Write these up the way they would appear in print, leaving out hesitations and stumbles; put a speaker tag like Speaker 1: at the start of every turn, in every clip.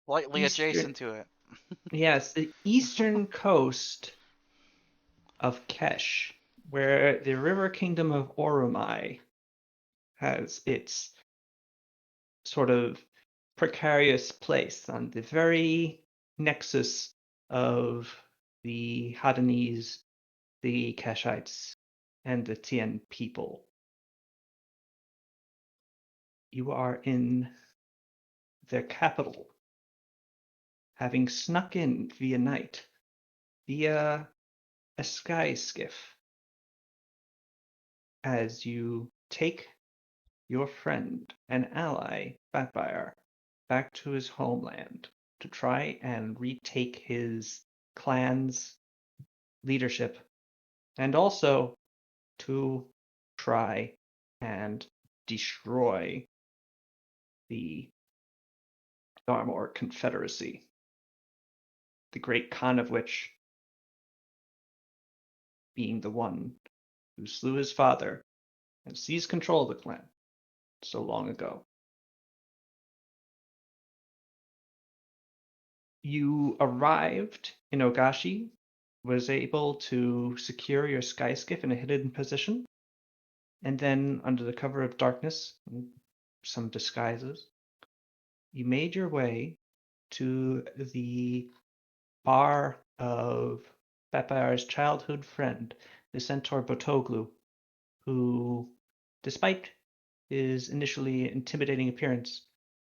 Speaker 1: Lightly adjacent to it.
Speaker 2: Yes, the eastern coast of Kesh, where the river kingdom of Oromai has its sort of precarious place on the very nexus of the Hadanese, the Keshites, and the Tien people. You are in their capital, having snuck in via night, via a sky skiff, as you take your friend and ally, Vampire, back to his homeland to try and retake his clan's leadership, and also to try and destroy the Darmor Confederacy, the great Khan of which being the one who slew his father and seized control of the clan so long ago. You arrived in Ogashi, was able to secure your sky skiff in a hidden position, and then under the cover of darkness and some disguises, you made your way to the bar of Bapar's childhood friend, the centaur Botoglu, who, despite his initially intimidating appearance,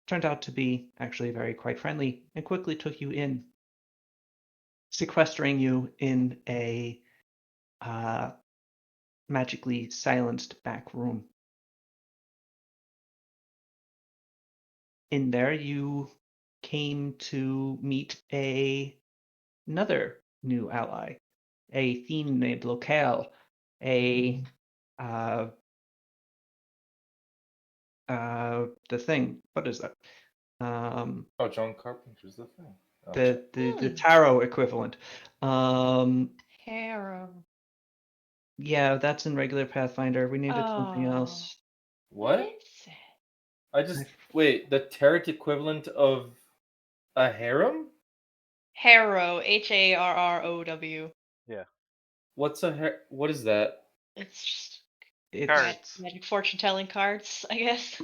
Speaker 2: turned out to be actually very quite friendly and quickly took you in, sequestering you in a magically silenced back room. In there, you came to meet another new ally, a theme named Locale, a uh, the thing. What is that?
Speaker 3: Oh, John Carpenter's the thing. Oh.
Speaker 2: The tarot equivalent.
Speaker 4: Harrow.
Speaker 2: Yeah, that's in regular Pathfinder. We named it something else.
Speaker 3: What?
Speaker 4: Is it?
Speaker 3: Wait, the tarot equivalent of a harem?
Speaker 4: Harrow. Harrow.
Speaker 1: Yeah.
Speaker 3: What is that?
Speaker 4: It's just
Speaker 1: Cards.
Speaker 4: magic fortune telling cards, I guess.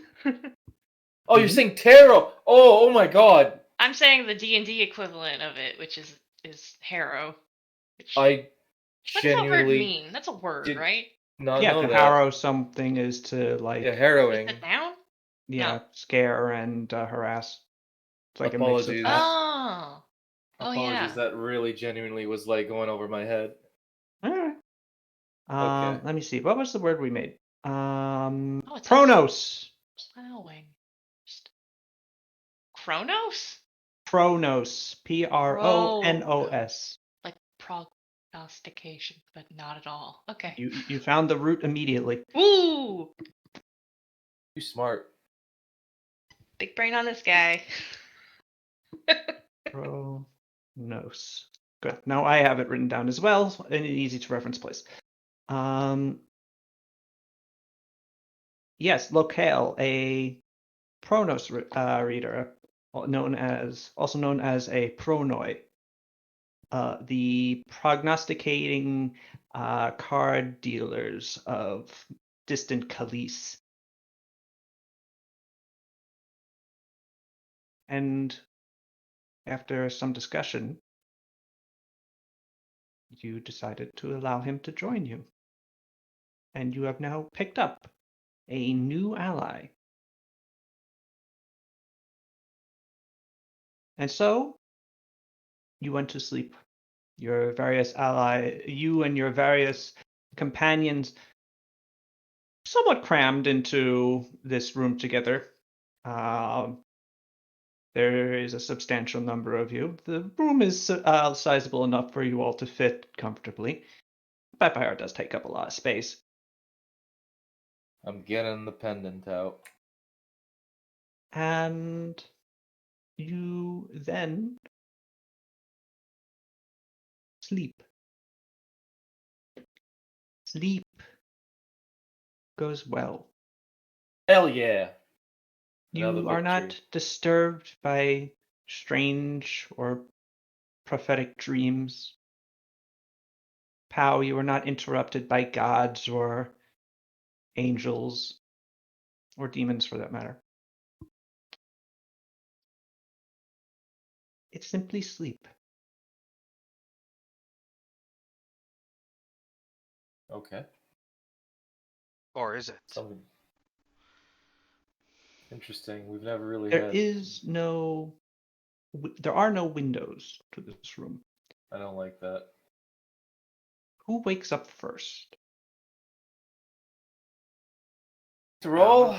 Speaker 3: Oh, you're saying tarot. Oh my god.
Speaker 4: I'm saying the D&D equivalent of it, which is Harrow.
Speaker 3: I
Speaker 4: What does that word
Speaker 3: genuinely
Speaker 4: mean? That's a word, right?
Speaker 3: not
Speaker 2: Yeah,
Speaker 3: know
Speaker 2: to
Speaker 3: that.
Speaker 2: harrow something is to like
Speaker 3: harrowing.
Speaker 4: Is it noun?
Speaker 2: yeah,
Speaker 4: No.
Speaker 2: scare and harass. It's like
Speaker 3: Apologies.
Speaker 2: a mix of that.
Speaker 4: Oh.
Speaker 3: Apologies,
Speaker 4: Yeah.
Speaker 3: that really genuinely was like going over my head.
Speaker 2: All right.
Speaker 3: Okay.
Speaker 2: Let me see. What was the word we made?
Speaker 4: It's
Speaker 2: Pronos.
Speaker 4: Plowing. Chronos?
Speaker 2: Pronos. Pronos.
Speaker 4: Like prognostication, but not at all. Okay.
Speaker 2: You found the root immediately.
Speaker 4: Woo!
Speaker 3: You smart.
Speaker 4: Big brain on this guy.
Speaker 2: Pronos. Good. Now I have it written down as well in an easy to reference place. Yes, Locale, a Pronos reader, also known as a Pronoi. The prognosticating card dealers of distant Khalees. And after some discussion, you decided to allow him to join you. And you have now picked up a new ally. And so, you went to sleep. You and your various companions somewhat crammed into this room together. There is a substantial number of you. The room is sizable enough for you all to fit comfortably. Vampire does take up a lot of space.
Speaker 3: I'm getting the pendant out.
Speaker 2: And you then sleep. Sleep goes well.
Speaker 3: Hell yeah.
Speaker 2: You are not disturbed by strange or prophetic dreams. Pow, you were not interrupted by gods or angels or demons for that matter. It's simply sleep.
Speaker 3: Okay.
Speaker 1: Or is it?
Speaker 3: Something interesting. We've never really
Speaker 2: There
Speaker 3: had.
Speaker 2: there are no windows to this room.
Speaker 3: I don't like that.
Speaker 2: Who wakes up first?
Speaker 3: To roll.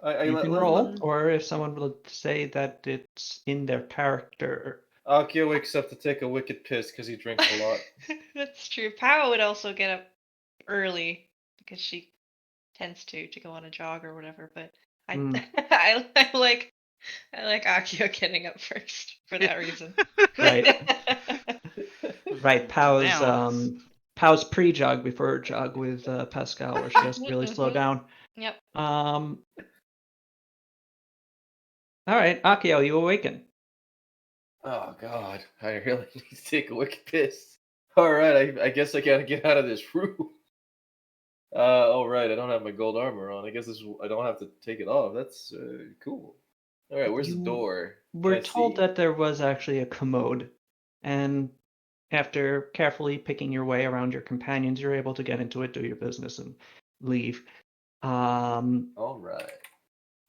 Speaker 2: You can
Speaker 3: let-
Speaker 2: roll,
Speaker 3: let-
Speaker 2: or if someone will say that it's in their character.
Speaker 3: Akio wakes up to take a wicked piss because he drinks a lot.
Speaker 4: That's true. Pow would also get up early because she tends to go on a jog or whatever. But I
Speaker 2: Hmm.
Speaker 4: I like Akio getting up first for that reason.
Speaker 2: Right. Right, Pow's
Speaker 1: Balance.
Speaker 2: Pow's pre-jog before her jog with Pascal, where she has to really slow
Speaker 4: Mhm.
Speaker 2: down.
Speaker 4: Yep.
Speaker 2: All right, Akio, you awaken.
Speaker 3: Oh God, I really need to take a wicked piss. All right, I guess I gotta get out of this room. All right, I don't have my gold armor on. I guess I don't have to take it off. That's cool. All right, where's the
Speaker 2: You
Speaker 3: door? Can
Speaker 2: were
Speaker 3: I
Speaker 2: told
Speaker 3: see?
Speaker 2: that there was actually a commode, and after carefully picking your way around your companions, you're able to get into it, do your business, and leave.
Speaker 3: All right.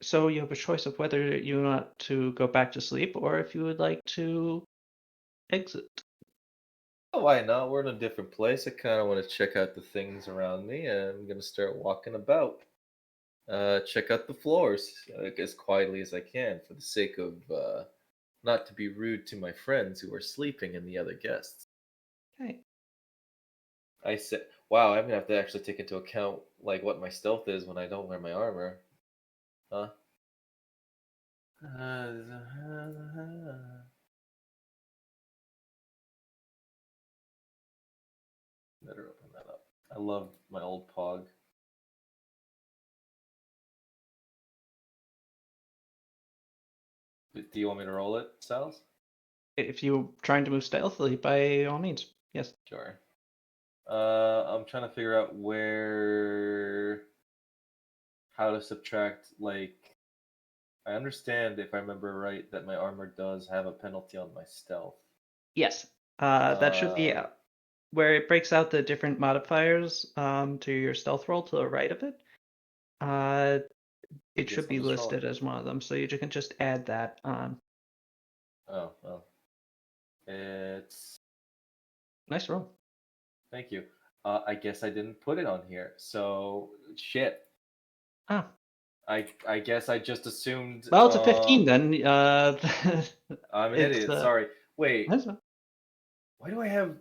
Speaker 2: So you have a choice of whether you want to go back to sleep or if you would like to exit.
Speaker 3: Oh, why not? We're in a different place. I kind of want to check out the things around me, and I'm gonna start walking about. Check out the floors as quietly as I can, for the sake of not to be rude to my friends who are sleeping and the other guests.
Speaker 2: Okay.
Speaker 3: I said, "Wow, I'm gonna have to actually take into account like what my stealth is when I don't wear my armor, huh?" Better open that up. I love my old Pog. Do you want me to roll it, Styles?
Speaker 2: If you're trying to move stealthily, by all means, yes.
Speaker 3: Sure. I'm trying to figure out how to subtract, like, I understand, if I remember right, that my armor does have a penalty on my stealth.
Speaker 2: Yes. That should be where it breaks out the different modifiers to your stealth roll to the right of it. It
Speaker 3: guess
Speaker 2: should
Speaker 3: I'll
Speaker 2: be
Speaker 3: just roll
Speaker 2: listed
Speaker 3: it.
Speaker 2: as one of them, so you can just add that on.
Speaker 3: Oh, well. It's.
Speaker 2: Nice roll.
Speaker 3: Thank you. I guess I didn't put it on here, so shit.
Speaker 2: Ah,
Speaker 3: I guess I just assumed.
Speaker 2: well, it's a 15 then.
Speaker 3: I'm an
Speaker 2: It's
Speaker 3: idiot. Sorry. Wait.
Speaker 2: that's not-
Speaker 3: Why do I have?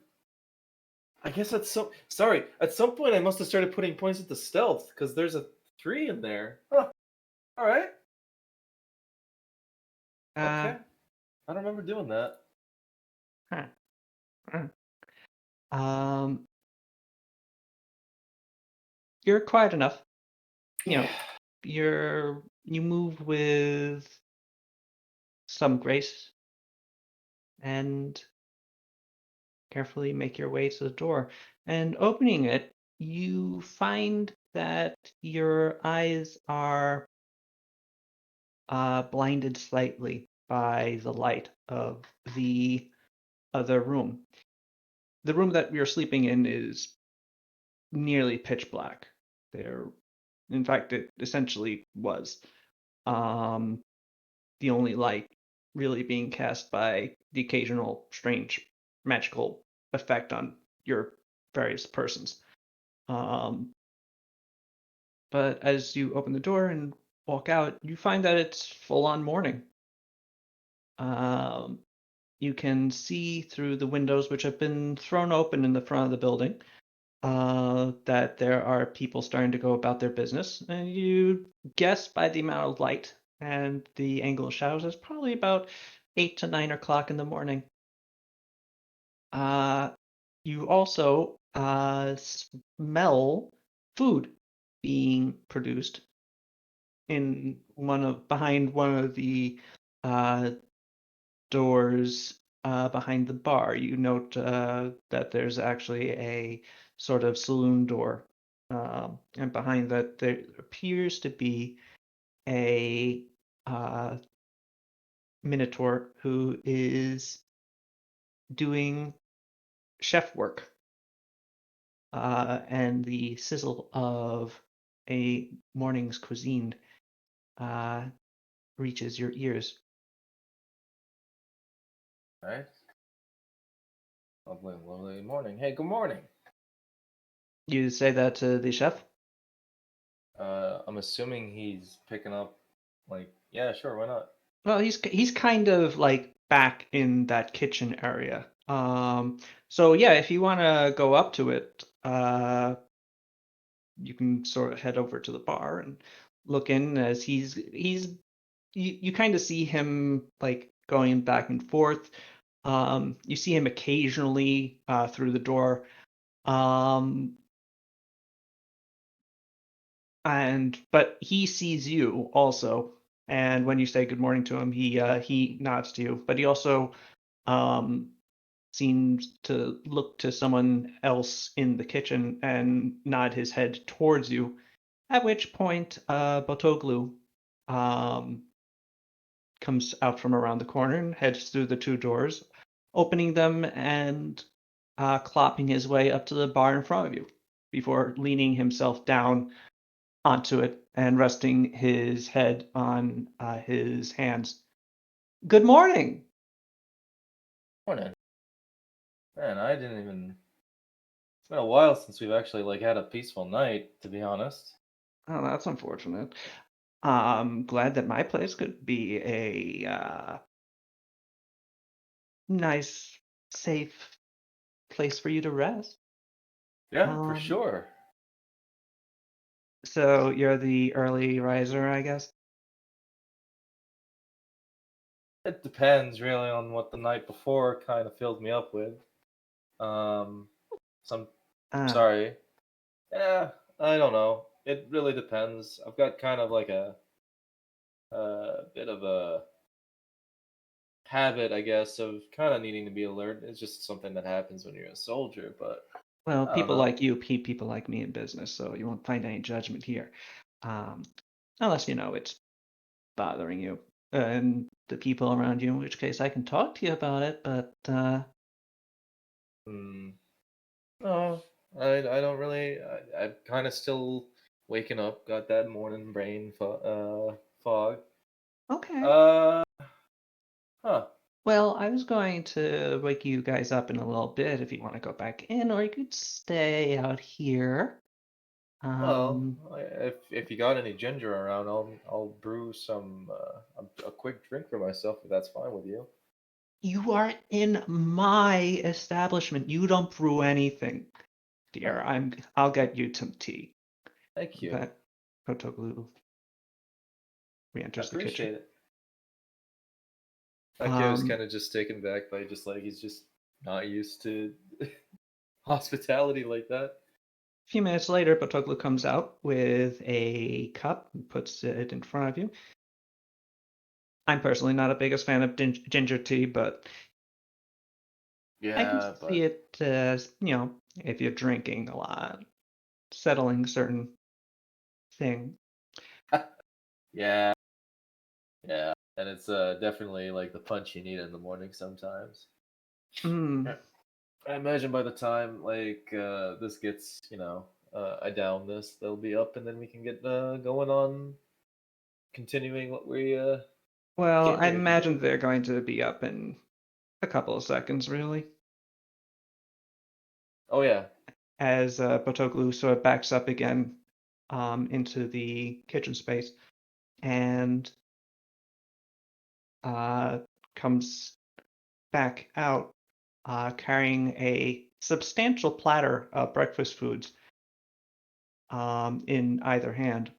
Speaker 3: I guess at some. Sorry. At some point, I must have started putting points into stealth because there's a 3 in there. Huh. All right. Okay. I don't remember doing that.
Speaker 2: huh. Um, you're quiet enough. You know, you move with some grace and carefully make your way to the door. And opening it, you find that your eyes are blinded slightly by the light of the other room. The room that you're sleeping in is nearly pitch black. In fact, it essentially was. Um, the only light really being cast by the occasional strange magical effect on your various persons. But as you open the door and walk out, you find that it's full on morning. Um, you can see through the windows, which have been thrown open in the front of the building, that there are people starting to go about their business. And you guess by the amount of light and the angle of shadows, it's probably about 8 to 9 o'clock in the morning. You also smell food being produced behind one of the doors behind the bar, you note that there's actually a sort of saloon door, and behind that there appears to be a minotaur who is doing chef work, and the sizzle of a morning's cuisine reaches your ears.
Speaker 3: All right. Lovely, lovely morning. Hey, good morning.
Speaker 2: You say that to the chef?
Speaker 3: I'm assuming he's picking up. Like, yeah, sure, why not?
Speaker 2: Well, he's kind of like back in that kitchen area. So yeah, if you want to go up to it, you can sort of head over to the bar and look in as you kind of see him like going back and forth. You see him occasionally through the door. Um, but he sees you also, and when you say good morning to him, he nods to you. But he also um, seems to look to someone else in the kitchen and nod his head towards you. At which point, Botoglu um, comes out from around the corner and heads through the two doors, opening them and clopping his way up to the bar in front of you before leaning himself down onto it and resting his head on his hands. Good morning.
Speaker 3: Morning. Man, I didn't even. It's been a while since we've actually like had a peaceful night, to be honest.
Speaker 2: Oh, that's unfortunate. I'm glad that my place could be a nice, safe place for you to rest.
Speaker 3: Yeah, for
Speaker 2: Um,
Speaker 3: sure.
Speaker 2: so you're the early riser, I guess?
Speaker 3: It depends really on what the night before kind of filled me up with. Um, some
Speaker 2: Ah,
Speaker 3: sorry. Yeah, I don't know. It really depends. I've got kind of like a bit of a habit, I guess, of kind of needing to be alert. It's just something that happens when you're a soldier, but
Speaker 2: well,
Speaker 3: I don't
Speaker 2: people
Speaker 3: know.
Speaker 2: like you keep people like me in business, so you won't find any judgment here. Um, unless you know it's bothering you and the people around you, in which case I can talk to you about it, but
Speaker 3: Hmm. No, I don't really. I'm kind of still waking up. Got that morning brain fog.
Speaker 2: okay.
Speaker 3: Uh, huh.
Speaker 2: Well, I was going to wake you guys up in a little bit if you want to go back in, or you could stay out here.
Speaker 3: Well,
Speaker 2: Um,
Speaker 3: if you got any ginger around, I'll brew some a quick drink for myself if that's fine with you.
Speaker 2: you are in my establishment. You don't brew anything, dear.
Speaker 3: Oh,
Speaker 2: I'll get you some tea.
Speaker 3: thank you.
Speaker 2: That Kotoglu
Speaker 3: I
Speaker 2: re-enters the kitchen.
Speaker 3: appreciate it. Akio's
Speaker 2: Um,
Speaker 3: kind of just taken back by just like he's just not used to hospitality like that.
Speaker 2: a few minutes later, Kotoglu comes out with a cup and puts it in front of you. I'm personally not a biggest fan of ginger tea, but I can
Speaker 3: Yeah,
Speaker 2: see
Speaker 3: but
Speaker 2: it as, if you're drinking a lot, settling certain thing.
Speaker 3: yeah, yeah, and it's definitely like the punch you need in the morning sometimes.
Speaker 2: Mm.
Speaker 3: Yeah. I imagine by the time like this gets, I down this, they'll be up, and then we can get going on continuing what we
Speaker 2: Well,
Speaker 3: came
Speaker 2: I
Speaker 3: here to do.
Speaker 2: imagine they're going to be up in a couple of seconds, really,
Speaker 3: Oh yeah.
Speaker 2: as Botoglu sort of backs up again into the kitchen space and uh, comes back out carrying a substantial platter of breakfast foods in either hand.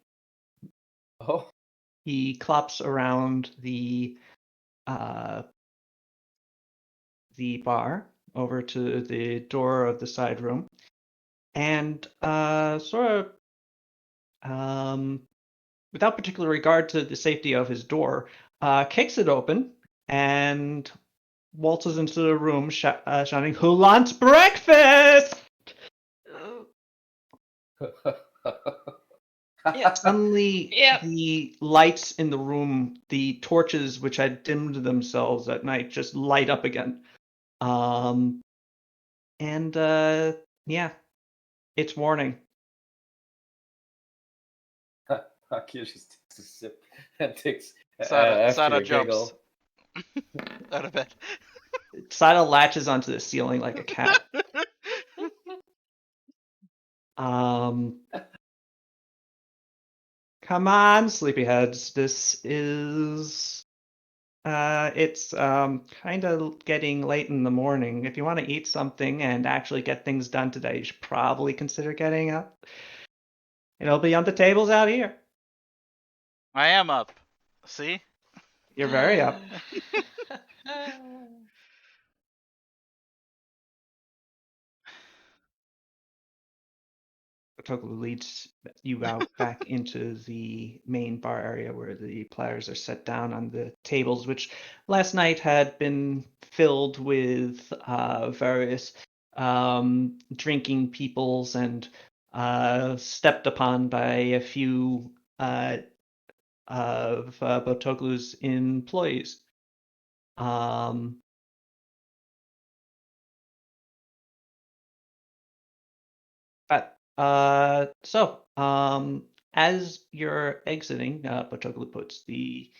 Speaker 3: Oh,
Speaker 2: He clops around uh, the bar over to the door of the side room and sort of, without particular regard to the safety of his door, kicks it open and waltzes into the room shouting, "Who wants breakfast?"
Speaker 4: Yeah.
Speaker 2: Suddenly,
Speaker 4: Yep.
Speaker 2: the lights in the room, the torches which had dimmed themselves at night, just light up again. And yeah, it's morning.
Speaker 3: Akio just takes a sip and takes
Speaker 1: Sada
Speaker 3: after a
Speaker 1: jumps
Speaker 3: giggle.
Speaker 1: out of bed.
Speaker 2: Sada latches onto the ceiling like a cat. Come on, sleepyheads. This is it's kind of getting late in the morning. If you want to eat something and actually get things done today, you should probably consider getting up. It'll be on the tables out here.
Speaker 1: I am up. See?
Speaker 2: You're very up. Otoglu leads you out back into the main bar area where the players are set down on the tables, which last night had been filled with various drinking peoples and stepped upon by a few of Botoglu's employees. But as you're exiting, Patroclus puts the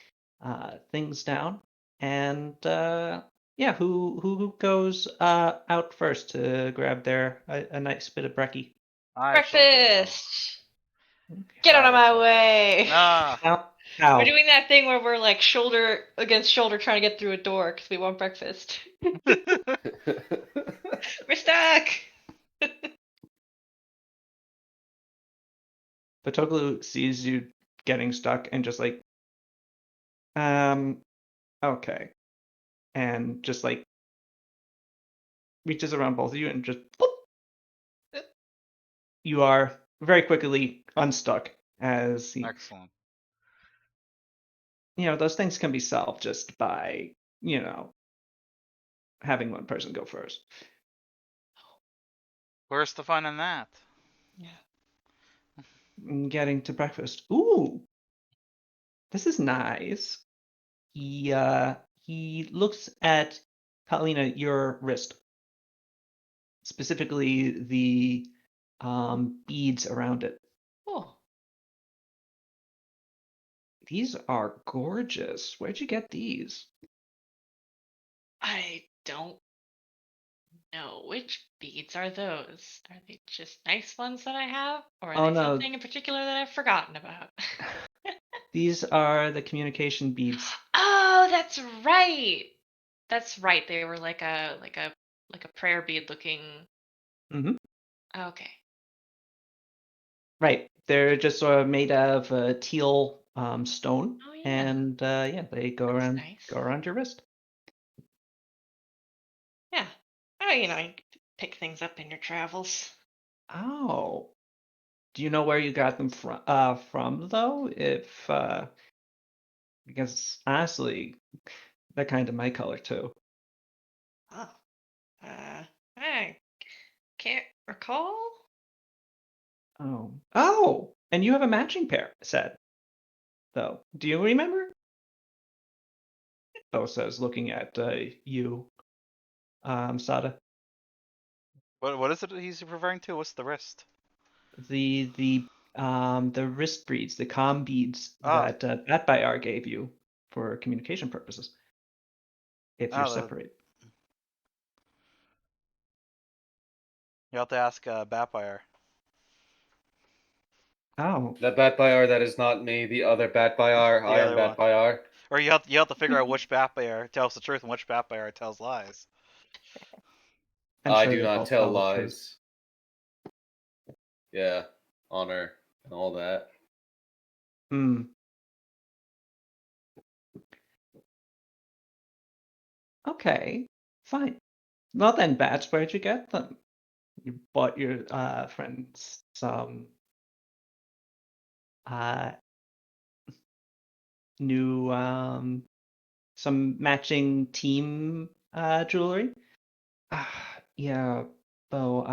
Speaker 2: things down, and yeah, who goes out first to grab their a nice bit of brekkie?
Speaker 1: I shall go.
Speaker 4: Breakfast. Get out of my way.
Speaker 1: Ah,
Speaker 2: How?
Speaker 4: We're doing that thing where we're like shoulder against shoulder trying to get through a door because we want breakfast. We're stuck.
Speaker 2: Patroclus sees you getting stuck and just like, okay, and just like reaches around both of you and just boop, you are very quickly unstuck as he,
Speaker 1: excellent.
Speaker 2: those things can be solved just by, having one person go first.
Speaker 1: Where's the fun in that?
Speaker 2: And getting to breakfast. Ooh, this is nice. He looks at Paulina, your wrist, specifically the beads around it.
Speaker 4: Oh,
Speaker 2: These are gorgeous. Where'd you get these?
Speaker 4: I don't know. Which beads are those? Are they just nice ones that I have? Or are
Speaker 2: Oh
Speaker 4: they
Speaker 2: no,
Speaker 4: something in particular that I've forgotten about?
Speaker 2: these are the communication beads.
Speaker 4: Oh, that's right. That's right. They were like a prayer bead looking.
Speaker 2: Mm-hmm.
Speaker 4: Okay.
Speaker 2: Right. They're just sort of made of teal stone,
Speaker 4: Oh yeah.
Speaker 2: and yeah, they go
Speaker 4: That's
Speaker 2: around
Speaker 4: nice.
Speaker 2: your wrist.
Speaker 4: Yeah. Oh, you pick things up in your travels.
Speaker 2: Oh, do you know where you got them from though? If because honestly, they're kind of my color too.
Speaker 4: Oh. I can't recall.
Speaker 2: Oh, and you have a matching pair set though. Do you remember? Bo says, looking at you, Sada.
Speaker 1: What is it he's referring to? What's the wrist?
Speaker 2: The wrist beads, the comm beads
Speaker 1: Oh,
Speaker 2: that Batbayar gave you for communication purposes. If you're
Speaker 1: oh,
Speaker 2: separate.
Speaker 1: you have to ask Batfire.
Speaker 2: Oh,
Speaker 3: The Batbayar that is not me, the other Batbayar.
Speaker 1: The
Speaker 3: I am
Speaker 1: other one.
Speaker 3: Batbayar.
Speaker 1: Or you have to figure out which Batfire tells the truth and which Batfire tells lies.
Speaker 2: I'm
Speaker 3: I
Speaker 2: sure
Speaker 3: do
Speaker 2: they
Speaker 3: not
Speaker 2: both
Speaker 3: tell
Speaker 2: tell the truth.
Speaker 3: lies. Yeah, honor and all that.
Speaker 2: Hmm. Okay, fine. Well then, Bats, where'd you get them? You bought your friends some uh new some matching team jewelry. Yeah, Bo,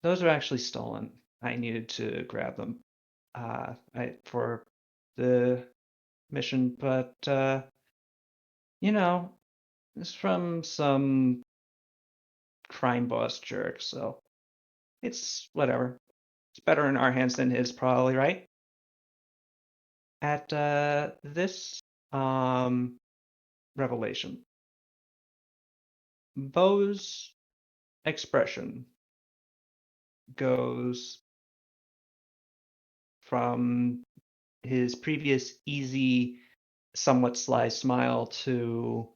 Speaker 2: those are actually stolen. I needed to grab them for the mission, but you know, it's from some crime boss jerk, so it's whatever. It's better in our hands than his, probably, right? At this revelation, Bo's expression goes from his previous easy, somewhat sly smile to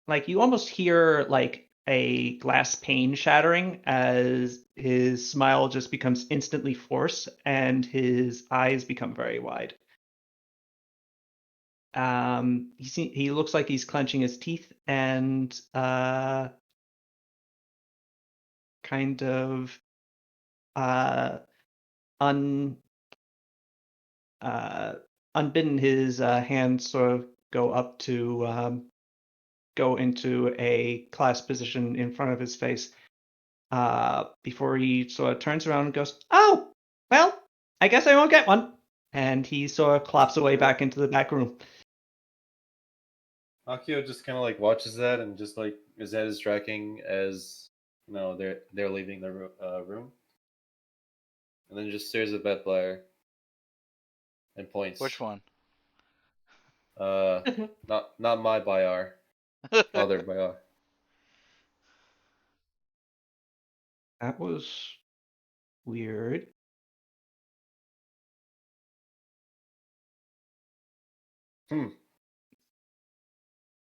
Speaker 2: like you almost hear like a glass pane shattering as his smile just becomes instantly forced and his eyes become very wide. He looks like he's clenching his teeth and kind of un unbidden his hands sort of go up to go into a class position in front of his face before he sort of turns around and goes, "Oh, well, I guess I won't get one." And he sort of clops away back into the back room.
Speaker 3: Akio just kind of like watches that and just like his head is tracking as they're leaving the room, and then just stares at that player and points.
Speaker 1: Which one?
Speaker 3: Not my Bayar, other Bayar.
Speaker 2: That was weird.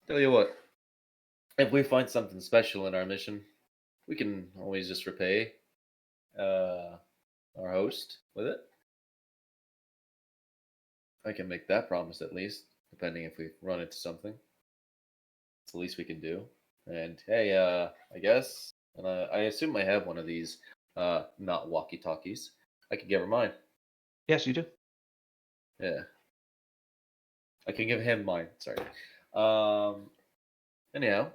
Speaker 3: Tell you what, if we find something special in our mission, we can always just repay our host with it. I can make that promise at least, depending if we run into something. It's the least we can do. And hey, I guess, and I assume I have one of these, not walkie-talkies. I can give her mine.
Speaker 2: Yes, you do.
Speaker 3: Yeah, I can give him mine. Sorry. Anyhow,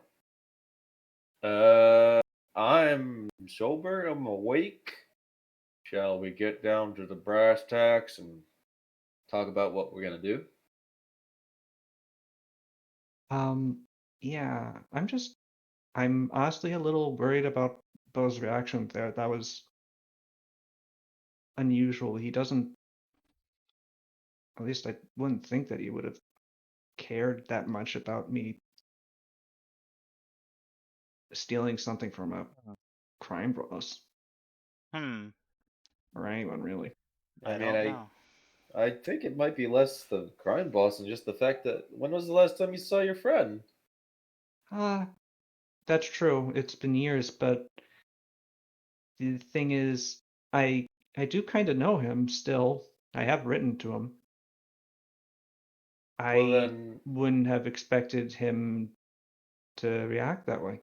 Speaker 3: I'm sober. I'm awake. Shall we get down to the brass tacks and talk about what we're gonna do?
Speaker 2: Yeah, I'm honestly a little worried about Bo's reaction there. That was unusual. He doesn't, at least I wouldn't think that he would have cared that much about me stealing something from a crime boss
Speaker 1: Hmm.
Speaker 2: or anyone really.
Speaker 3: I
Speaker 1: I
Speaker 3: mean,
Speaker 1: don't know.
Speaker 3: I think it might be less the crime boss and just the fact that when was the last time you saw your friend?
Speaker 2: Ah, that's true. It's been years, but the thing is, I I do kind of know him still. I have written to him.
Speaker 3: Well
Speaker 2: I
Speaker 3: then,
Speaker 2: wouldn't have expected him to react that way.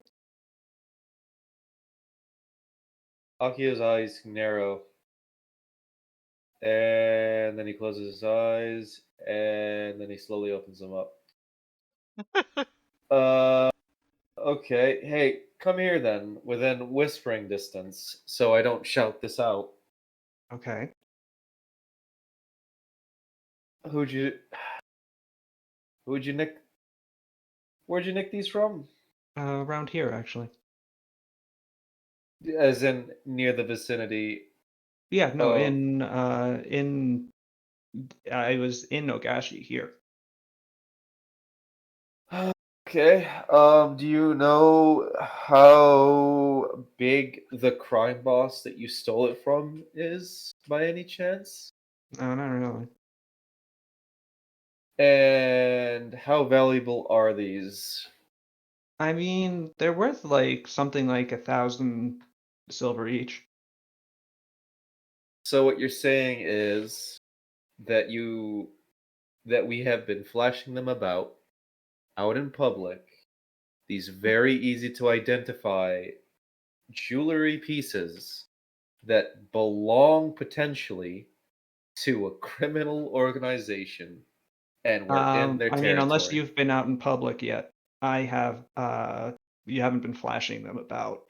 Speaker 3: Akio's eyes narrow, and then he closes his eyes, and then he slowly opens them up. Uh, okay. Hey, come here then, within whispering distance, so I don't shout this out.
Speaker 2: Okay.
Speaker 3: Who'd you, who'd you nick? Where'd you nick these from?
Speaker 2: Around here, actually.
Speaker 3: As in near the vicinity
Speaker 2: Yeah, no,
Speaker 3: of.
Speaker 2: in I was in Ogashi here.
Speaker 3: Okay. Do you know how big the crime boss that you stole it from is, by any chance?
Speaker 2: No, not really.
Speaker 3: And how valuable are these?
Speaker 2: I mean, they're worth like something like 1,000 silver each.
Speaker 3: So what you're saying is that we have been flashing them about out in public, these very easy to identify jewelry pieces that belong potentially to a criminal organization, and we're in their
Speaker 2: I mean, unless
Speaker 3: territory.
Speaker 2: you've been out in public yet, I have. You haven't been flashing them about.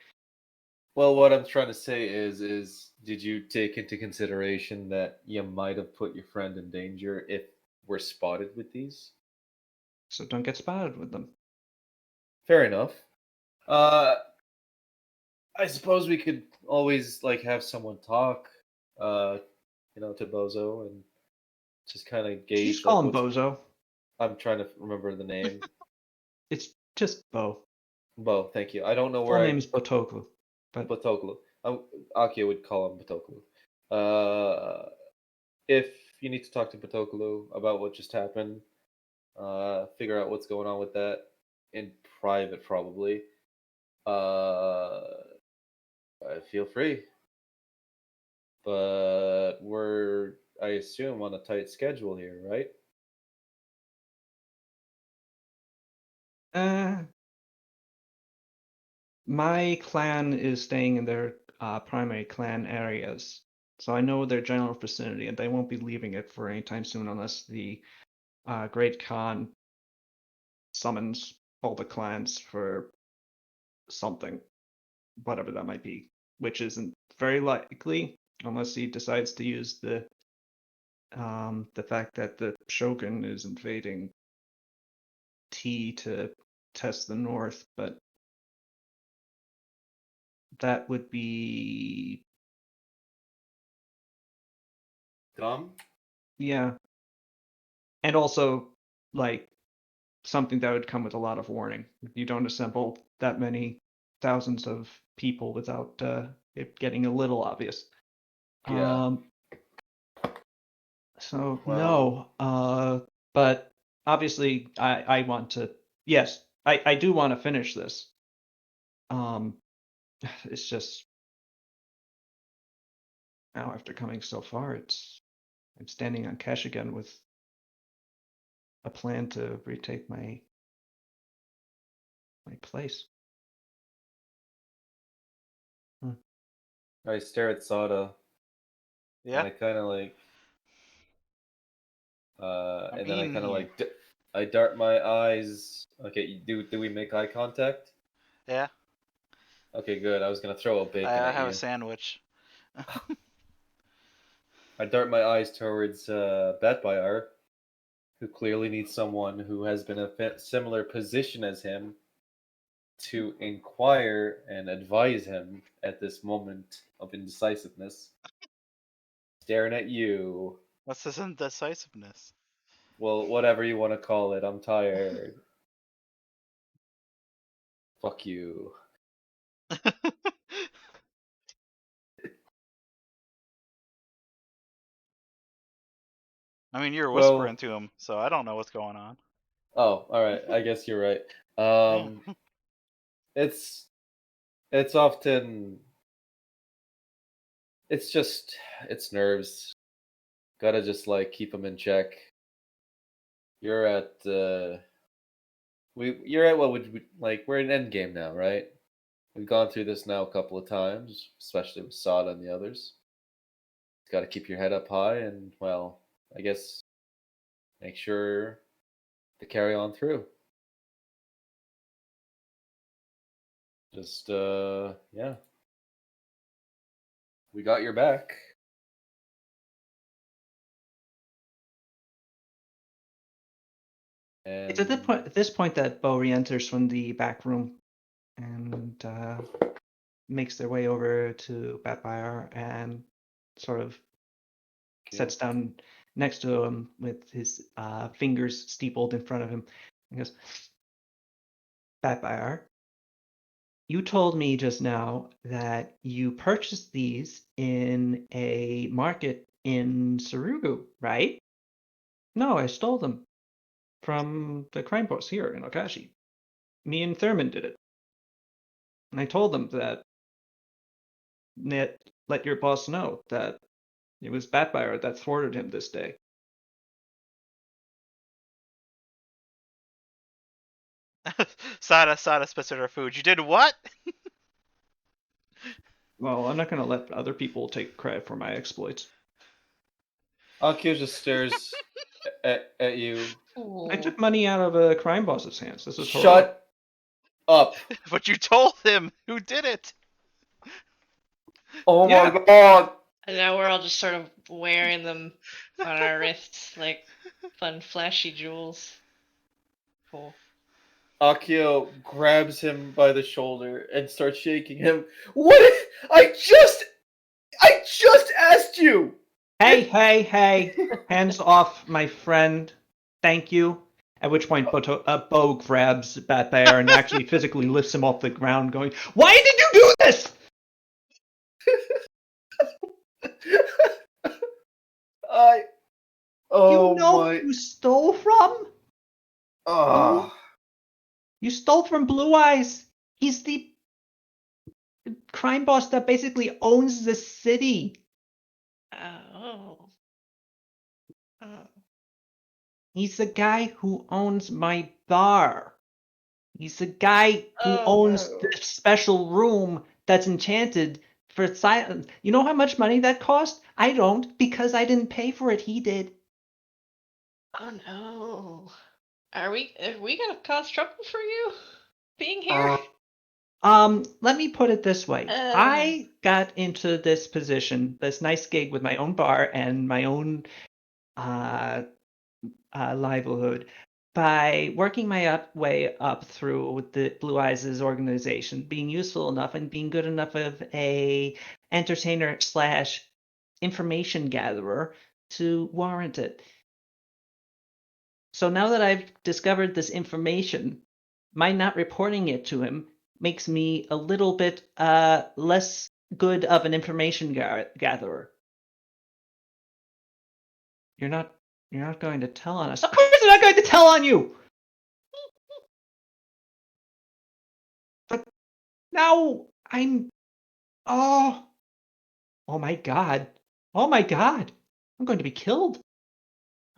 Speaker 3: Well, what I'm trying to say is did you take into consideration that you might have put your friend in danger if we're spotted with these?
Speaker 2: So don't get spotted with them.
Speaker 3: Fair enough. Uh, I suppose we could always like have someone talk, uh, to Bozo and just kind of
Speaker 2: You just
Speaker 3: gauge
Speaker 2: call
Speaker 3: like
Speaker 2: him
Speaker 3: what's.
Speaker 2: Bozo.
Speaker 3: I'm trying to remember the name.
Speaker 2: It's just Bo.
Speaker 3: Bo, thank you. I don't know
Speaker 2: Full
Speaker 3: where
Speaker 2: name
Speaker 3: I
Speaker 2: is Botoglu, but
Speaker 3: Batoglu. Akia would call him Batoglu. Uh, if you need to talk to Batoglu about what just happened, figure out what's going on with that in private, probably. Uh, feel free, but we're, I assume, on a tight schedule here, right?
Speaker 2: uh, my clan is staying in their primary clan areas, so I know their general vicinity, and they won't be leaving it for any time soon unless the Great Khan summons all the clans for something, whatever that might be, which isn't very likely unless he decides to use the fact that the Shogun is invading T to test the North, but that would be
Speaker 3: Dumb.
Speaker 2: yeah, and also like something that would come with a lot of warning. You don't assemble that many thousands of people without it getting a little obvious.
Speaker 3: Yeah.
Speaker 2: Um, so
Speaker 3: Well,
Speaker 2: no, but obviously I want to. Yes, I do want to finish this. Um, it's just now after coming so far, I'm standing on cash again with a plan to retake my place. Hmm.
Speaker 3: I stare at Sada and
Speaker 1: Yeah.
Speaker 3: I kind of like,
Speaker 1: I
Speaker 3: and then I kind of
Speaker 1: mean,
Speaker 3: like, I dart my eyes. Okay, do we make eye contact?
Speaker 1: yeah.
Speaker 3: Okay, good. I was gonna throw a bacon
Speaker 1: I
Speaker 3: at
Speaker 1: have a
Speaker 3: you.
Speaker 1: sandwich.
Speaker 3: I dart my eyes towards Batbayar, who clearly needs someone who has been in a similar position as him to inquire and advise him at this moment of indecisiveness. Staring at you.
Speaker 1: What's this indecisiveness?
Speaker 3: Well, whatever you want to call it, I'm tired. Fuck you.
Speaker 1: I mean, you're whispering
Speaker 3: Well,
Speaker 1: to him, so I don't know what's going on.
Speaker 3: oh, all right. I guess you're right.
Speaker 1: Yeah.
Speaker 3: It's it's often it's just it's nerves. Gotta just like keep them in check. You're at you're at what would we, like we're in endgame now, right? We've gone through this now a couple of times, especially with Sada and the others. Got to keep your head up high, and well, I guess make sure to carry on through. Just yeah, we got your back.
Speaker 2: It's at
Speaker 3: And
Speaker 2: this point that Bo re-enters from the back room and makes their way over to Batfire and sort of
Speaker 3: okay,
Speaker 2: sits down next to him with his fingers steepled in front of him. He goes, Batfire, you told me just now that you purchased these in a market in Sarugu, right? No, I stole them from the crime boss here in Okashi. Me and Thurman did it. And I told them that let your boss know that it was Batfire that thwarted him this day.
Speaker 1: Sada spits at her food. You did what?
Speaker 2: Well, I'm not going to let other people take credit for my exploits.
Speaker 3: Akio just stares at you.
Speaker 2: I
Speaker 4: Ooh.
Speaker 2: took money out of a crime boss's hands. This is horrible.
Speaker 3: Shut up!
Speaker 1: But you told him who did it.
Speaker 3: Oh
Speaker 2: Yeah.
Speaker 3: my god!
Speaker 4: And now we're all just sort of wearing them on our wrists like fun flashy jewels. Cool.
Speaker 3: Akio grabs him by the shoulder and starts shaking him. What? I just asked you.
Speaker 2: Hey! Hands off, my friend. Thank you. At which point, Bo grabs Bat Bear and actually physically lifts him off the ground, going, "Why did you do this?"
Speaker 3: I. Oh
Speaker 2: You know
Speaker 3: my.
Speaker 2: who you stole from?
Speaker 3: Ah.
Speaker 2: You stole from Blue Eyes. He's the crime boss that basically owns the city.
Speaker 4: Oh. Oh.
Speaker 2: He's the guy who owns my bar. He's the guy who
Speaker 4: Oh,
Speaker 2: owns
Speaker 4: no.
Speaker 2: the special room that's enchanted for silence. You know how much money that cost? I don't, because I didn't pay for it. He did.
Speaker 4: Oh no. Are we gonna cause trouble for you being here?
Speaker 2: Let me put it this way.
Speaker 4: Uh.
Speaker 2: I got into this position, this nice gig with my own bar and my own livelihood by working my way up through the Blue Eyes' organization, being useful enough and being good enough of a entertainer slash information gatherer to warrant it. So now that I've discovered this information, my not reporting it to him makes me a little bit less good of an information gatherer. You're not going to tell on us. Of course I'm not going to tell on you. But now I'm oh oh my god. Oh my god. I'm going to be killed.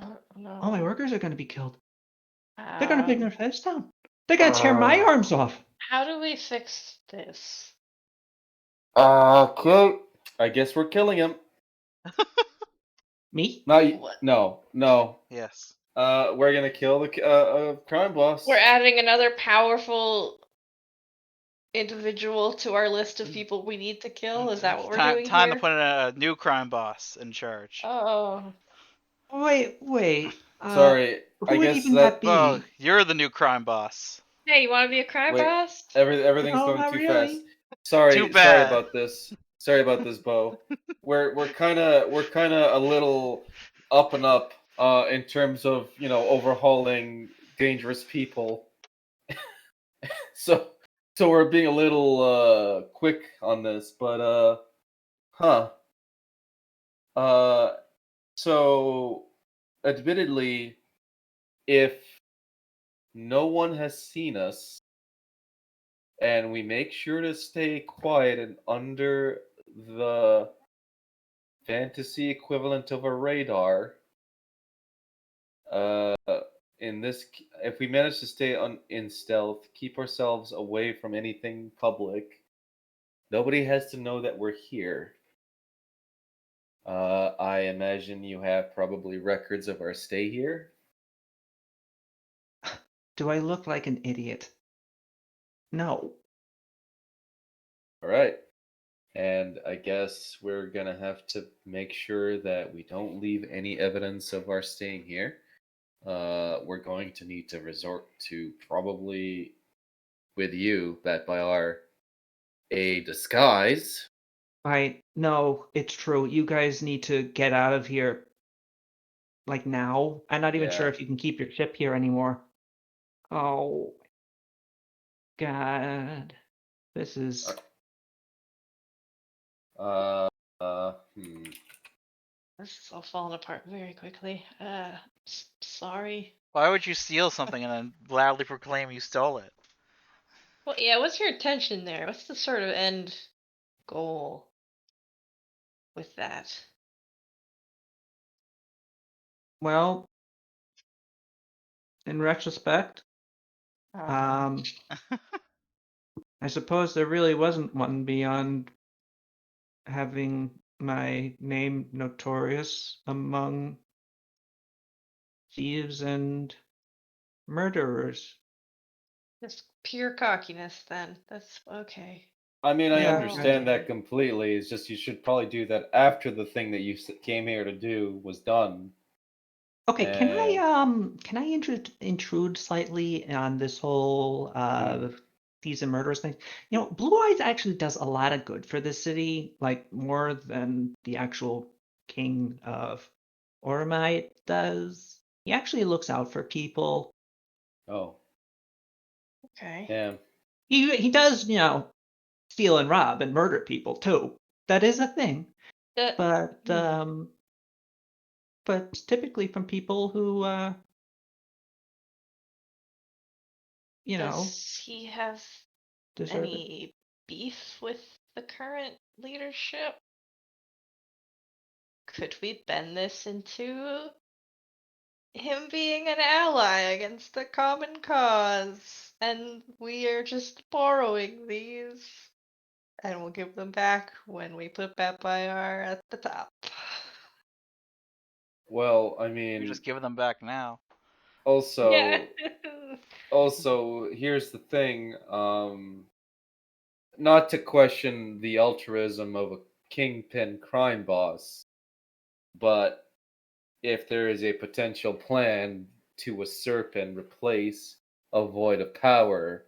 Speaker 4: Oh, no.
Speaker 2: All my workers are going to be killed. They're going to bring
Speaker 4: Um,
Speaker 2: their heads down. They're going to tear my arms off.
Speaker 4: how do we fix this?
Speaker 3: Okay. I guess we're killing him.
Speaker 2: Me?
Speaker 3: Not
Speaker 4: What?
Speaker 3: no.
Speaker 1: Yes.
Speaker 3: We're gonna kill the crime boss.
Speaker 4: We're adding another powerful individual to our list of people we need to kill. Is that what we're doing
Speaker 1: Time
Speaker 4: here?
Speaker 1: to put a new crime boss in charge.
Speaker 4: Oh.
Speaker 2: Wait.
Speaker 3: Sorry.
Speaker 2: Who
Speaker 3: I
Speaker 2: would
Speaker 3: guess
Speaker 2: even that be?
Speaker 1: Well, you're the new crime boss.
Speaker 4: Hey, you want to be a crime
Speaker 3: Wait.
Speaker 4: boss?
Speaker 3: Everything's
Speaker 2: No,
Speaker 3: going
Speaker 2: not
Speaker 3: too
Speaker 2: really.
Speaker 3: fast. Sorry.
Speaker 1: Too
Speaker 3: Sorry
Speaker 1: bad.
Speaker 3: about this. Sorry about this, Bo. We're kind of a little up and up in terms of overhauling dangerous people. So we're being a little quick on this, but huh. Uh so admittedly, if no one has seen us and we make sure to stay quiet and under the fantasy equivalent of a radar, uh in this if we manage to stay in stealth, keep ourselves away from anything public, nobody has to know that we're here. I imagine you have probably records of our stay here.
Speaker 2: Do I look like an idiot? No.
Speaker 3: All right. And I guess we're gonna have to make sure that we don't leave any evidence of our staying here. We're going to need to resort to probably with you, Bet by our a disguise.
Speaker 2: No, it's true. You guys need to get out of here. Like now. I'm not even sure
Speaker 3: Yeah.
Speaker 2: if you can keep your ship here anymore. Oh, God. This is.
Speaker 3: Hmm.
Speaker 4: This is all falling apart very quickly. Sorry.
Speaker 1: Why would you steal something and then loudly proclaim you stole it?
Speaker 4: Well, yeah, what's your intention there? What's the sort of end goal with that?
Speaker 2: Well, in retrospect, I suppose there really wasn't one beyond having my name notorious among thieves and murderers.
Speaker 4: Just pure cockiness, then. That's okay.
Speaker 3: I mean, I
Speaker 2: Yeah,
Speaker 3: understand
Speaker 4: Okay.
Speaker 3: that completely. It's just you should probably do that after the thing that you came here to do was done.
Speaker 2: Okay,
Speaker 3: And
Speaker 2: can I intrude slightly on this whole thieves and murderers thing? You know, Blue Eyes actually does a lot of good for the city, like more than the actual king of Ormite does. He actually looks out for people.
Speaker 3: oh,
Speaker 4: Okay.
Speaker 3: damn.
Speaker 2: He does, you know, steal and rob and murder people too. That is a thing.
Speaker 4: Uh,
Speaker 2: But
Speaker 4: hmm.
Speaker 2: but typically from people who you know,
Speaker 4: Does he have
Speaker 2: deserve it.
Speaker 4: any beef with the current leadership? Could we bend this into him being an ally against the common cause? And we are just borrowing these, and we'll give them back when we put Batbyar at the top.
Speaker 3: Well, I
Speaker 1: You're
Speaker 3: mean,
Speaker 1: just giving them back now.
Speaker 4: Yeah.
Speaker 3: also, here's the thing. Not to question the altruism of a kingpin crime boss, but if there is a potential plan to usurp and replace a void of power,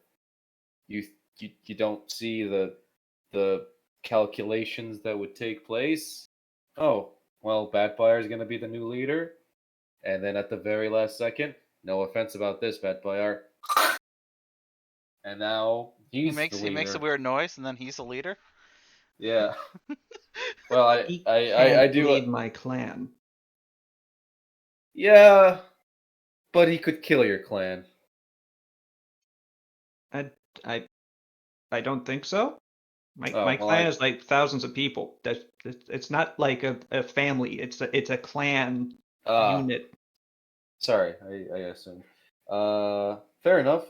Speaker 3: you you don't see the calculations that would take place. Oh, well, Batfire is going to be the new leader, and then at the very last second, no offense about this, Batfire, and now
Speaker 1: He
Speaker 3: he's the
Speaker 1: makes he makes a
Speaker 3: leader.
Speaker 1: weird noise, and then he's the leader.
Speaker 3: Yeah. Well,
Speaker 2: He can't
Speaker 3: I do.
Speaker 2: lead my clan.
Speaker 3: Yeah, but he could kill your clan.
Speaker 2: I I I don't think so. My
Speaker 3: Oh well,
Speaker 2: clan is like thousands of people. It's not like a family. It's a clan
Speaker 3: ah,
Speaker 2: unit.
Speaker 3: sorry, I assumed. Fair enough.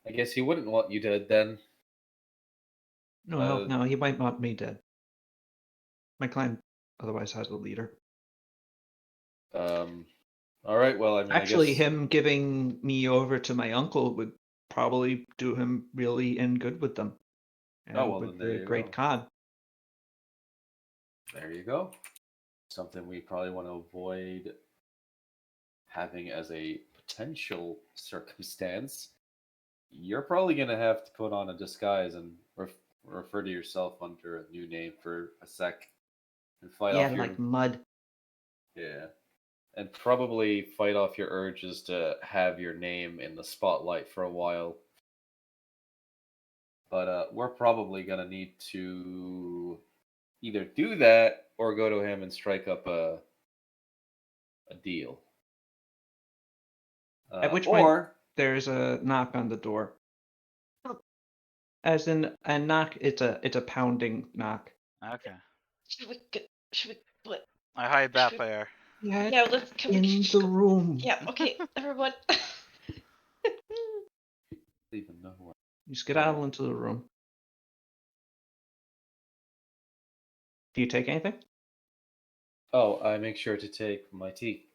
Speaker 3: I guess he wouldn't want you dead then.
Speaker 2: No,
Speaker 3: Uh,
Speaker 2: no, he might want me dead. My clan otherwise has a leader.
Speaker 3: um. All right. Well, I mean, I
Speaker 2: Actually,
Speaker 3: guess.
Speaker 2: him giving me over to my uncle would probably do him really in good with them
Speaker 3: Oh
Speaker 2: and
Speaker 3: well, then
Speaker 2: with
Speaker 3: there
Speaker 2: the
Speaker 3: you
Speaker 2: great
Speaker 3: go.
Speaker 2: Khan.
Speaker 3: There you go. Something we probably want to avoid having as a potential circumstance. You're probably gonna have to put on a disguise and refer to yourself under a new name for a sec and fight
Speaker 2: Yeah,
Speaker 3: off
Speaker 2: like
Speaker 3: your
Speaker 2: mud.
Speaker 3: yeah. And probably fight off your urges to have your name in the spotlight for a while. But we're probably gonna need to either do that or go to him and strike up a deal.
Speaker 2: At which point
Speaker 3: Or
Speaker 2: there's a knock on the door.
Speaker 4: Oh,
Speaker 2: As in a knock, it's a pounding knock.
Speaker 1: Okay.
Speaker 4: Should we, what?
Speaker 1: I hide
Speaker 4: Should we,
Speaker 1: Batfire.
Speaker 2: Get
Speaker 4: yeah, can we
Speaker 2: in
Speaker 4: just
Speaker 2: the
Speaker 4: go?
Speaker 2: room.
Speaker 4: Yeah, okay, everyone.
Speaker 3: even know what.
Speaker 2: You skedaddle into the room. Do you take anything?
Speaker 3: Oh, I make sure to take my tea.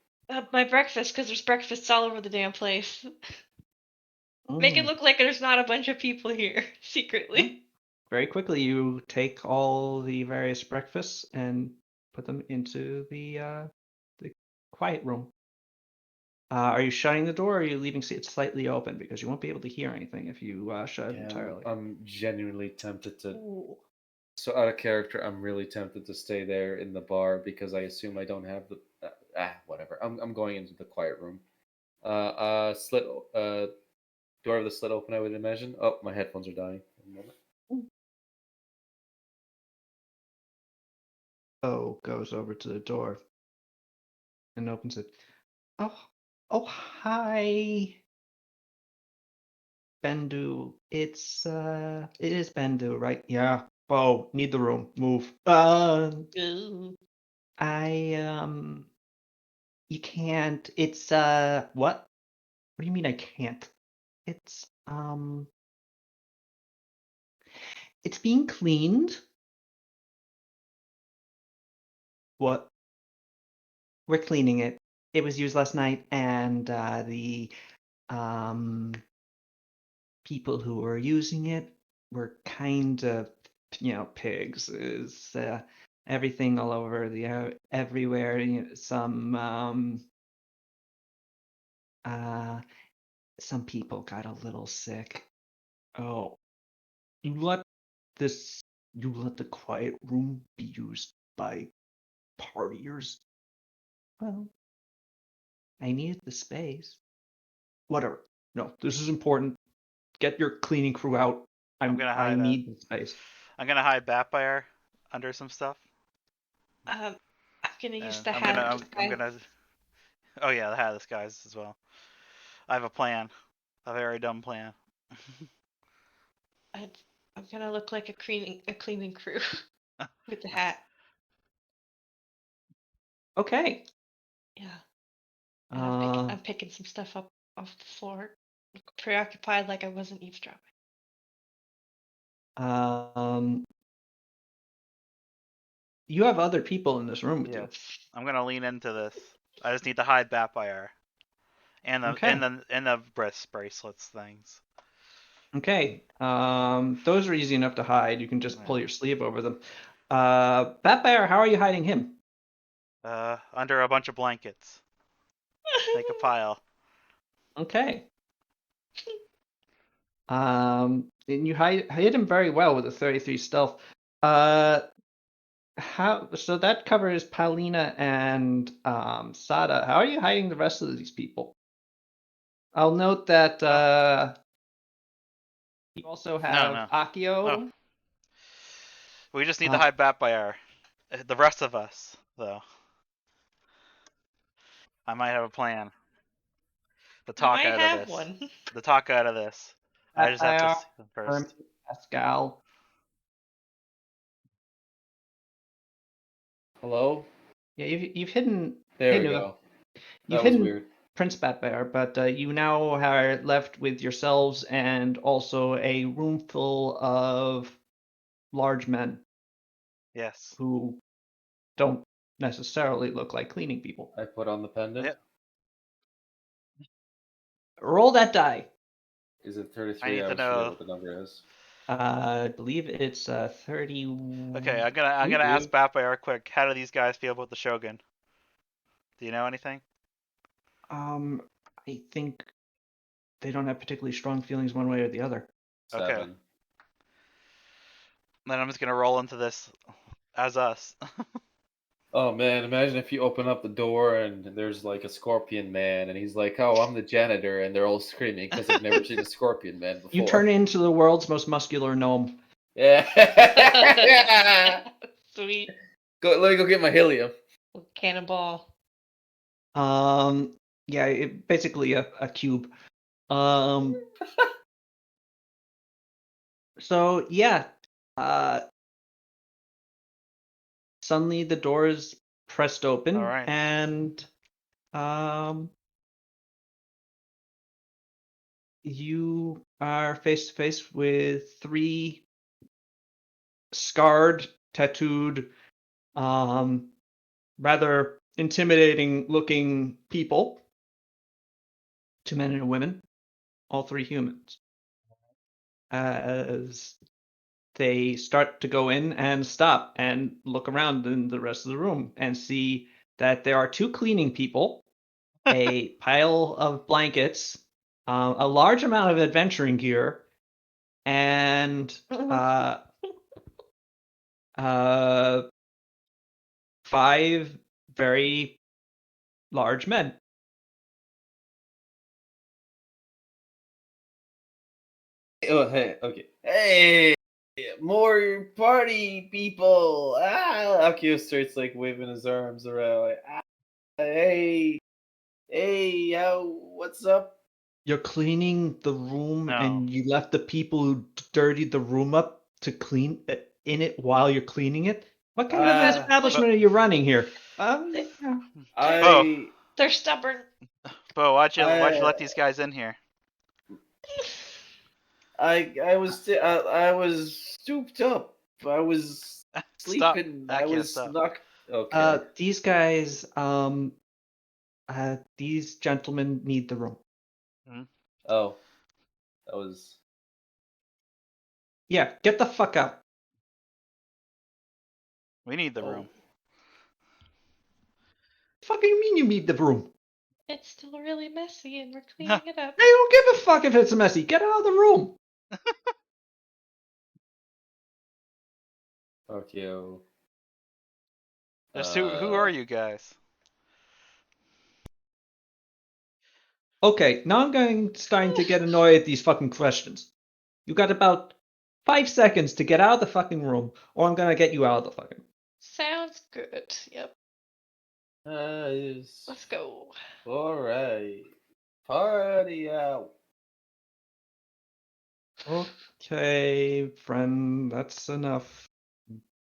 Speaker 4: My breakfast, because there's breakfasts all over the damn place. Make it
Speaker 2: Mm.
Speaker 4: look like there's not a bunch of people here,
Speaker 2: Mm.
Speaker 4: secretly.
Speaker 2: Very quickly, you take all the various breakfasts and put them into the quiet room. Are you shutting the door, or are you leaving it slightly open because you won't be able to hear anything if you shut it
Speaker 3: Yeah,
Speaker 2: entirely?
Speaker 3: I'm genuinely tempted to.
Speaker 4: Ooh.
Speaker 3: So out of character, I'm really tempted to stay there in the bar because I assume I don't have the. Whatever. I'm going into the quiet room. Slit. Door of the slit open. I would imagine. Oh, my headphones are dying. One moment.
Speaker 2: Oh, goes over to the door and opens it. Oh, oh, hi, Bendu. It is Bendu, right? Yeah. Oh, need the room. Move.
Speaker 4: Ooh.
Speaker 2: I you can't. It's what? What do you mean I can't? It's it's being cleaned. what? We're cleaning it. It was used last night, and the people who were using it were kind of, pigs. Is everything all over everywhere. Some people got a little sick. Oh, you let you let the quiet room be used by partiers? Well, I needed the space. Whatever. No, this is important. Get your cleaning crew out.
Speaker 1: I'm gonna
Speaker 2: I
Speaker 1: hide
Speaker 2: need the space.
Speaker 1: I'm gonna hide Batfire under some stuff.
Speaker 4: I'm gonna use
Speaker 1: And
Speaker 4: the
Speaker 1: I'm
Speaker 4: hat
Speaker 1: gonna
Speaker 4: of
Speaker 1: I'm
Speaker 4: disguise.
Speaker 1: gonna oh yeah, the hat disguise as well. I have a plan. A very dumb plan.
Speaker 4: I'm gonna look like a cleaning crew with the hat.
Speaker 2: Okay.
Speaker 4: Yeah. And I'm
Speaker 2: Uh,
Speaker 4: picking some stuff up off the floor, preoccupied like I wasn't eavesdropping.
Speaker 2: um, you have other people in this room with you.
Speaker 1: Yes. I'm gonna lean into this. I just need to hide Batfire. And the
Speaker 2: Okay.
Speaker 1: bracelets things.
Speaker 2: Okay. Those are easy enough to hide. You can just pull
Speaker 1: Yeah.
Speaker 2: your sleeve over them. Bat Bear, how are you hiding him?
Speaker 1: Under a bunch of blankets. Make a pile.
Speaker 2: Okay. And you hid him very well with a 33 stealth. So that covers Paulina and Sada. How are you hiding the rest of these people? I'll note that you also have
Speaker 1: No.
Speaker 2: Akio.
Speaker 1: Oh. We just need to
Speaker 2: Uh,
Speaker 1: hide Batfire. The rest of us, though. I might have a plan. To
Speaker 4: You
Speaker 1: talk
Speaker 4: might
Speaker 1: out of
Speaker 4: have
Speaker 1: this.
Speaker 4: one.
Speaker 1: To talk out of this. I just have to
Speaker 2: Sapphire,
Speaker 1: see them
Speaker 2: Hermie,
Speaker 1: first.
Speaker 2: Pascal.
Speaker 3: Hello?
Speaker 2: Yeah, you've hidden.
Speaker 3: There
Speaker 2: Hey,
Speaker 3: we
Speaker 2: Nuva.
Speaker 3: go.
Speaker 2: You've
Speaker 3: That was
Speaker 2: hidden
Speaker 3: weird.
Speaker 2: Prince Batbear, but you now are left with yourselves and also a room full of large men
Speaker 1: Yes.
Speaker 2: who don't necessarily look like cleaning people.
Speaker 3: I put on the pendant.
Speaker 1: Yeah.
Speaker 2: Roll that die.
Speaker 3: Is it
Speaker 1: I
Speaker 3: 33?
Speaker 1: need
Speaker 3: I
Speaker 1: to
Speaker 3: always forget
Speaker 1: know.
Speaker 3: what the number is.
Speaker 2: I believe it's 30.
Speaker 1: Okay, I'm gonna ask
Speaker 3: Dude.
Speaker 1: Batfire quick. How do these guys feel about the Shogun? Do you know anything?
Speaker 2: I think they don't have particularly strong feelings one way or the other.
Speaker 1: Okay.
Speaker 3: 7.
Speaker 1: Then I'm just gonna roll into this as us.
Speaker 3: Oh man, imagine if you open up the door and there's like a scorpion man and he's like, "Oh, I'm the janitor," and they're all screaming because they've never seen a scorpion man
Speaker 2: You
Speaker 3: before.
Speaker 2: turn into the world's most muscular gnome.
Speaker 3: Yeah.
Speaker 4: Sweet.
Speaker 3: Let me go get my helium.
Speaker 4: Cannonball.
Speaker 2: Yeah, basically a cube. So yeah, suddenly the door is pressed open,
Speaker 1: All right.
Speaker 2: and you are face to face with three scarred, tattooed, rather intimidating looking people. Two men and a woman, all three humans. As they start to go in and stop and look around in the rest of the room and see that there are two cleaning people, a pile of blankets, a large amount of adventuring gear, and five very large men.
Speaker 3: Oh, hey, okay. Hey, more party people! Ah, Akio starts like waving his arms around. Like, hey, what's up?
Speaker 2: You're cleaning the room
Speaker 1: No.
Speaker 2: and you left the people who dirtied the room up to clean in it while you're cleaning it? What kind of establishment are you running here? Yeah.
Speaker 1: Bo,
Speaker 4: They're stubborn.
Speaker 1: why'd you
Speaker 3: I,
Speaker 1: let these guys in here?
Speaker 3: I was stooped up. I was
Speaker 1: Stop.
Speaker 3: sleeping. I
Speaker 1: Akio,
Speaker 3: was
Speaker 1: stop.
Speaker 3: Okay.
Speaker 2: These guys, these gentlemen need the room.
Speaker 3: Oh, that was.
Speaker 2: Yeah, get the fuck out.
Speaker 1: We need the
Speaker 3: Oh.
Speaker 1: room.
Speaker 2: Fucking mean you need the room?
Speaker 4: It's still really messy and we're cleaning it up.
Speaker 2: I don't give a fuck if it's messy. Get out of the room.
Speaker 3: Okay.
Speaker 1: Just who are you guys?
Speaker 2: Okay, now starting to get annoyed at these fucking questions. You got about 5 seconds to get out of the fucking room, or I'm gonna get you out of the fucking room.
Speaker 4: Sounds good. Yep. Let's go.
Speaker 3: Alright. Party out.
Speaker 2: Okay, friend, that's enough.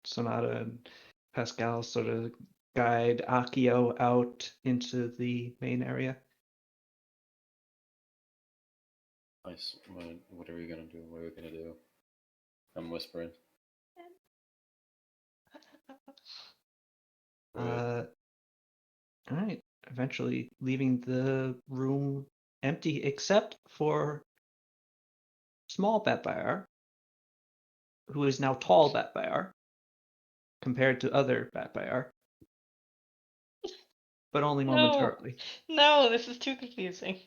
Speaker 2: Sonata and Pascal sort of guide Akio out into the main area.
Speaker 3: Nice. What are we gonna do? What are we gonna do? I'm whispering. Right.
Speaker 2: All right, eventually leaving the room empty except for small Batfire, who is now tall Batfire compared to other Batfire, but only
Speaker 4: No.
Speaker 2: momentarily.
Speaker 4: No, this is too confusing.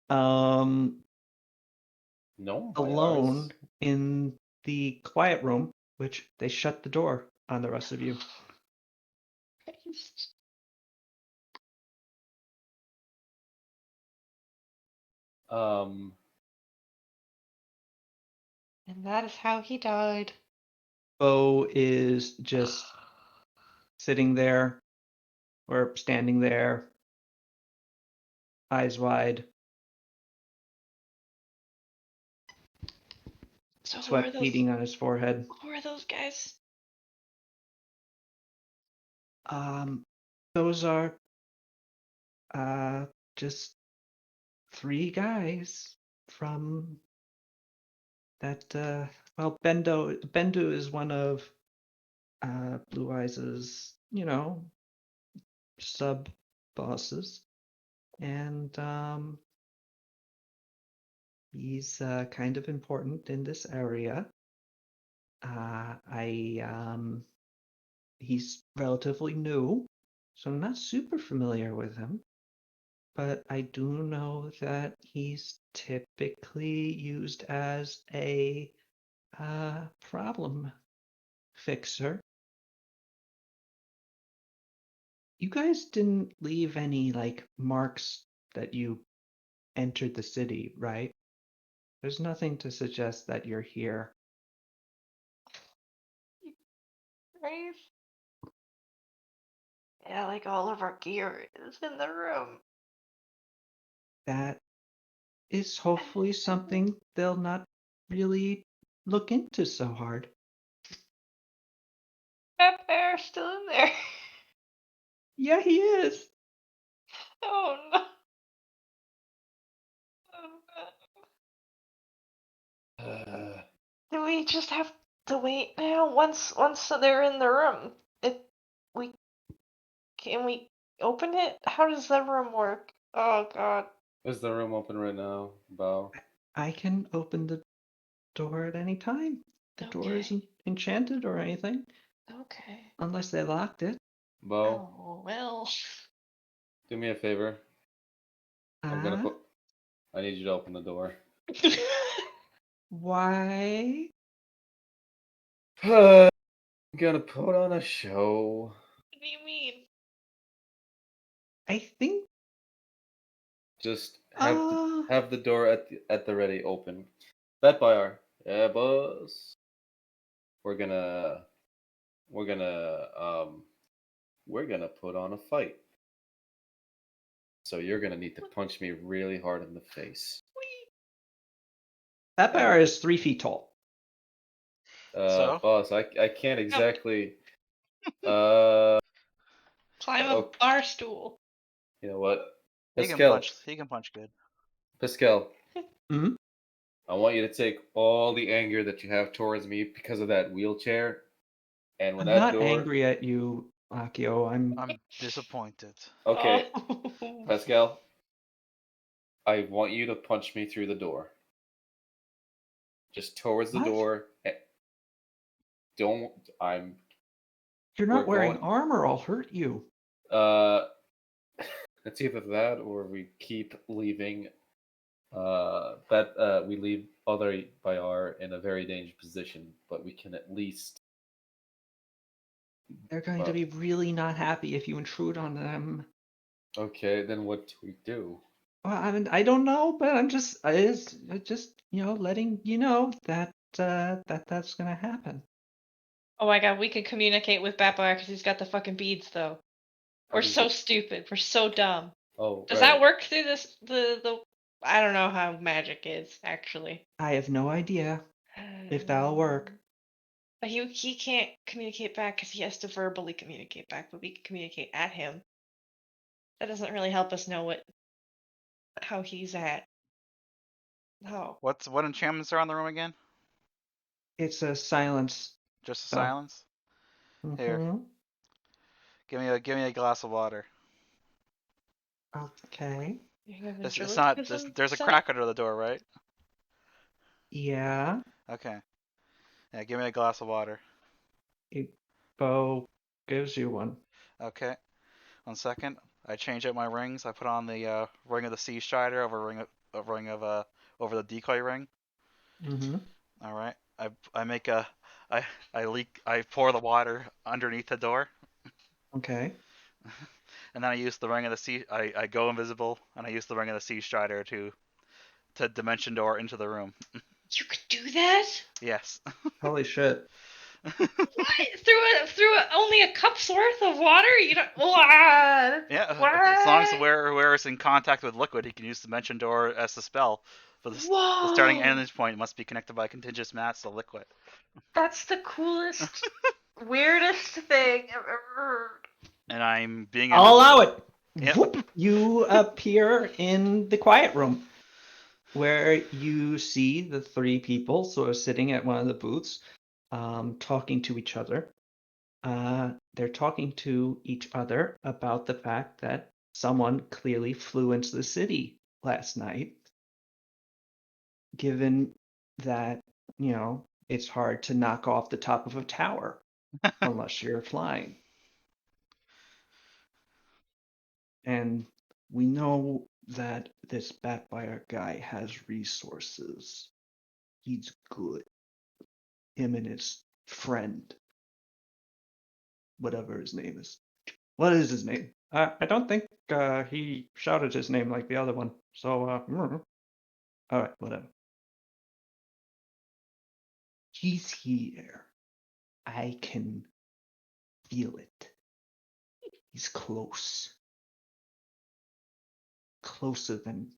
Speaker 2: Um,
Speaker 3: No,
Speaker 2: alone in the quiet room, which they shut the door on the rest of you.
Speaker 3: Um.
Speaker 4: And that is how he died.
Speaker 2: Bo is just sitting there or standing there, eyes wide,
Speaker 4: So
Speaker 2: sweat beading on his forehead.
Speaker 4: who are those guys?
Speaker 2: Those are just 3 guys from that well, Bendu is one of Blue Eyes's, sub bosses. And he's kind of important in this area. He's relatively new, so I'm not super familiar with him. But I do know that he's typically used as a problem fixer. You guys didn't leave any marks that you entered the city, right? There's nothing to suggest that you're here.
Speaker 4: Right? Yeah, like all of our gear is in the room.
Speaker 2: That is hopefully something they'll not really look into so hard.
Speaker 4: That bear's still in there.
Speaker 2: Yeah, he is.
Speaker 4: Oh no. Oh, no. Do we just have to wait now? Once they're in the room, we can we open it? How does the room work? Oh god.
Speaker 3: Is the room open right now, Bao?
Speaker 2: I can open the door at any time. The door
Speaker 4: Okay.
Speaker 2: isn't enchanted or anything,
Speaker 4: Okay.
Speaker 2: unless they locked it.
Speaker 3: Bao,
Speaker 4: Oh well.
Speaker 3: do me a favor. I'm gonna
Speaker 2: Ah,
Speaker 3: put. I need you to open the door.
Speaker 2: why?
Speaker 3: I'm gonna put on a show.
Speaker 4: What do you mean?
Speaker 2: I think.
Speaker 3: Just
Speaker 2: Uh,
Speaker 3: have the door at the ready open. That by our yeah, boss. We're gonna we're gonna um we're gonna put on a fight. So you're gonna need to punch me really hard in the face.
Speaker 2: that
Speaker 3: And
Speaker 2: bear is 3 feet tall.
Speaker 1: So
Speaker 3: boss, I can't exactly uh
Speaker 4: Climb a
Speaker 3: okay,
Speaker 4: bar stool.
Speaker 3: you know what?
Speaker 1: he can
Speaker 3: Pascal,
Speaker 1: punch. He can punch good.
Speaker 3: Pascal,
Speaker 2: Hmm?
Speaker 3: I want you to take all the anger that you have towards me because of that wheelchair, and when
Speaker 2: I'm
Speaker 3: that
Speaker 2: not
Speaker 3: door
Speaker 2: angry at you Akio,
Speaker 1: I'm disappointed.
Speaker 3: Okay,
Speaker 4: Oh.
Speaker 3: Pascal, I want you to punch me through the door. Just towards the
Speaker 2: What?
Speaker 3: door. Don't. I'm.
Speaker 2: You're
Speaker 3: We're
Speaker 2: not wearing
Speaker 3: going.
Speaker 2: armor. I'll hurt you.
Speaker 3: Uh, it's either that or we keep leaving. We leave other Bayar in a very dangerous position, but we can at least.
Speaker 2: They're going to be really not happy if you intrude on them.
Speaker 3: Okay, then what do we do?
Speaker 2: Well, I don't know, but I just letting you know that that's gonna happen.
Speaker 4: Oh my god, we could communicate with Batboy because he's got the fucking beads, though.
Speaker 3: How
Speaker 4: We're
Speaker 3: does
Speaker 4: so
Speaker 3: it-
Speaker 4: stupid. We're so dumb.
Speaker 3: Oh,
Speaker 4: Does
Speaker 3: right.
Speaker 4: that work through this? The I don't know how magic is actually.
Speaker 2: I have no idea if that'll work.
Speaker 4: But he can't communicate back because he has to verbally communicate back, but we can communicate at him. That doesn't really help us know how he's at. Oh.
Speaker 1: What enchantments are on the room again?
Speaker 2: It's a silence
Speaker 1: Just a
Speaker 2: spell.
Speaker 1: silence. Here,
Speaker 2: Mm-hmm.
Speaker 1: give me a glass of water.
Speaker 2: Okay.
Speaker 4: You have
Speaker 1: It's not.
Speaker 4: ventriloquism
Speaker 1: There's a
Speaker 4: set?
Speaker 1: crack under the door, right?
Speaker 2: Yeah.
Speaker 1: Okay. Yeah, give me a glass of water.
Speaker 2: Bo gives you one.
Speaker 1: Okay. 1 second. I change out my rings. I put on the ring of the Sea Strider over the decoy ring.
Speaker 2: Mm-hmm.
Speaker 1: All right. I make a I leak. I pour the water underneath the door,
Speaker 2: Okay.
Speaker 1: and then I use the ring of the sea. I go invisible, and I use the ring of the Sea Strider to dimension door into the room.
Speaker 4: You could do that?
Speaker 1: Yes.
Speaker 2: Holy shit.
Speaker 4: What? Through only a cup's worth of water? You don't. What?
Speaker 1: Yeah. As long as the
Speaker 4: What?
Speaker 1: wearer is in contact with liquid, he can use dimension door as the spell. For the starting
Speaker 4: Whoa!
Speaker 1: ending point must be connected by contingent mass to liquid.
Speaker 4: That's the coolest, weirdest thing I've ever heard.
Speaker 1: And I'm being
Speaker 2: I'll allow
Speaker 1: invisible.
Speaker 2: it.
Speaker 1: Yep.
Speaker 2: Whoop! You appear in the quiet room where you see the three people sort of sitting at one of the booths, talking to each other. They're talking to each other about the fact that someone clearly flew into the city last night, given that, it's hard to knock off the top of a tower unless you're flying. And we know that this Batfire guy has resources. He's good. Him and his friend, whatever his name is. What is his name? I don't think he shouted his name like the other one. So, all right, whatever. He's here. I can feel it. He's close. Closer than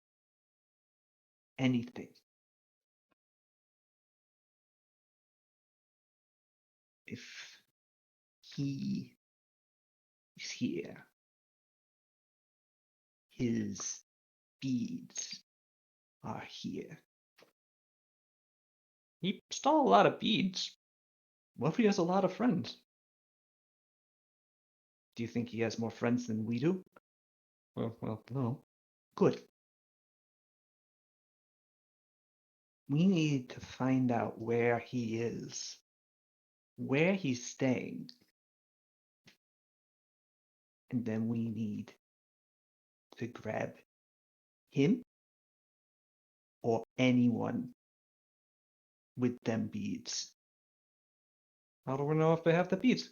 Speaker 2: anything. If he is here, his beads are here. He stole a lot of beads. What if he has a lot of friends? Do you think he has more friends than we do? Well, no. Good. We need to find out where he is, where he's staying, and then we need to grab him or anyone with them beads. How do we know if they have the beads?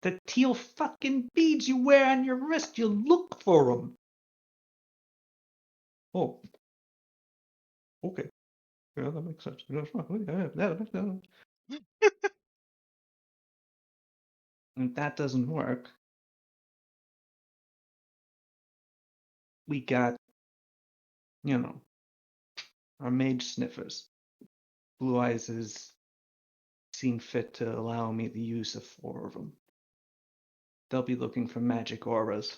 Speaker 2: The teal fucking beads you wear on your wrist, you look for them. Oh, okay. Yeah, that makes sense. That makes sense. If that doesn't work, we got, our mage sniffers. Blue Eyes has seen fit to allow me the use of 4 of them. They'll be looking for magic auras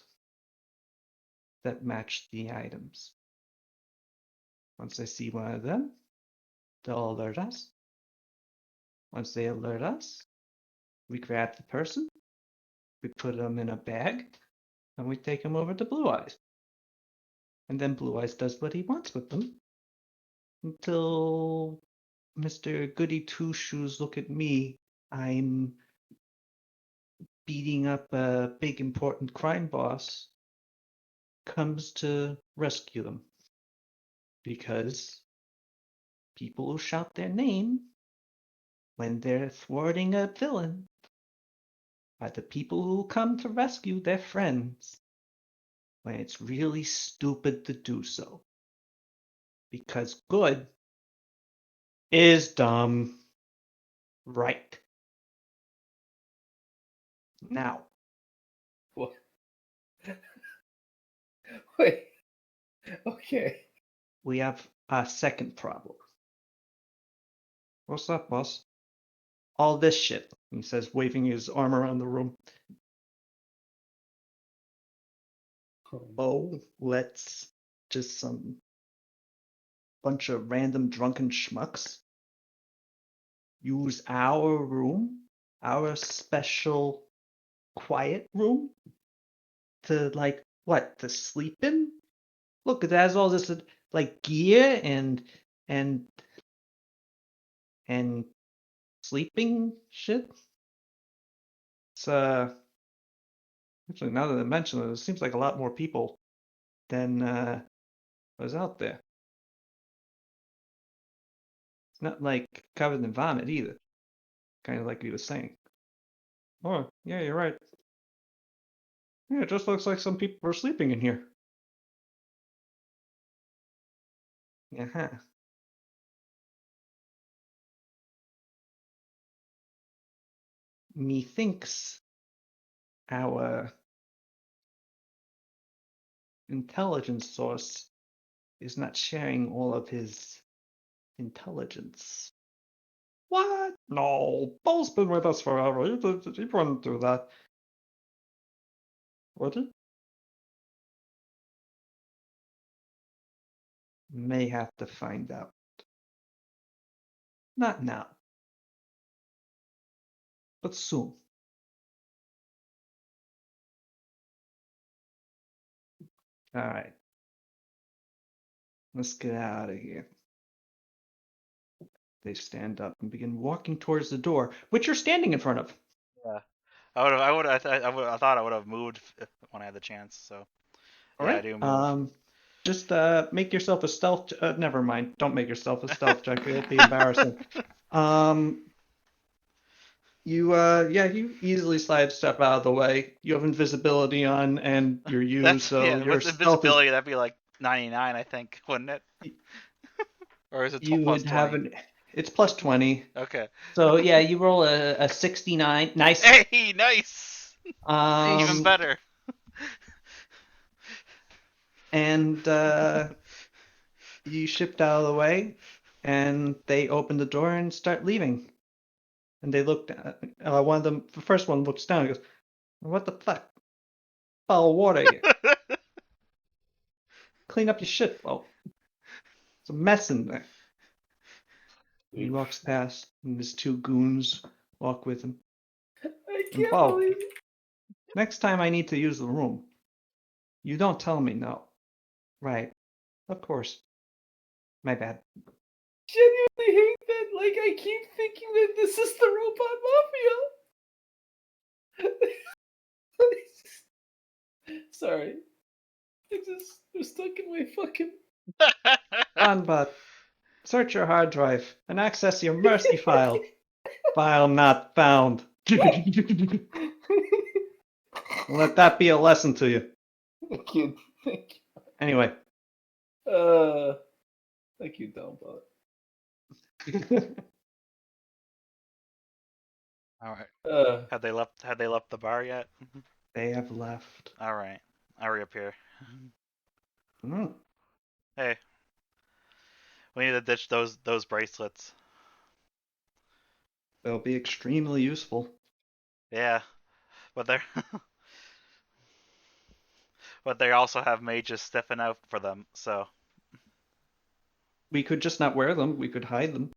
Speaker 2: that match the items. Once they see one of them, they'll alert us. Once they alert us, we grab the person, We put them in a bag, and we take them over to Blue Eyes. And then Blue Eyes does what he wants with them until Mr. Goody Two Shoes look at me. I'm beating up a big important crime boss, comes to rescue them. Because people who shout their name when they're thwarting a villain are the people who come to rescue their friends when it's really stupid to do so. Because good is dumb. Right. Now,
Speaker 3: What? Wait. Okay.
Speaker 2: we have a second problem. What's up, boss? All this shit, he says, waving his arm around the room. Oh, let's just some bunch of random drunken schmucks use our room, our special quiet room, to like what? To sleep in? Look, it has all this like gear and and sleeping shit. It's actually, now that I mention it, it seems like a lot more people than was out there. It's not like covered in vomit either. Kind of like he was saying. Oh, yeah, you're right. Yeah, it just looks like some people are sleeping in here. Uh-huh. Methinks our intelligence source is not sharing all of his intelligence. What? No, Bo's been with us forever. He wouldn't do that. Would he? May have to find out. Not now, but soon. All right. Let's get out of here. They stand up and begin walking towards the door, which you're standing in front of.
Speaker 1: Yeah. I thought I would have moved when I had the chance. So
Speaker 2: All
Speaker 1: yeah, I
Speaker 2: right.
Speaker 1: do move.
Speaker 2: Just make yourself a stealth. Never mind. Don't make yourself a stealth check. It'll be embarrassing. You easily slide stuff out of the way. You have invisibility on, and you're you,
Speaker 1: That's
Speaker 2: so
Speaker 1: yeah.
Speaker 2: your
Speaker 1: With
Speaker 2: stealth is.
Speaker 1: invisibility, that'd be like 99, I think, wouldn't it? Or is it
Speaker 2: You
Speaker 1: plus
Speaker 2: would have
Speaker 1: 20?
Speaker 2: an. It's plus 20.
Speaker 1: Okay.
Speaker 2: So yeah, you roll a 69. Nice.
Speaker 1: Hey, nice. Even
Speaker 2: Um,
Speaker 1: better.
Speaker 2: and you shipped out of the way, and they open the door and start leaving. And they looked. One of them, the first one looks down and goes, "What the fuck? Foul water here. Clean up your shit, Bo. It's a mess in there." He walks past, and his two goons walk with him.
Speaker 3: I
Speaker 2: And
Speaker 3: can't
Speaker 2: Bo,
Speaker 3: believe it.
Speaker 2: next time I need to use the room, you don't tell me no. Right. Of course. My bad.
Speaker 3: Genuinely hate that. Like, I keep thinking that this is the robot mafia. Sorry. They're stuck in my fucking.
Speaker 2: Fun, but search your hard drive and access your mercy file. File not found. Let that be a lesson to you.
Speaker 3: Thank you. Thank
Speaker 2: Anyway.
Speaker 3: you. Thank you, Downbot.
Speaker 1: All right.
Speaker 3: Uh,
Speaker 1: Had they left? Had they left the bar yet?
Speaker 2: They have left.
Speaker 1: All right. I reappear.
Speaker 2: Mm.
Speaker 1: Hey, we need to ditch those bracelets.
Speaker 2: They'll be extremely useful.
Speaker 1: Yeah, but they're but they also have mages stiffing out for them. So
Speaker 2: We could just not wear them. We could hide them.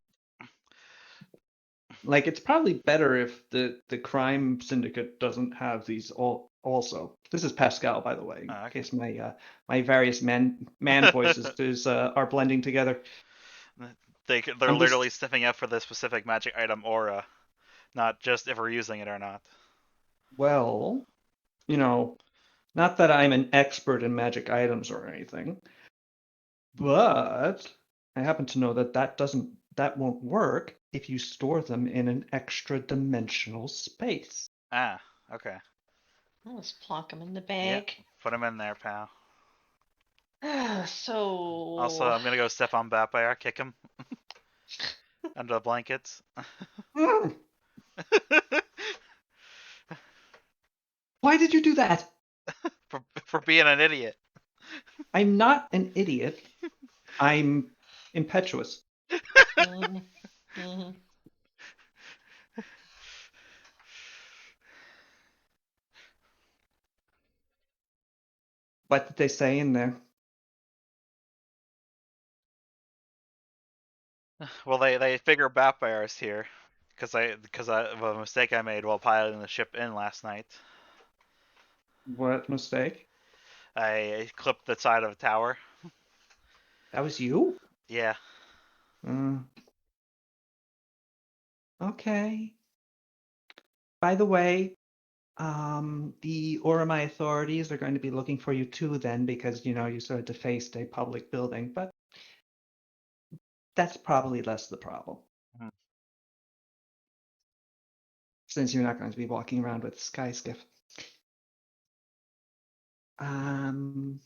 Speaker 2: Like, it's probably better if the crime syndicate doesn't have these also. This is Pascal, by the way, in
Speaker 1: Oh, okay.
Speaker 2: case my various man voices are blending together.
Speaker 1: They're
Speaker 2: I'm
Speaker 1: literally
Speaker 2: just
Speaker 1: sniffing out for the specific magic item aura, not just if we're using it or not.
Speaker 2: well, you know, not that I'm an expert in magic items or anything, but I happen to know that won't work if you store them in an extra dimensional space.
Speaker 1: Ah, okay.
Speaker 4: Let's plonk him in the
Speaker 1: Yeah,
Speaker 4: bag.
Speaker 1: put him in there, pal. Also,
Speaker 4: So,
Speaker 1: I'm gonna go step on Batbear, kick him under the blankets.
Speaker 2: Mm, why did you do that?
Speaker 1: for being an idiot.
Speaker 2: I'm not an idiot. I'm impetuous.
Speaker 4: mhm, mhm.
Speaker 2: What did they say in there?
Speaker 1: Well, they figure Batbear is here because of a mistake I made while piloting the ship in last night.
Speaker 2: What mistake?
Speaker 1: I clipped the side of a tower.
Speaker 2: That was you?
Speaker 1: Yeah.
Speaker 2: Mm, okay. By the way, the Oromai authorities are going to be looking for you too then because, you sort of defaced a public building, but that's probably less the problem
Speaker 1: Mhm.
Speaker 2: since you're not going to be walking around with sky skiff. Um,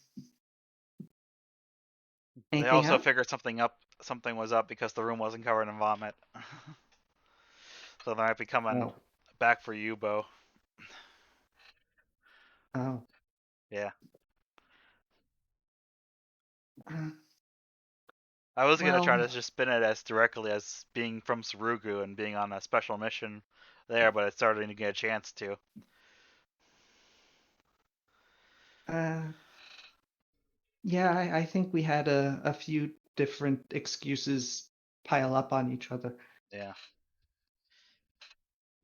Speaker 1: They
Speaker 2: anything
Speaker 1: also
Speaker 2: else?
Speaker 1: figured something was up because the room wasn't covered in vomit. So they might be coming
Speaker 2: Oh,
Speaker 1: back for you, Bo.
Speaker 2: oh.
Speaker 1: Yeah.
Speaker 2: Uh,
Speaker 1: I was gonna try
Speaker 2: well,
Speaker 1: to just spin it as directly as being from Sarugu and being on a special mission there, but it's starting to get a chance to.
Speaker 2: uh, yeah, I think we had a few different excuses pile up on each other.
Speaker 1: Yeah.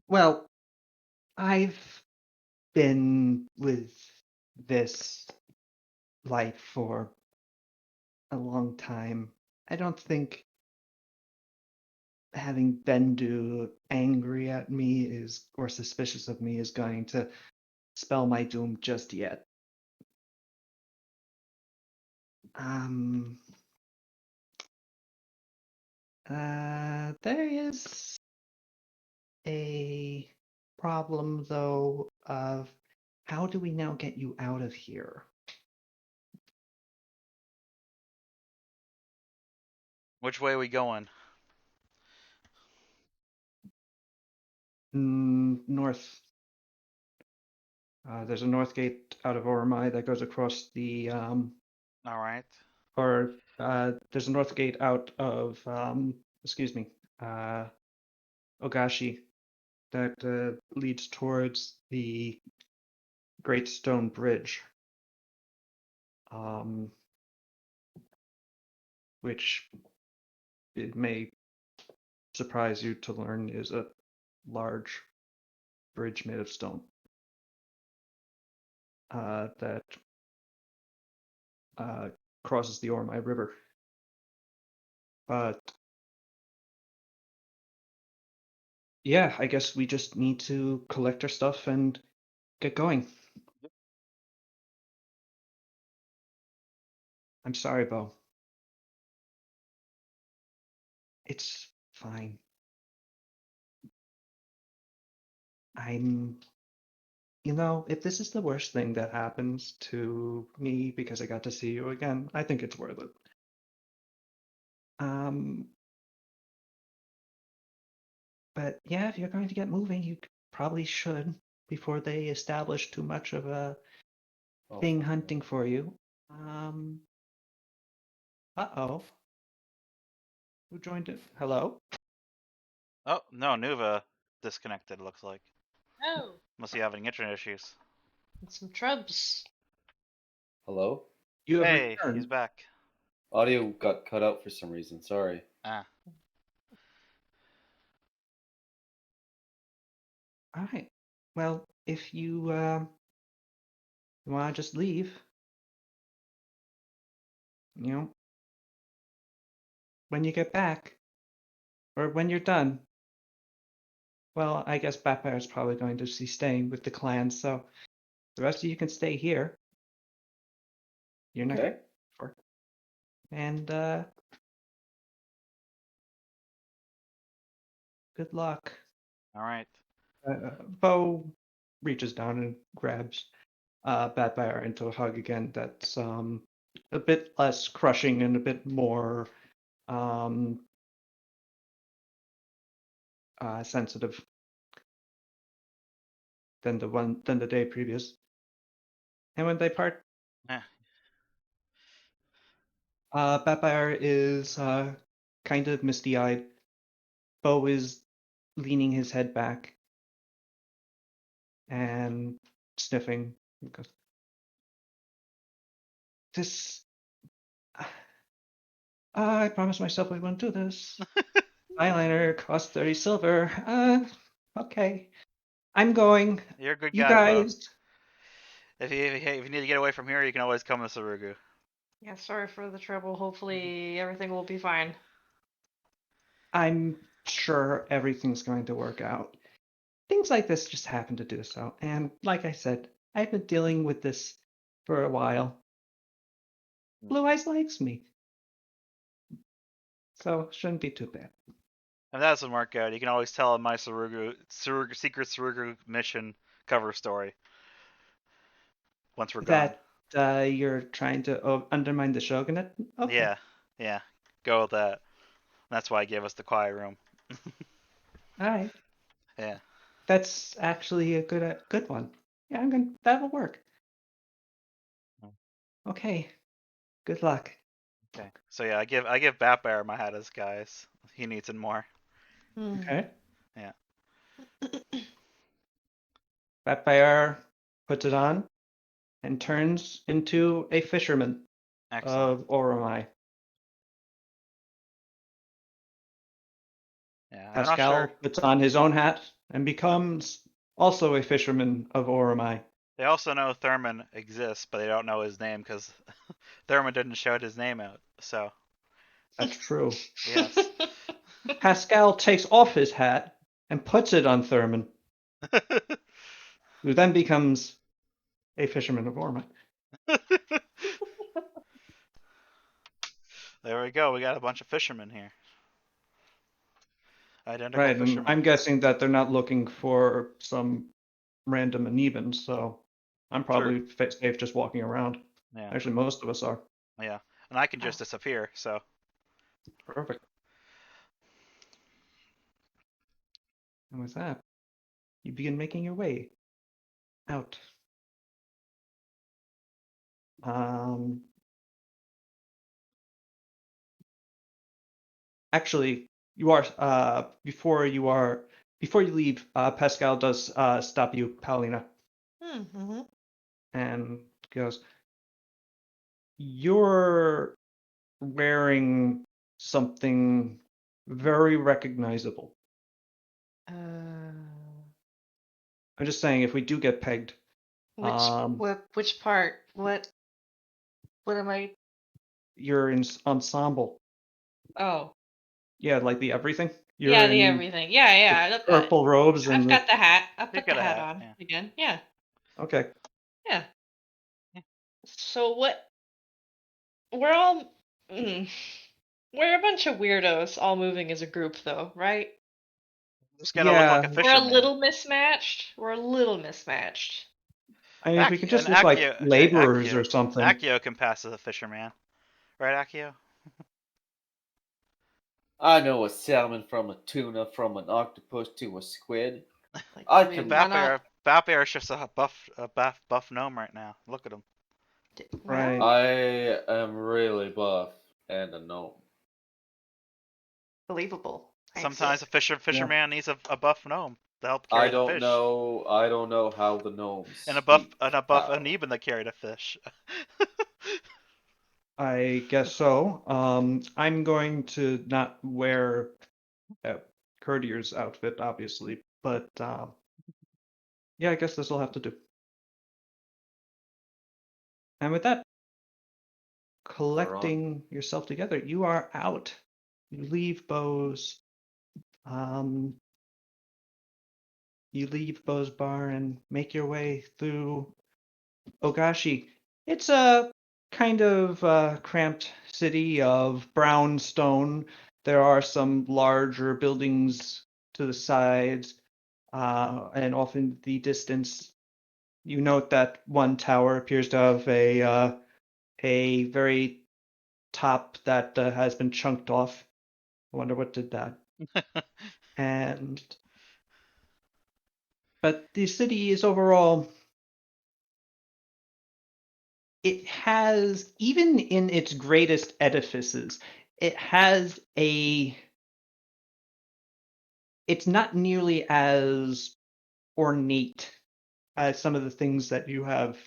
Speaker 2: Well, I've been with this life for a long time. I don't think having Bendu angry at me is or suspicious of me is going to spell my doom just yet. Um, there is a problem though of how do we now get you out of here?
Speaker 1: Which way are we going?
Speaker 2: North. There's a north gate out of Oromai that goes across the
Speaker 1: All right.
Speaker 2: or there's a north gate out of excuse me, uh, Ogashi that leads towards the Great Stone Bridge, um, which it may surprise you to learn is a large bridge made of stone that crosses the Ormai River. But yeah, I guess we just need to collect our stuff and get going. I'm sorry, Bo. It's fine. I'm, if this is the worst thing that happens to me because I got to see you again, I think it's worth it. Um, but yeah, if you're going to get moving, you probably should before they establish too much of a
Speaker 3: Oh,
Speaker 2: thing
Speaker 3: fuck
Speaker 2: hunting for you. Um, uh-oh. Who joined it? Hello?
Speaker 1: Oh no, Nuva disconnected. Looks like.
Speaker 4: Oh,
Speaker 1: Must be having internet issues.
Speaker 4: and some trubs.
Speaker 3: Hello?
Speaker 2: You have
Speaker 1: Hey, he's
Speaker 2: returned.
Speaker 1: back.
Speaker 3: Audio got cut out for some reason. Sorry.
Speaker 1: Ah.
Speaker 2: All right. Well, if you want to just leave, you know, when you get back or when you're done, well, I guess Batfire's probably going to be staying with the clan, so the rest of you can stay here. You're not
Speaker 3: Okay.
Speaker 2: for, and good luck.
Speaker 1: All right.
Speaker 2: Bo reaches down and grabs Batfire into a hug again. That's a bit less crushing and a bit more sensitive than the day previous. And when they part,
Speaker 1: Yeah.
Speaker 2: Batfire is kind of misty-eyed. Bo is leaning his head back and sniffing. He goes, "This, I promised myself I wouldn't do this. Eyeliner cost 30 silver. Okay. I'm going.
Speaker 1: You're a good
Speaker 2: You
Speaker 1: guy, Bo.
Speaker 2: guys,
Speaker 1: If you need to get away from here, you can always come to Sarugu.
Speaker 4: Yeah, sorry for the trouble. Hopefully everything will be fine.
Speaker 2: I'm sure everything's going to work out. Things like this just happen to do so. And like I said, I've been dealing with this for a while. Blue Eyes likes me. So shouldn't be too bad.
Speaker 1: If that doesn't work out, you can always tell my secret Sarugu mission cover story once we're gone.
Speaker 2: That you're trying to undermine the shogunate? Okay.
Speaker 1: Yeah. Go with that. That's why I gave us the quiet room.
Speaker 2: All right.
Speaker 1: Yeah.
Speaker 2: That's actually a good one. Yeah, that'll work. Okay. Good luck.
Speaker 1: Okay. So yeah, I give Batbear my hat as guys. He needs it more.
Speaker 4: Hmm.
Speaker 2: Okay.
Speaker 1: Yeah.
Speaker 2: Batfire puts it on and turns into a fisherman
Speaker 1: Excellent.
Speaker 2: of Oromai.
Speaker 1: Yeah. I'm not
Speaker 2: Pascal
Speaker 1: sure.
Speaker 2: puts on his own hat and becomes also a fisherman of Oromai.
Speaker 1: They also know Thurman exists, but they don't know his name because Thurman didn't shout his name out. So
Speaker 2: That's true.
Speaker 1: yes.
Speaker 2: Pascal takes off his hat and puts it on Thurman, who then becomes a fisherman of Oromai.
Speaker 1: There we go. We got a bunch of fishermen here. Identical
Speaker 2: Right, and
Speaker 1: fishermen.
Speaker 2: I'm guessing that they're not looking for some random Anebans, so I'm
Speaker 1: True.
Speaker 2: probably safe just walking around.
Speaker 1: Yeah.
Speaker 2: Actually, most of us are.
Speaker 1: Yeah. And I can just disappear. So
Speaker 2: Perfect. And with that, you begin making your way out. Um, actually, you are before you leave. Pascal does stop you, Paulina,
Speaker 4: Mm-hmm.
Speaker 2: and goes, "You're wearing something very recognizable."
Speaker 4: Uh,
Speaker 2: I'm just saying, if we do get pegged, um,
Speaker 4: which part? What am I?
Speaker 2: you're in ensemble.
Speaker 4: Oh,
Speaker 2: Yeah, like the everything. You're
Speaker 4: yeah, the
Speaker 2: in
Speaker 4: everything. Yeah, yeah.
Speaker 2: purple robes
Speaker 4: I've
Speaker 2: and
Speaker 4: got the hat. I
Speaker 1: you
Speaker 4: put the
Speaker 1: got a
Speaker 4: hat
Speaker 1: hat.
Speaker 4: on
Speaker 1: Yeah.
Speaker 4: again. Yeah,
Speaker 2: okay.
Speaker 4: yeah. So what? We're all. Mm, we're a bunch of weirdos all moving as a group, though, right?
Speaker 1: Just gotta look like
Speaker 2: Yeah,
Speaker 1: a
Speaker 4: We're a
Speaker 1: fisherman.
Speaker 4: little mismatched. We're a little mismatched.
Speaker 2: I mean, we could
Speaker 1: And
Speaker 2: just look like
Speaker 1: Akio, actually,
Speaker 2: laborers or something.
Speaker 1: Akio can pass as a fisherman, right, Akio?
Speaker 3: I know a salmon from a tuna, from an octopus to a squid.
Speaker 4: Like,
Speaker 3: I
Speaker 4: do we
Speaker 1: And
Speaker 3: can.
Speaker 4: want to?
Speaker 1: Batbear is just a buff gnome right now. Look at him.
Speaker 2: Right.
Speaker 4: Well,
Speaker 3: I am really buff and a gnome.
Speaker 4: believable. Thanks.
Speaker 1: Sometimes a
Speaker 2: Yeah.
Speaker 1: fisherman needs a buff gnome to help
Speaker 3: I
Speaker 1: carry the
Speaker 3: don't
Speaker 1: fish,
Speaker 3: know. I don't know how the gnomes
Speaker 1: and a buff
Speaker 3: speak.
Speaker 1: and a buff
Speaker 3: How?
Speaker 1: Aneben that carry the fish.
Speaker 2: I guess so. I'm going to not wear uh, Courtier's outfit, obviously, but Yeah, I guess this will have to do. And with that, collecting yourself together, you are out. You leave Bo's. You leave Bo's bar and make your way through Ogashi. It's a kind of cramped city of brown stone. There are some larger buildings to the sides, and off in the distance, you note that one tower appears to have a very top that has been chunked off. I wonder what did that. And but the city is overall, it has, even in its greatest edifices, it has it's not nearly as ornate as some of the things that you have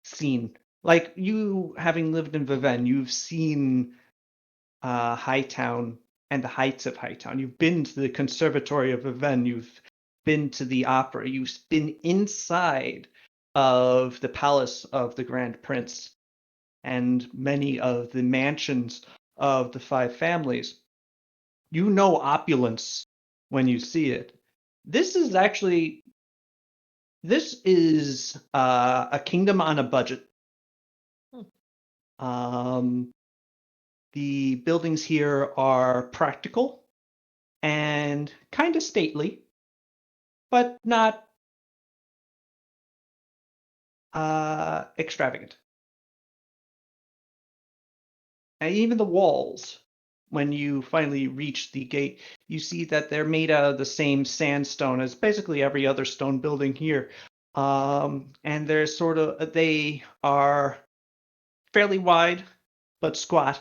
Speaker 2: seen. Like, you having lived in Viven, you've seen Hightown and the heights of Hightown. You've been to the Conservatory of Viven. You've been to the opera. You've been inside of the palace of the Grand Prince and many of the mansions of the five families. You know opulence when you see it. This is actually a kingdom on a budget. Um, the buildings here are practical and kind of stately, but not extravagant. And even the walls, when you finally reach the gate, you see that they're made out of the same sandstone as basically every other stone building here. And they are fairly wide, but squat.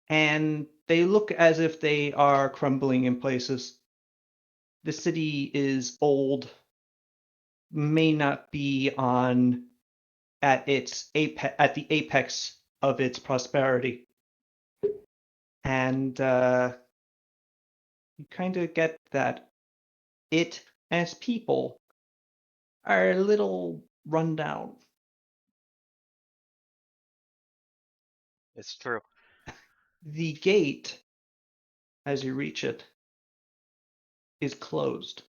Speaker 2: And they look as if they are crumbling in places. The city is old, may not be on at the apex of its prosperity, and you kind of get that it, as people, are a little run down.
Speaker 1: It's true.
Speaker 2: The gate, as you reach it, is closed.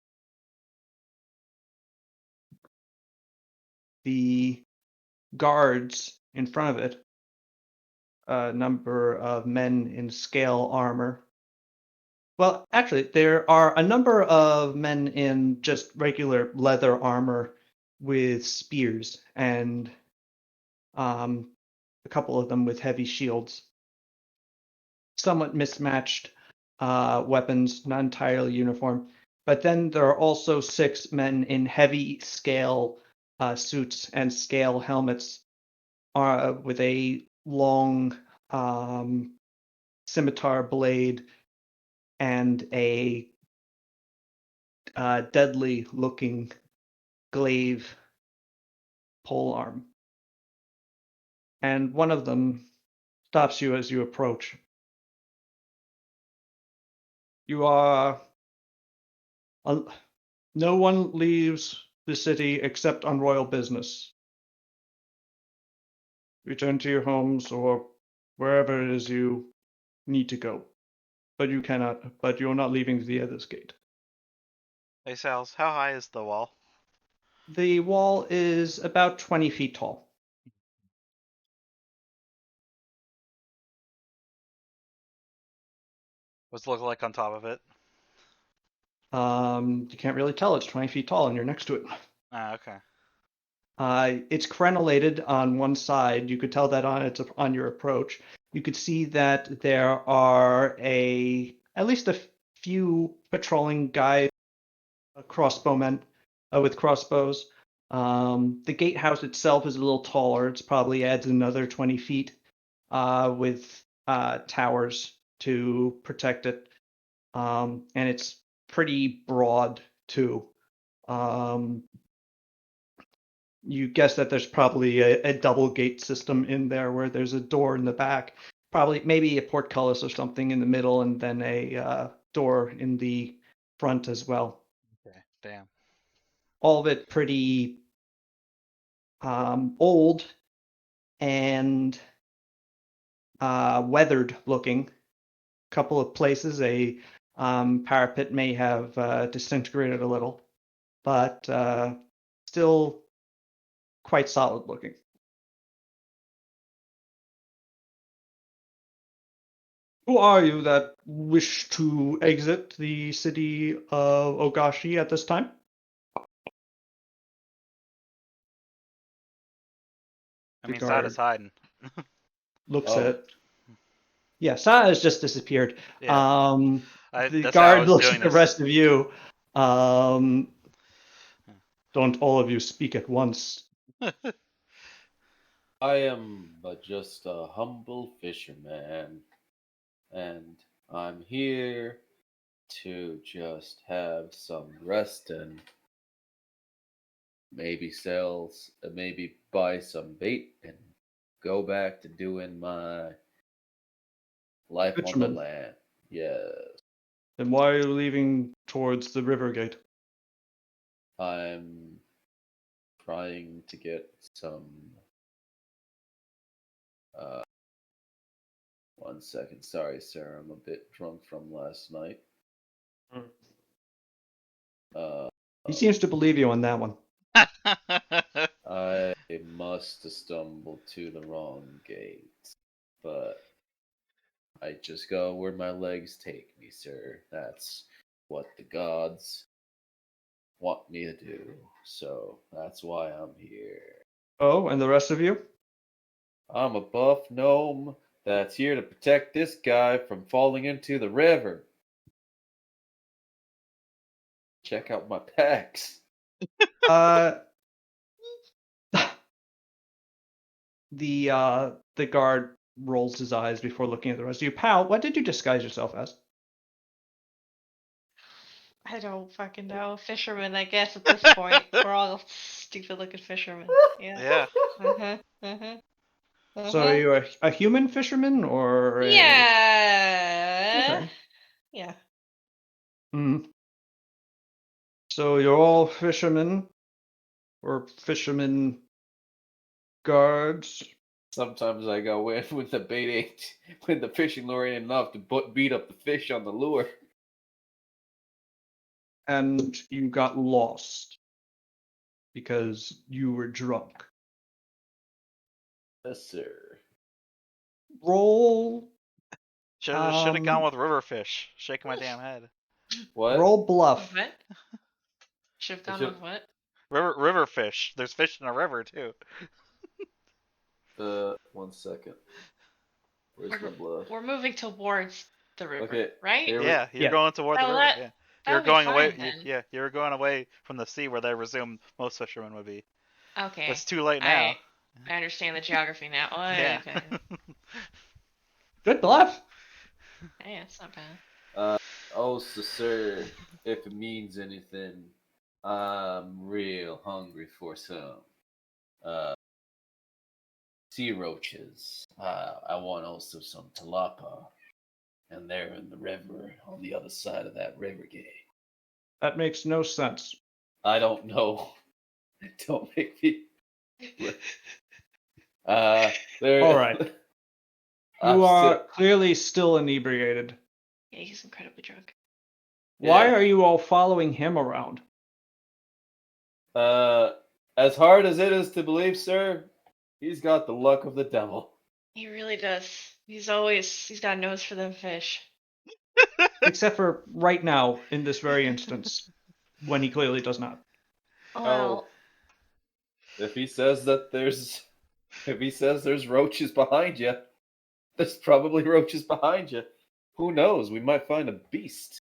Speaker 2: The guards in front of it, a number of men in scale armor. Well, actually, there are a number of men in just regular leather armor with spears, and a couple of them with heavy shields. Somewhat mismatched weapons, not entirely uniform. But then there are also 6 men in heavy scale suits and scale helmets with a long scimitar blade and a deadly looking glaive pole arm. And one of them stops you as you approach. You are. No one leaves the city except on royal business. Return to your homes or wherever it is you need to go. But you're not leaving via this gate.
Speaker 1: Hey, Sal's, how high is the wall?
Speaker 2: The wall is about 20 feet tall.
Speaker 1: What's it look like on top of it?
Speaker 2: You can't really tell, it's 20 feet tall and you're next to it.
Speaker 1: Ah, okay.
Speaker 2: It's crenellated on one side. You could tell that on your approach. You could see that there are at least a few patrolling guys, crossbowmen with crossbows. The gatehouse itself is a little taller. It's probably adds another 20 feet with towers to protect it. And it's pretty broad too. You guess that there's probably a double gate system in there where there's a door in the back, probably maybe a portcullis or something in the middle, and then a door in the front as well.
Speaker 1: Okay. Damn.
Speaker 2: all of it pretty old and weathered looking. Couple of places a parapet may have disintegrated a little, but still quite solid looking. Who are you that wish to exit the city of Ogashi at this time?
Speaker 1: I
Speaker 2: The
Speaker 1: mean, Sada's
Speaker 2: guard
Speaker 1: hiding.
Speaker 2: looks
Speaker 3: Oh.
Speaker 2: at. Yeah, Sada has just disappeared.
Speaker 1: Yeah.
Speaker 2: The
Speaker 1: That's how I
Speaker 2: guard
Speaker 1: was
Speaker 2: looks
Speaker 1: doing
Speaker 2: at the
Speaker 1: this.
Speaker 2: rest of you. Don't all of you speak at once.
Speaker 3: I am but just a humble fisherman, and I'm here to just have some rest and maybe buy some bait and go back to doing my life on the
Speaker 2: Fisherman.
Speaker 3: land. Yes,
Speaker 2: Then why are you leaving towards the river gate?
Speaker 3: I'm trying to get some. Uh, 1 second, sorry, sir. I'm a bit drunk from last night. Uh,
Speaker 2: He seems to believe you on that one.
Speaker 3: I must have stumbled to the wrong gate, but I just go where my legs take me, sir. That's what the gods want me to do. So that's why I'm here.
Speaker 2: Oh, and the rest of you?
Speaker 3: I'm a buff gnome that's here to protect this guy from falling into the river. Check out my pecs.
Speaker 2: Uh, the guard rolls his eyes before looking at the rest of you. Pal, what did you disguise yourself as?
Speaker 4: I don't fucking know. Fisherman, I guess at this point. We're all stupid looking fishermen. Yeah.
Speaker 1: Yeah.
Speaker 4: Uh-huh. Uh-huh.
Speaker 2: So are
Speaker 4: Uh-huh.
Speaker 2: you a human fisherman or a...
Speaker 4: Yeah.
Speaker 2: Okay.
Speaker 4: Yeah.
Speaker 2: Hmm. So you're all fishermen or fishermen guards,
Speaker 3: Sometimes I go in when the bait ain't, when the fishing lure ain't enough to beat up the fish on the lure.
Speaker 2: and you got lost because you were drunk.
Speaker 3: Yes, sir.
Speaker 2: Roll
Speaker 1: Should have gone
Speaker 2: um
Speaker 1: with Riverfish. Shaking my damn head.
Speaker 3: What?
Speaker 2: roll bluff.
Speaker 4: What? Should have
Speaker 3: I
Speaker 4: gone
Speaker 3: should.
Speaker 4: with what?
Speaker 1: Riverfish. There's fish in a river too.
Speaker 3: 1 second. Where's my
Speaker 4: We're,
Speaker 3: bluff?
Speaker 4: we're moving towards the river,
Speaker 3: Okay,
Speaker 4: right?
Speaker 3: here we.
Speaker 1: Yeah, you're
Speaker 2: Yeah.
Speaker 1: going toward the
Speaker 4: Oh,
Speaker 1: river. Yeah,
Speaker 4: that
Speaker 1: you're
Speaker 4: would be
Speaker 1: going away.
Speaker 4: fine then.
Speaker 1: Yeah, you're going away from the sea where they resume most fishermen would be.
Speaker 4: Okay.
Speaker 1: But it's too late now.
Speaker 4: I understand the geography now. Oh,
Speaker 1: Yeah.
Speaker 4: okay.
Speaker 2: Good bluff.
Speaker 4: Hey, that's not bad.
Speaker 3: Also, sir, if it means anything, I'm real hungry for some uh, sea roaches. I want also some tilapia, and they're in the river on the other side of that river gate.
Speaker 2: That makes no sense.
Speaker 3: I don't know. Don't make me. There.
Speaker 2: All right.
Speaker 3: I'm
Speaker 2: You are
Speaker 3: still.
Speaker 2: clearly still inebriated.
Speaker 4: Yeah, he's incredibly drunk.
Speaker 2: Why
Speaker 3: Yeah.
Speaker 2: are you all following him around?
Speaker 3: As hard as it is to believe, sir, he's got the luck of the devil.
Speaker 4: He really does. He's got a nose for them fish.
Speaker 2: Except for right now, in this very instance, when he clearly does not.
Speaker 4: Well,
Speaker 3: If he says there's roaches behind you, there's probably roaches behind you. Who knows? We might find a beast,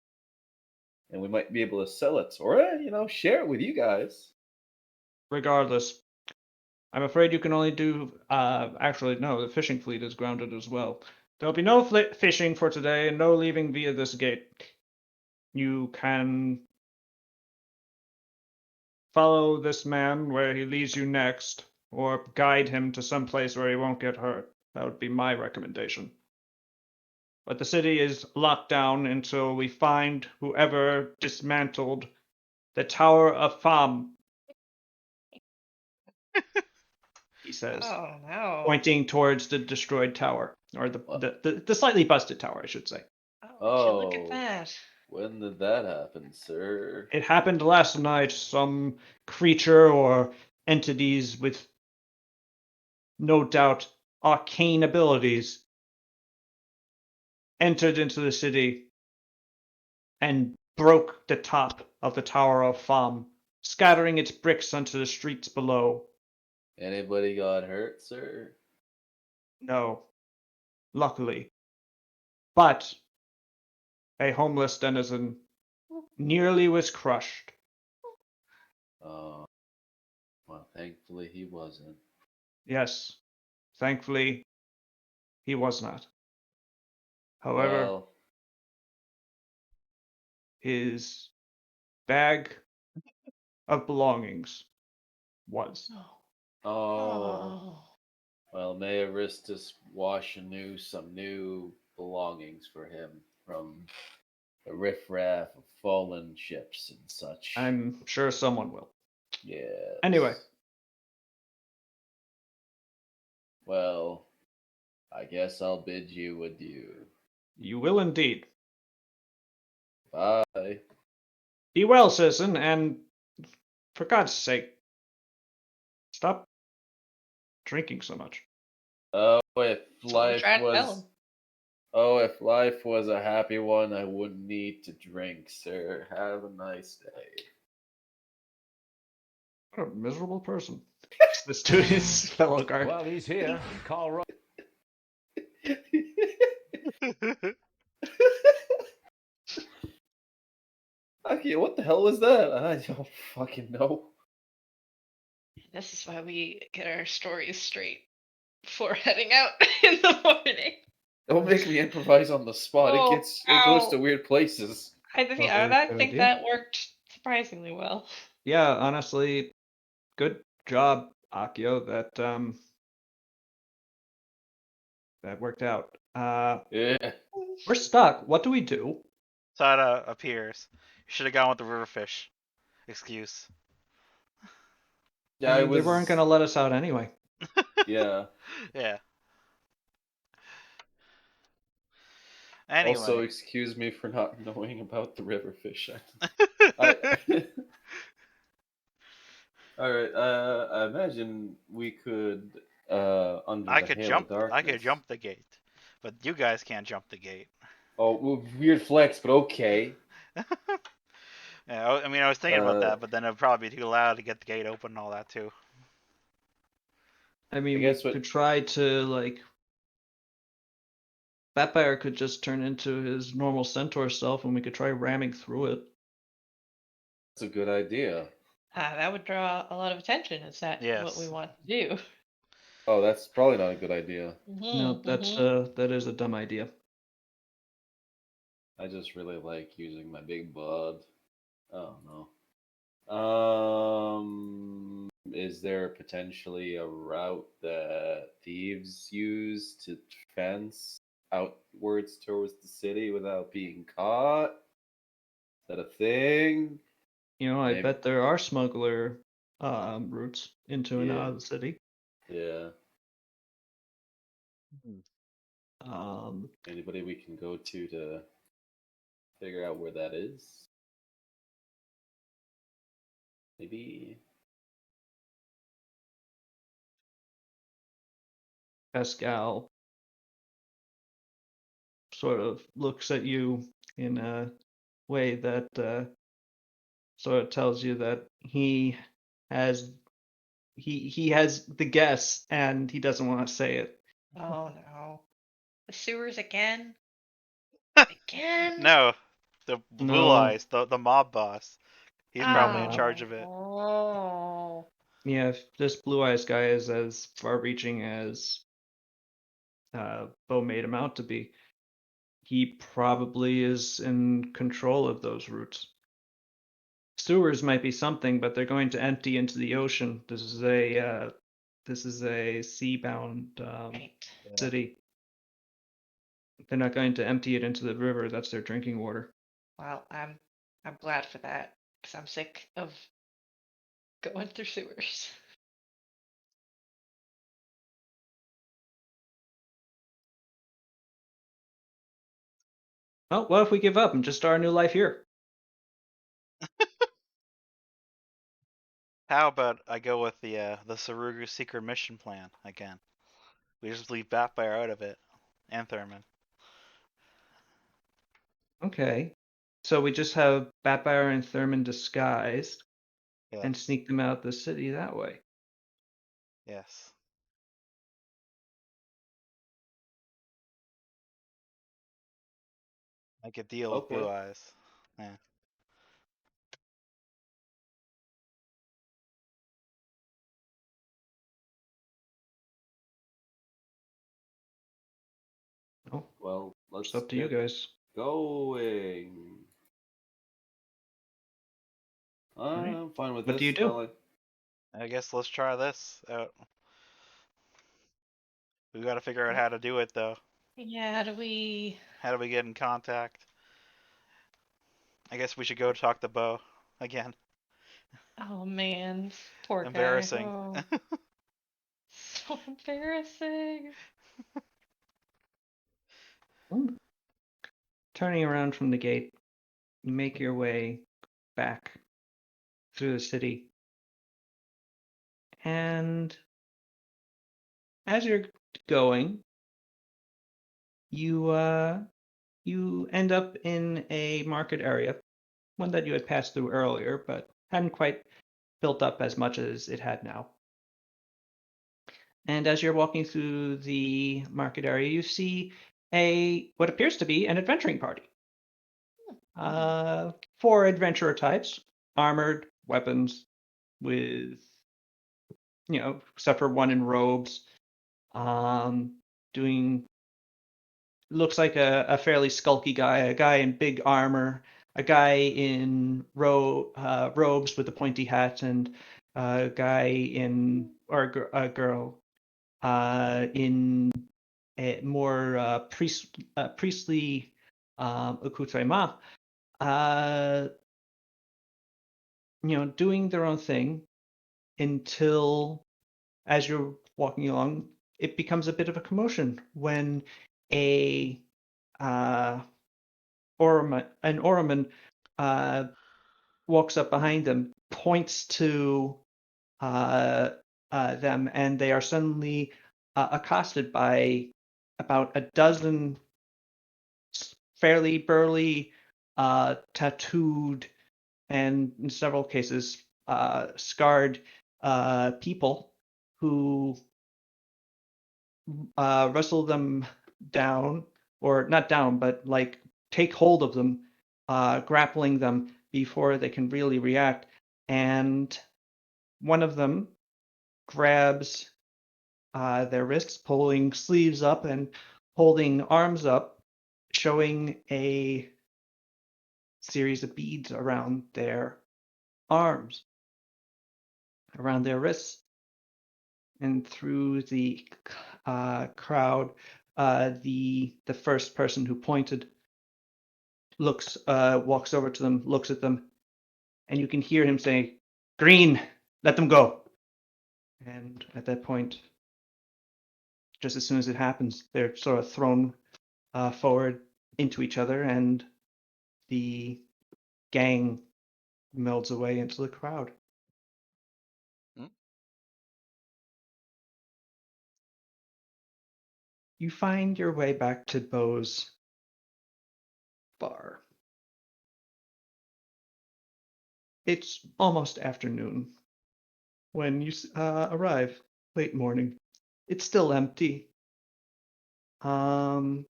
Speaker 3: and we might be able to sell it, or share it with you guys.
Speaker 2: Regardless, I'm afraid you can only do. Actually, no, the fishing fleet is grounded as well. There'll be no fishing for today and no leaving via this gate. You can follow this man where he leads you next, or guide him to some place where he won't get hurt. That would be my recommendation. But the city is locked down until we find whoever dismantled the Tower of Fam he says,
Speaker 4: Oh no.
Speaker 2: pointing towards the destroyed tower, or
Speaker 3: What?
Speaker 2: the slightly busted tower, I should say.
Speaker 4: Oh, look at
Speaker 3: Oh,
Speaker 4: that.
Speaker 3: when did that happen, sir?
Speaker 2: It happened last night. Some creature or entities with no doubt arcane abilities entered into the city and broke the top of the Tower of Fam, scattering its bricks onto the streets below.
Speaker 3: Anybody got hurt, sir?
Speaker 2: No, luckily. But a homeless denizen nearly was crushed.
Speaker 3: Oh, well, thankfully he wasn't.
Speaker 2: Yes, thankfully, he was not. However,
Speaker 3: Well,
Speaker 2: his bag of belongings was.
Speaker 3: oh,
Speaker 4: Oh.
Speaker 3: well, may Aristus wash some new belongings for him from the riffraff of fallen ships and such.
Speaker 2: I'm sure someone will.
Speaker 3: Yes.
Speaker 2: Anyway,
Speaker 3: Well, I guess I'll bid you adieu.
Speaker 2: you will indeed.
Speaker 3: Bye.
Speaker 2: Be well, citizen, and for God's sake, stop drinking so much.
Speaker 3: Oh, if
Speaker 4: That's what we
Speaker 3: life
Speaker 4: tried to tell
Speaker 3: was
Speaker 4: him.
Speaker 3: Oh, if life was a happy one, I wouldn't need to drink, sir. Have a nice day.
Speaker 2: What a miserable person. This to his fellow guard.
Speaker 5: Well, he's here. Call Ro-
Speaker 3: Okay, what the hell was that? I don't fucking know.
Speaker 4: This is why we get our stories straight before heading out in the morning.
Speaker 3: Don't make me improvise on the spot.
Speaker 4: Oh,
Speaker 3: It goes to
Speaker 4: ow.
Speaker 3: weird places.
Speaker 4: I think,
Speaker 2: Probably a
Speaker 4: I
Speaker 2: good
Speaker 4: think
Speaker 2: idea.
Speaker 4: that worked surprisingly well.
Speaker 2: Yeah, honestly, good job, Akio. That worked out.
Speaker 3: Yeah.
Speaker 2: We're stuck. What do we do?
Speaker 1: Sada appears. You should have gone with the riverfish excuse.
Speaker 3: Yeah,
Speaker 2: I
Speaker 3: I
Speaker 2: mean, they
Speaker 3: was.
Speaker 2: weren't gonna let us out anyway.
Speaker 3: Yeah.
Speaker 1: Yeah.
Speaker 3: Also,
Speaker 1: Anyway.
Speaker 3: excuse me for not knowing about the river fish. I. All right. I imagine we could, under
Speaker 1: I
Speaker 3: the
Speaker 1: could
Speaker 3: hail of
Speaker 1: jump. I
Speaker 3: darkness.
Speaker 1: could jump the gate, but you guys can't jump the gate.
Speaker 3: Oh, weird flex, but okay.
Speaker 1: Yeah, I mean, I was thinking about
Speaker 3: Uh,
Speaker 1: that, but then it'd probably be too loud to get the gate open and all that too.
Speaker 2: I mean, we
Speaker 3: guess what-
Speaker 2: could try to like. Vampire could just turn into his normal centaur self, and we could try ramming through it.
Speaker 3: That's a good idea.
Speaker 4: That would draw a lot of attention. Is that what we
Speaker 1: Yes.
Speaker 4: want to do?
Speaker 3: Oh, that's probably not a good idea.
Speaker 2: No, that's that is a dumb idea.
Speaker 3: I just really like using my big bud. Oh no. Is there potentially a route that thieves use to fence outwards towards the city without being caught? Is that a thing?
Speaker 2: You know, I
Speaker 3: Maybe.
Speaker 2: bet there are smuggler routes into and out
Speaker 3: Yeah.
Speaker 2: of the city.
Speaker 3: Yeah. Anybody we can go to figure out where that is? Maybe.
Speaker 2: Pascal sort of looks at you in a way that sort of tells you that has he has the guess and he doesn't want to say it.
Speaker 4: Oh no. The sewers again? Again?
Speaker 1: No, the blue
Speaker 2: No.
Speaker 1: eyes, the mob boss. He's probably in
Speaker 2: Ah.
Speaker 1: charge of it.
Speaker 4: Oh.
Speaker 2: Yeah, if this blue eyes guy is as far reaching as Bo made him out to be, he probably is in control of those routes. Sewers might be something, but they're going to empty into the ocean. This is a sea-bound
Speaker 4: Right.
Speaker 2: city. They're not going to empty it into the river. That's their drinking water.
Speaker 4: Well, I'm glad for that because I'm sick of going through sewers.
Speaker 2: Oh, what if we give up and just start a new life here?
Speaker 1: How about I go with the Sarugu secret mission plan again? We just leave Batfire out of it, and Thurman.
Speaker 2: Okay. So we just have Batfire and Thurman disguised and
Speaker 1: Yes.
Speaker 2: sneak them out the city that way.
Speaker 1: Yes. Make a deal with Blue
Speaker 3: Okay.
Speaker 1: Eyes. Yeah.
Speaker 2: Oh,
Speaker 3: Well,
Speaker 2: it's
Speaker 3: let's
Speaker 2: up to you
Speaker 3: get
Speaker 2: guys.
Speaker 3: going.
Speaker 2: All right.
Speaker 3: I'm fine with
Speaker 2: What do you
Speaker 3: this.
Speaker 2: do?
Speaker 1: I guess let's try this out. We got to figure out how to do it though.
Speaker 4: Yeah, how do we?
Speaker 1: How do we get in contact? I guess we should go talk to Bo again.
Speaker 4: Oh man, poor guy.
Speaker 1: Embarrassing.
Speaker 4: Oh, so embarrassing.
Speaker 2: Hmm. Turning around from the gate, you make your way back through the city. And as you're going, you end up in a market area, one that you had passed through earlier, but hadn't quite built up as much as it had now. And as you're walking through the market area, you see a what appears to be an adventuring party. Four adventurer types, armored, weapons, with except for one in robes, um, doing looks like a fairly skulky guy, a guy in big armor, a guy in robes with a pointy hat, and a guy in or a girl in a more priestly accoutrement, uh, doing their own thing until, as you're walking along, it becomes a bit of a commotion when a uh, an Oraman uh, walks up behind them, points to uh, them, and they are suddenly accosted by about a dozen fairly burly, tattooed, and in several cases scarred people who wrestle them down, or not down, but like take hold of them, grappling them before they can really react. And one of them grabs their wrists, pulling sleeves up and holding arms up, showing a series of beads around their arms, around their wrists, and through the crowd, the first person who pointed walks over to them, looks at them, and you can hear him say, "Green, let them go." And at that point, just as soon as it happens, they're sort of thrown forward into each other, and the gang melds away into the crowd.
Speaker 1: Hmm?
Speaker 2: You find your way back to Bo's bar. It's almost afternoon when you arrive, late morning. It's still empty. Um,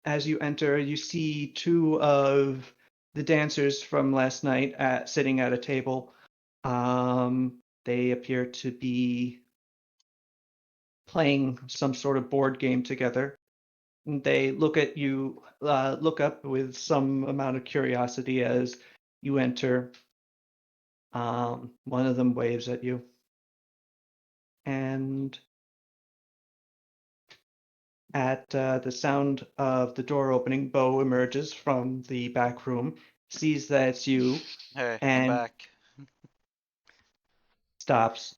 Speaker 2: as you enter, you see two of the dancers from last night sitting at a table. They appear to be playing some sort of board game together. They look at you, look up with some amount of curiosity as you enter. One of them waves at you, and at the sound of the door opening, Bo emerges from the back room, sees that it's you,
Speaker 1: Hey, I'm
Speaker 2: and
Speaker 1: back.
Speaker 2: stops.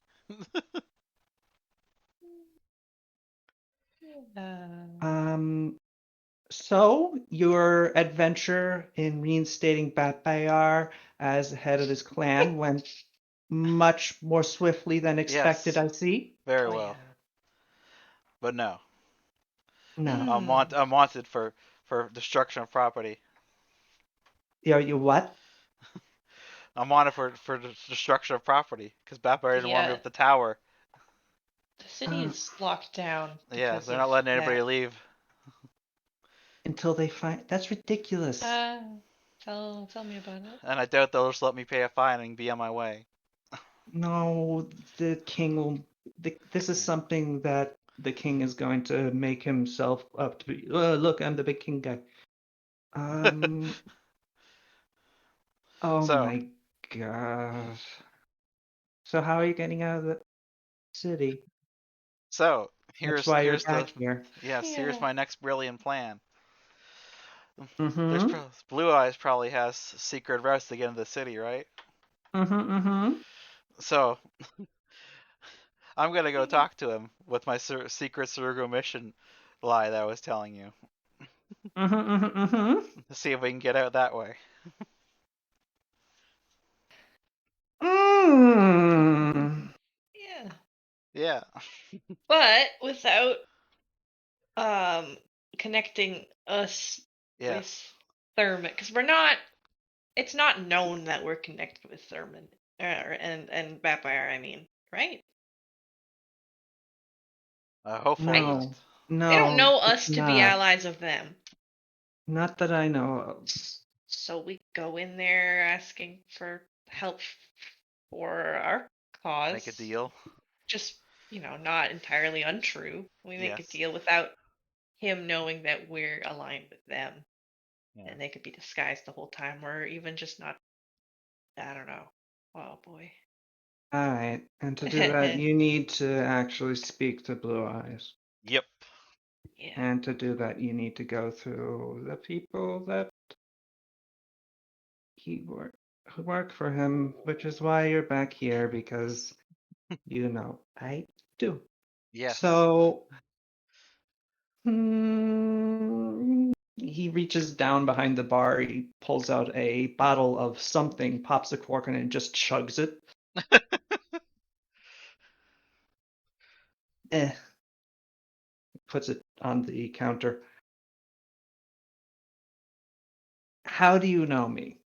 Speaker 4: Uh,
Speaker 2: Um, So, your adventure in reinstating Batbayar as head of this clan went much more swiftly than expected,
Speaker 1: Yes,
Speaker 2: I see.
Speaker 1: very
Speaker 4: Oh
Speaker 1: well.
Speaker 4: yeah.
Speaker 1: But no,
Speaker 2: No.
Speaker 1: I'm wanted for destruction of property.
Speaker 2: You what?
Speaker 1: I'm wanted for destruction of property because Batman didn't want me
Speaker 4: Yeah,
Speaker 1: with the tower.
Speaker 4: the city
Speaker 2: Uh,
Speaker 4: is locked down
Speaker 1: Yeah,
Speaker 4: because
Speaker 1: they're
Speaker 4: of
Speaker 1: not letting anybody
Speaker 4: that.
Speaker 1: leave.
Speaker 2: until they find. That's ridiculous.
Speaker 4: Uh, tell me about it.
Speaker 1: And I doubt they'll just let me pay a fine and be on my way.
Speaker 2: No, the king will. This is
Speaker 1: Yeah.
Speaker 2: something that the king is going to make himself up to be. Look, I'm the big king guy. Um. Oh
Speaker 1: So,
Speaker 2: my gosh. So how are you getting out of the city?
Speaker 1: so
Speaker 2: That's
Speaker 1: here's
Speaker 2: why you're
Speaker 1: here's the
Speaker 2: back here.
Speaker 1: yes, here's
Speaker 4: Yeah.
Speaker 1: my next brilliant plan.
Speaker 2: Mm-hmm.
Speaker 1: Blue Eyes probably has secret routes to get into the city, right?
Speaker 2: Mm-hmm. Mm-hmm.
Speaker 1: So I'm gonna go talk to him with my secret Cerebro mission lie that I was telling you
Speaker 2: Mm-hmm. Mm-hmm. Mm-hmm.
Speaker 1: to see if we can get out that way.
Speaker 2: Mm.
Speaker 4: Yeah.
Speaker 1: Yeah.
Speaker 4: But without um connecting us with
Speaker 1: Yes.
Speaker 4: Thurman, because we're not. It's not known that we're connected with Thurman, and Vampire. I mean, right?
Speaker 1: Hopefully
Speaker 4: Right?
Speaker 1: not.
Speaker 2: No.
Speaker 4: They don't
Speaker 2: No,
Speaker 4: know
Speaker 2: it's
Speaker 4: us to be
Speaker 2: not.
Speaker 4: allies of them.
Speaker 2: Not that I know of.
Speaker 4: So we go in there asking for help for our
Speaker 1: Make a
Speaker 4: cause.
Speaker 1: deal.
Speaker 4: Just, not entirely untrue. We make a
Speaker 1: Yes.
Speaker 4: deal without him knowing that we're aligned with them.
Speaker 1: Yeah.
Speaker 4: And they could be disguised the whole time, or even just not. I don't know. Oh boy.
Speaker 2: All right. And to do that,
Speaker 4: Yeah.
Speaker 2: you need to actually speak to Blue Eyes.
Speaker 1: Yep.
Speaker 2: And to do that, you need to go through the people that he work who work for him, which is why you're back here because I do.
Speaker 1: Yes.
Speaker 2: So he reaches down behind the bar. He pulls out a bottle of something, pops a cork in it, and just chugs it. Eh, puts it on the counter. How do you know me?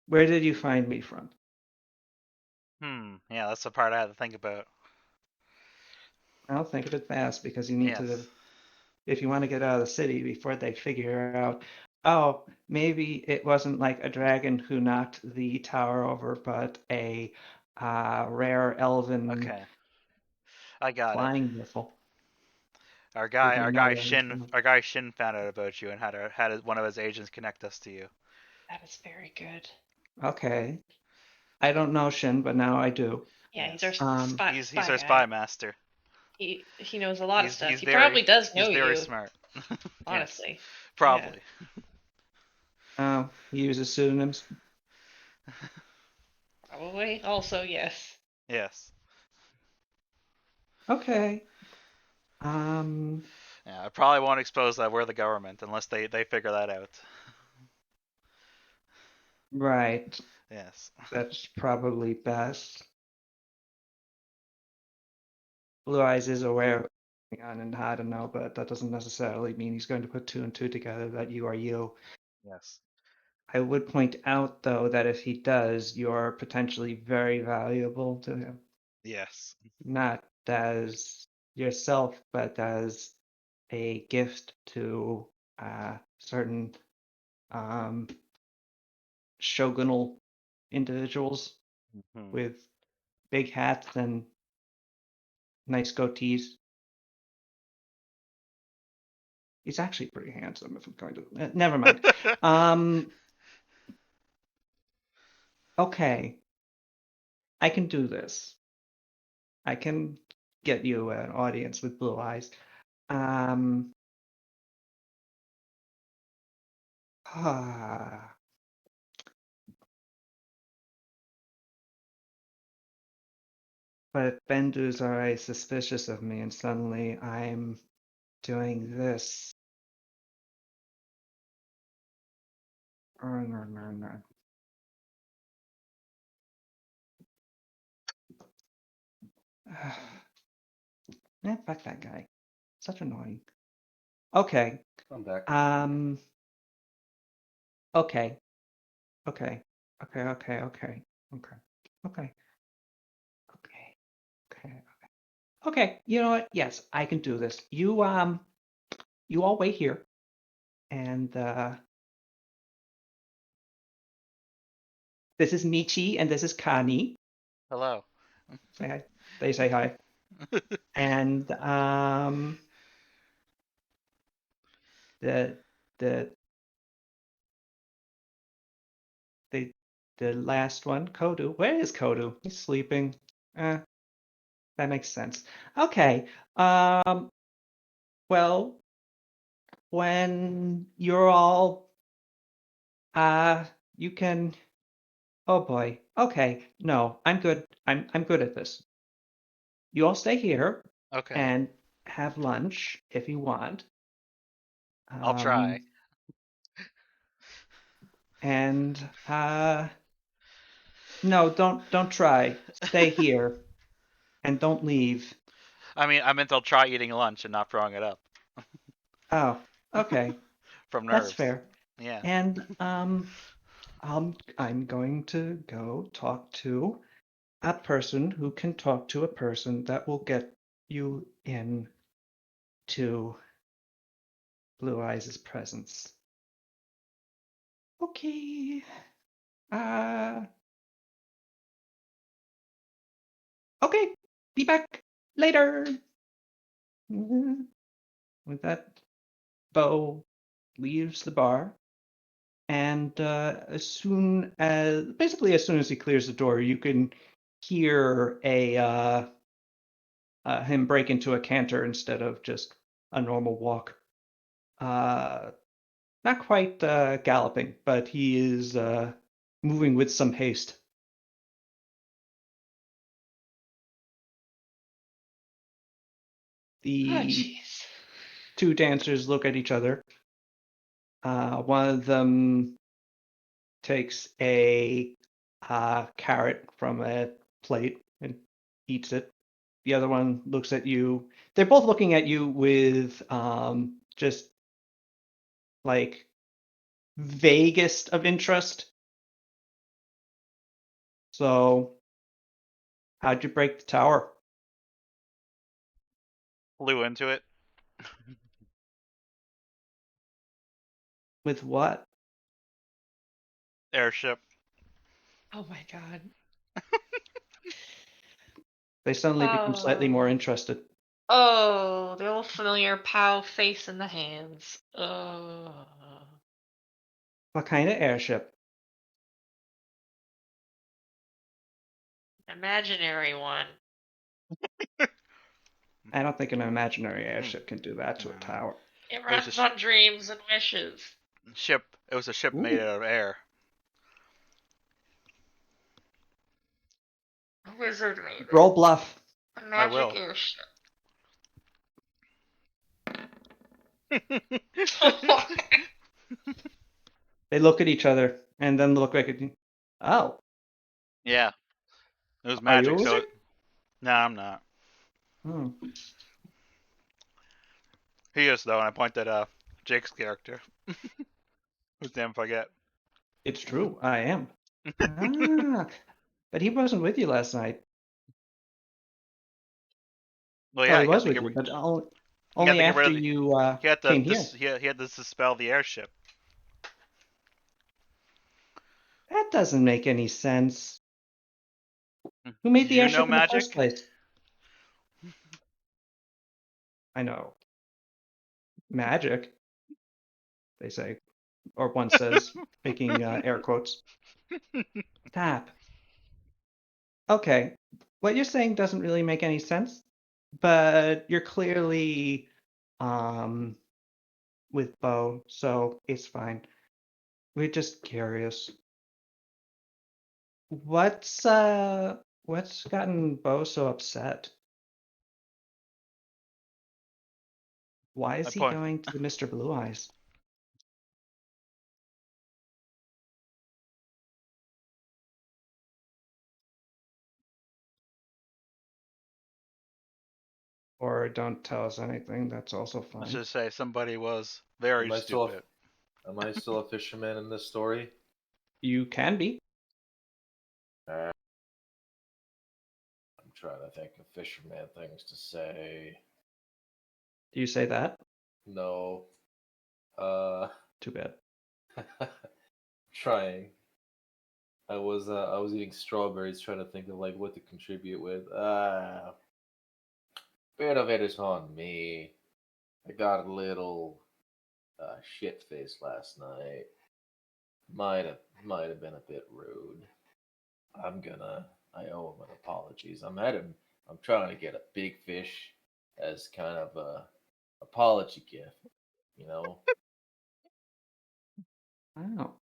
Speaker 2: Where did you find me from?
Speaker 1: Yeah, that's the part I had to think about.
Speaker 2: I'll think of it fast because you need to,
Speaker 1: Yes.
Speaker 2: if you want to get out of the city before they figure out, oh, maybe it wasn't like a dragon who knocked the tower over, but a rare elven
Speaker 1: Okay. I got it.
Speaker 2: flying missile.
Speaker 1: Our
Speaker 2: We
Speaker 1: guy,
Speaker 2: don't
Speaker 1: our
Speaker 2: know
Speaker 1: guy
Speaker 2: where he's
Speaker 1: Shin,
Speaker 2: from.
Speaker 1: our guy Shin found out about you and one of his agents connect us to you.
Speaker 4: That is very good.
Speaker 2: Okay. I don't know Shin, but now I do.
Speaker 4: Yeah, he's our
Speaker 1: Yes.
Speaker 4: spy
Speaker 1: He's
Speaker 4: spy
Speaker 1: our spy
Speaker 4: guy.
Speaker 1: master.
Speaker 4: He knows a lot of stuff.
Speaker 1: He's
Speaker 4: He
Speaker 1: very
Speaker 4: probably does
Speaker 1: he's
Speaker 4: know
Speaker 1: very
Speaker 4: you,
Speaker 1: smart. Yes.
Speaker 4: honestly. Yeah.
Speaker 1: Probably.
Speaker 2: He uses pseudonyms.
Speaker 4: Probably. Also, yes.
Speaker 1: Yes.
Speaker 2: Okay. Um,
Speaker 1: Yeah, I probably won't expose that we're the government unless they figure that out.
Speaker 2: right.
Speaker 1: Yes.
Speaker 2: That's probably best. Blue Eyes is aware of what's going on and how to know, but that doesn't necessarily mean he's going to put two and two together that you are you.
Speaker 1: Yes.
Speaker 2: I would point out, though, that if he does, you're potentially very valuable to him.
Speaker 1: Yes.
Speaker 2: Not as yourself, but as a gift to certain um, shogunal individuals
Speaker 1: Hmm.
Speaker 2: with big hats and nice goatees. He's actually pretty handsome. If I'm going to, never mind. Um, okay, I can do this. I can get you an audience with Blue Eyes. Um, ah, but Bendus are suspicious of me, and suddenly I'm doing this. No. Fuck that guy. Such annoying. Okay.
Speaker 3: I'm back.
Speaker 2: Okay. Okay. Okay. You know what? Yes, I can do this. You all wait here. And this is Michi and this is Kani.
Speaker 1: Hello.
Speaker 2: Say hi. They say hi. And the the the the last one, Kodu. Where is Kodu? He's sleeping. That makes sense. Okay. Well, when you're all you can. Oh boy. Okay. No, I'm good. I'm good at this. You all stay here
Speaker 1: Okay.
Speaker 2: and have lunch if you want.
Speaker 1: I'll try.
Speaker 2: And no, don't try. Stay here and don't leave.
Speaker 1: I mean, I meant I'll try eating lunch and not throwing it up
Speaker 2: Oh, okay.
Speaker 1: from
Speaker 2: That's
Speaker 1: nerves.
Speaker 2: fair.
Speaker 1: Yeah.
Speaker 2: And I'm going to go talk to a person who can talk to a person that will get you in to Blue Eyes' presence. Okay. Uh okay. Be back later. With that, Bo leaves the bar, and as soon as he clears the door, you can hear him break into a canter instead of just a normal walk. Not quite galloping, but he is moving with some haste.
Speaker 4: Oh,
Speaker 2: The
Speaker 4: jeez.
Speaker 2: two dancers look at each other. One of them takes a carrot from a plate and eats it. The other one looks at you. They're both looking at you with just like vaguest of interest. So, how'd you break the tower?
Speaker 1: Flew into it.
Speaker 2: With what?
Speaker 1: Airship.
Speaker 4: Oh my god.
Speaker 2: They suddenly become slightly more interested.
Speaker 4: Oh, the old familiar pow face in the hands.
Speaker 2: What kind of airship?
Speaker 4: Imaginary one.
Speaker 2: I don't think an imaginary
Speaker 1: Hmm.
Speaker 2: airship can do that to a
Speaker 1: No.
Speaker 2: tower.
Speaker 4: It
Speaker 1: It was a
Speaker 4: runs on dreams and wishes.
Speaker 1: ship. It was a ship made
Speaker 2: Ooh.
Speaker 1: out of air.
Speaker 4: A wizard made it.
Speaker 2: Roll bluff.
Speaker 4: A
Speaker 1: I
Speaker 4: magic
Speaker 1: will.
Speaker 4: airship.
Speaker 2: They look at each other and then look back at you. Oh,
Speaker 1: Yeah. It was
Speaker 2: are you a
Speaker 1: magic, so
Speaker 2: wizard?
Speaker 1: no, I'm not.
Speaker 2: Hmm.
Speaker 1: He is though, and I point at Jake's character. Whose name I forget.
Speaker 2: It's true. I am. Ah, but he wasn't with you last night.
Speaker 1: Well,
Speaker 2: Oh,
Speaker 1: yeah,
Speaker 2: he
Speaker 1: he had
Speaker 2: was
Speaker 1: to
Speaker 2: with
Speaker 1: get
Speaker 2: you, but
Speaker 1: he had
Speaker 2: only
Speaker 1: to get rid
Speaker 2: after
Speaker 1: of
Speaker 2: you
Speaker 1: he had to
Speaker 2: came here.
Speaker 1: he had to dispel the airship.
Speaker 2: That doesn't make any sense. Who
Speaker 1: Do
Speaker 2: made the
Speaker 1: you know
Speaker 2: airship in the first
Speaker 1: magic?
Speaker 2: place? I know. Magic, they say. Or one says, making air quotes. Tap. Okay. What you're saying doesn't really make any sense, but you're clearly um, with Bo, so it's fine. We're just curious. What's gotten Bo so upset? Why
Speaker 1: I
Speaker 2: is he
Speaker 1: point.
Speaker 2: going to Mr. Blue Eyes? Or don't tell us anything. That's also
Speaker 1: Let's
Speaker 2: fine.
Speaker 1: just say somebody was very
Speaker 3: Am I still
Speaker 1: stupid.
Speaker 3: am I still a fisherman in this story?
Speaker 2: You can be.
Speaker 3: I'm trying to think of fisherman things to say.
Speaker 2: Do you say that?
Speaker 3: No. Uh,
Speaker 2: Too bad.
Speaker 3: trying. I was eating strawberries, trying to think of like what to contribute with. Bit of it is on me. I got a little shit faced last night. Might have been a bit rude. I owe him an apologies. I'm trying to get a big fish as kind of a apology gift, you know.
Speaker 2: Wow.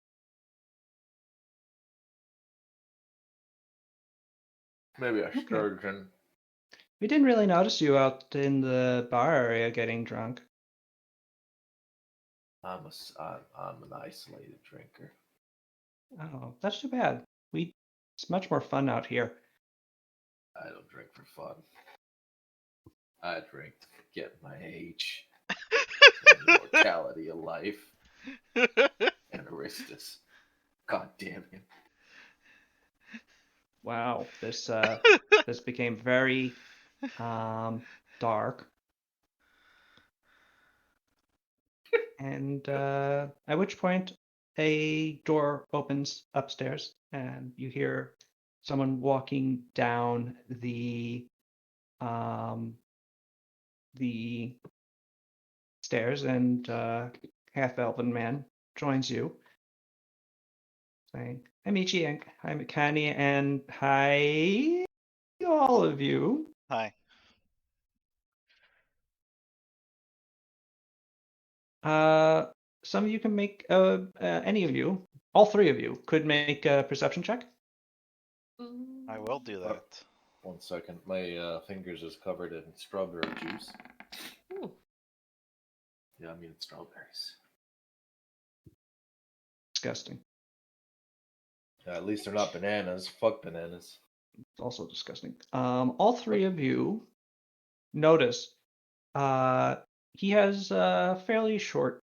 Speaker 3: Maybe a
Speaker 2: Okay.
Speaker 3: sturgeon.
Speaker 2: We didn't really notice you out in the bar area getting drunk.
Speaker 3: I'm an isolated drinker.
Speaker 2: Oh, that's too bad. It's much more fun out here.
Speaker 3: I don't drink for fun. I drink to forget my age and the mortality of life and Aristus. God damn him.
Speaker 2: Wow, this became very dark. And at which point a door opens upstairs and you hear someone walking down um the stairs, and half elven man joins you, saying, "Hi Michi, and hi Mikani, and hi all of you.
Speaker 1: Hi.
Speaker 2: Uh, some of you can make any of you, all three of you, could make a perception check.
Speaker 1: I will do
Speaker 3: Uh,
Speaker 1: that.
Speaker 3: 1 second. My fingers is covered in strawberry juice.
Speaker 4: Ooh.
Speaker 3: Yeah, I mean strawberries.
Speaker 2: Disgusting.
Speaker 3: At least they're not bananas. Fuck bananas.
Speaker 2: It's also disgusting. All three of you notice he has fairly short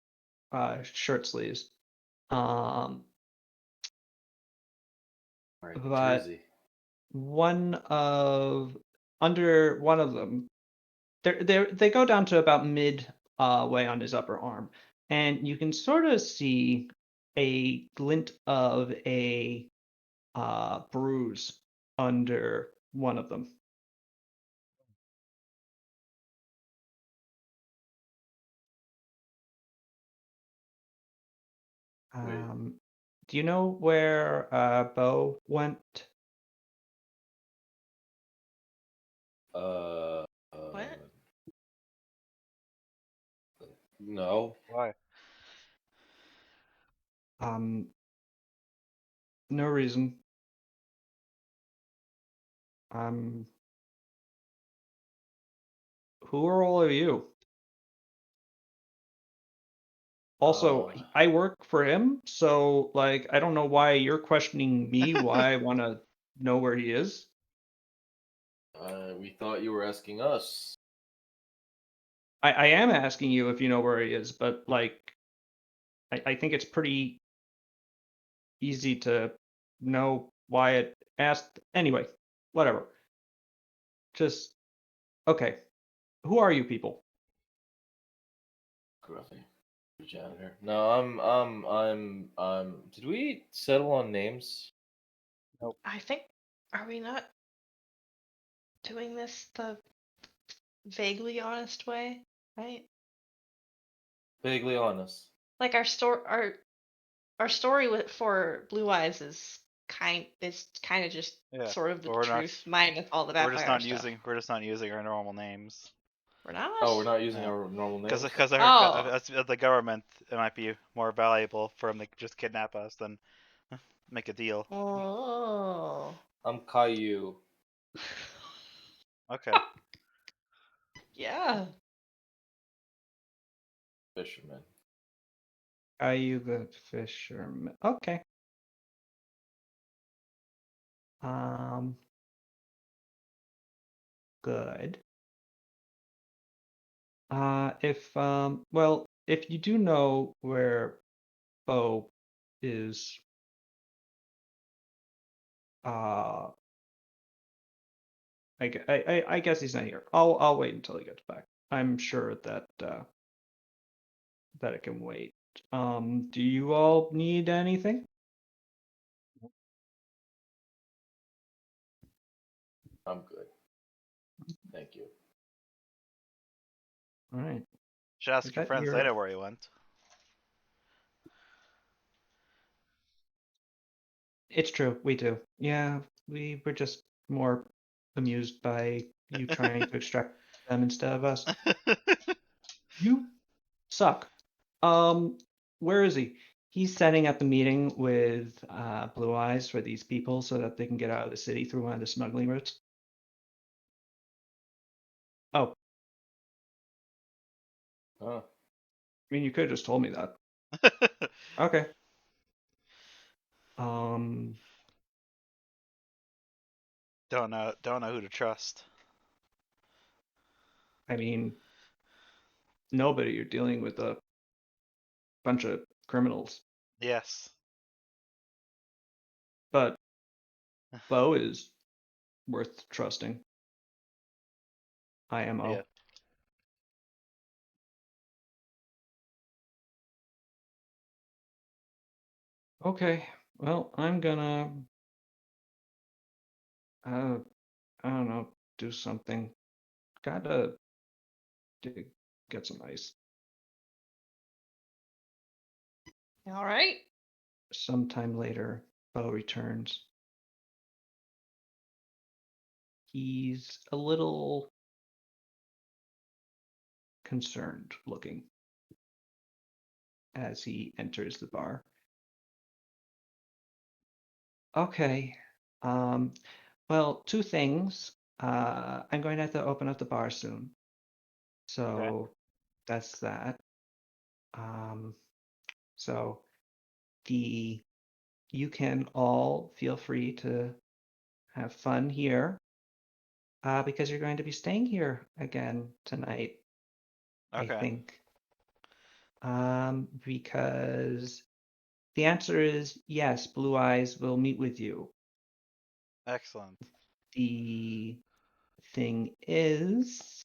Speaker 2: shirt sleeves. Um,
Speaker 3: Wearing a
Speaker 2: but
Speaker 3: jersey.
Speaker 2: under one of them, they go down to about mid way on his upper arm, and you can sort of see a glint of a bruise under one of them.
Speaker 3: Wait.
Speaker 2: Do you know where Bo went?
Speaker 3: Uh,
Speaker 4: What?
Speaker 3: no.
Speaker 1: Why?
Speaker 2: Um, no reason. Um, who are all of you? Also,
Speaker 3: Uh,
Speaker 2: I work for him, so like I don't know why you're questioning me, why I want to know where he is.
Speaker 3: we thought you were asking us.
Speaker 2: I am asking you if you know where he is, but like I think it's pretty easy to know why it asked. Anyway, whatever. Just okay. Who are you people?
Speaker 3: Gruffy. Janitor. No, Did we settle on names?
Speaker 1: Nope.
Speaker 4: I think, are we not doing this the vaguely honest way? Right?
Speaker 3: Vaguely honest.
Speaker 4: Like our story for Blue Eyes is kind of just
Speaker 1: Yeah,
Speaker 4: sort of the
Speaker 1: but we're not.
Speaker 4: truth, minus all the
Speaker 1: We're just
Speaker 4: vampire
Speaker 1: not
Speaker 4: stuff.
Speaker 1: using. We're just not using our normal names.
Speaker 4: We're not?
Speaker 3: Oh, we're not using
Speaker 1: No,
Speaker 3: our normal
Speaker 1: because
Speaker 3: names.
Speaker 1: I heard
Speaker 4: Oh.
Speaker 1: as the government, it might be more valuable for them to just kidnap us than make a deal.
Speaker 4: Oh.
Speaker 3: I'm Caillou.
Speaker 1: Okay.
Speaker 4: Yeah.
Speaker 3: Fisherman.
Speaker 2: Are you the fisherman? Okay. Good. If you do know where Bo is, uh, I guess he's not here. I'll wait until he gets back. I'm sure that that it can wait. Do you all need anything?
Speaker 3: I'm good. Thank you.
Speaker 2: All right.
Speaker 1: Should ask
Speaker 2: Is
Speaker 1: your
Speaker 2: that
Speaker 1: friends. They
Speaker 2: your?
Speaker 1: know where he went.
Speaker 2: It's true. We do. Yeah, we were just more amused by you trying to extract them instead of us. You suck. Where is he? He's setting up a meeting with Blue Eyes for these people so that they can get out of the city through one of the smuggling routes. Oh,
Speaker 3: Huh.
Speaker 2: I mean, you could have just told me that. Okay. Um,
Speaker 1: Don't know who to trust.
Speaker 2: I mean, nobody. You're dealing with a bunch of criminals,
Speaker 1: Yes.
Speaker 2: but Bo is worth trusting. IMO.
Speaker 1: Yeah.
Speaker 2: Okay. Well, I'm gonna, I don't know, do something. Gotta get some ice.
Speaker 4: All right.
Speaker 2: Sometime later, Bo returns. He's a little concerned looking as he enters the bar. Okay. Um, well, two things. I'm going to have to open up the bar soon.
Speaker 1: Okay.
Speaker 2: So that's that. Um, so the you can all feel free to have fun here, because you're going to be staying here again tonight, I
Speaker 1: Okay.
Speaker 2: think. Because the answer is yes, Blue Eyes will meet with you.
Speaker 1: Excellent.
Speaker 2: The thing is,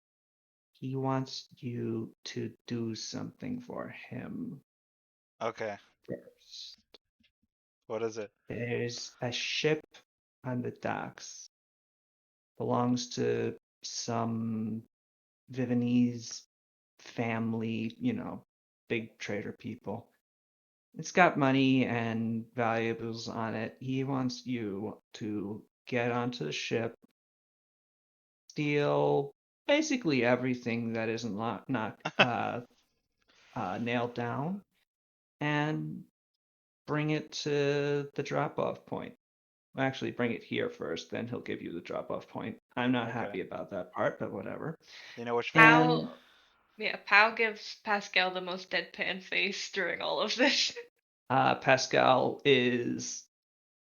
Speaker 2: he wants you to do something for him
Speaker 1: Okay.
Speaker 2: first.
Speaker 1: What is it?
Speaker 2: There's a ship on the docks, belongs to some Viennese family, big trader people. It's got money and valuables on it. He wants you to get onto the ship, steal basically everything that isn't not nailed down, and bring it to the drop-off point. Actually, bring it here first, then he'll give you the drop-off point. I'm not
Speaker 1: Okay.
Speaker 2: happy about that part, but whatever.
Speaker 1: You know which
Speaker 2: And
Speaker 1: family?
Speaker 4: Pal gives Pascal the most deadpan face during all of this.
Speaker 2: Pascal is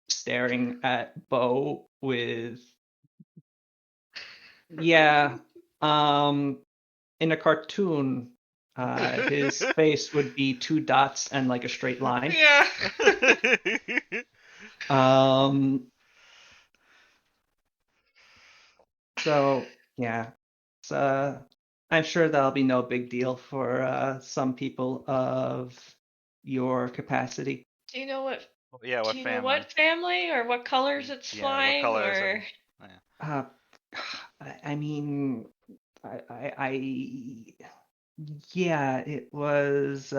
Speaker 2: staring at Bo with, yeah, in a cartoon, his face would be two dots and like a straight line.
Speaker 4: Yeah.
Speaker 2: Um, so yeah, it's, I'm sure that'll be no big deal for some people of your capacity.
Speaker 4: Do you know what?
Speaker 1: Yeah,
Speaker 4: Do
Speaker 1: what
Speaker 4: you know
Speaker 1: family?
Speaker 4: what family or what colors it's
Speaker 1: Yeah, what
Speaker 4: flying
Speaker 1: colors
Speaker 4: or?
Speaker 1: and yeah.
Speaker 2: Uh, I mean, I yeah, it was.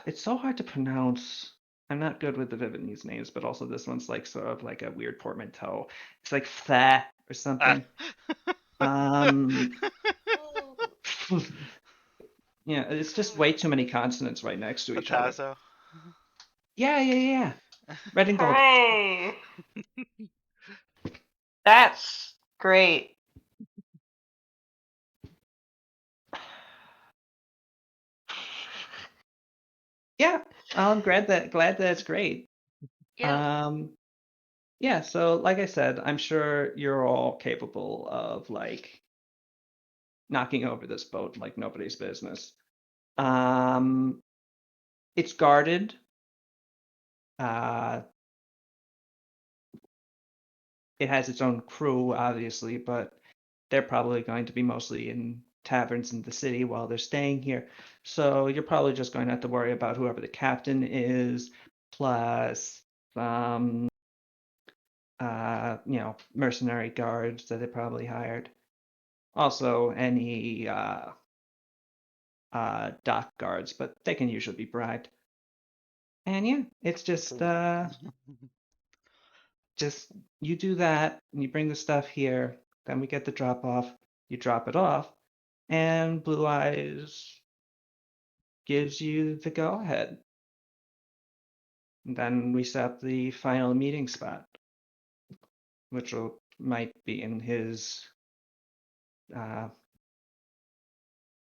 Speaker 2: It's so hard to pronounce. I'm not good with the Vietnamese names, but also this one's like sort of like a weird portmanteau. It's like Tha or
Speaker 1: Ah.
Speaker 2: something. Um, yeah, it's just way too many consonants right next to each other.
Speaker 1: Patazo.
Speaker 2: Yeah. Red and gold.
Speaker 4: Hey, that's great.
Speaker 2: Yeah, I'm glad that's great.
Speaker 4: Yeah.
Speaker 2: Yeah, so like I said, I'm sure you're all capable of like knocking over this boat like nobody's business. Um, it's guarded. Uh, it has its own crew, obviously, but they're probably going to be mostly in taverns in the city while they're staying here. So you're probably just going to have to worry about whoever the captain is, plus mercenary guards that they probably hired. Also, any dock guards, but they can usually be bribed. And yeah, it's just you do that, and you bring the stuff here, then we get the drop off, you drop it off, and Blue Eyes gives you the go ahead. And then we set up the final meeting spot, which might be in his, uh,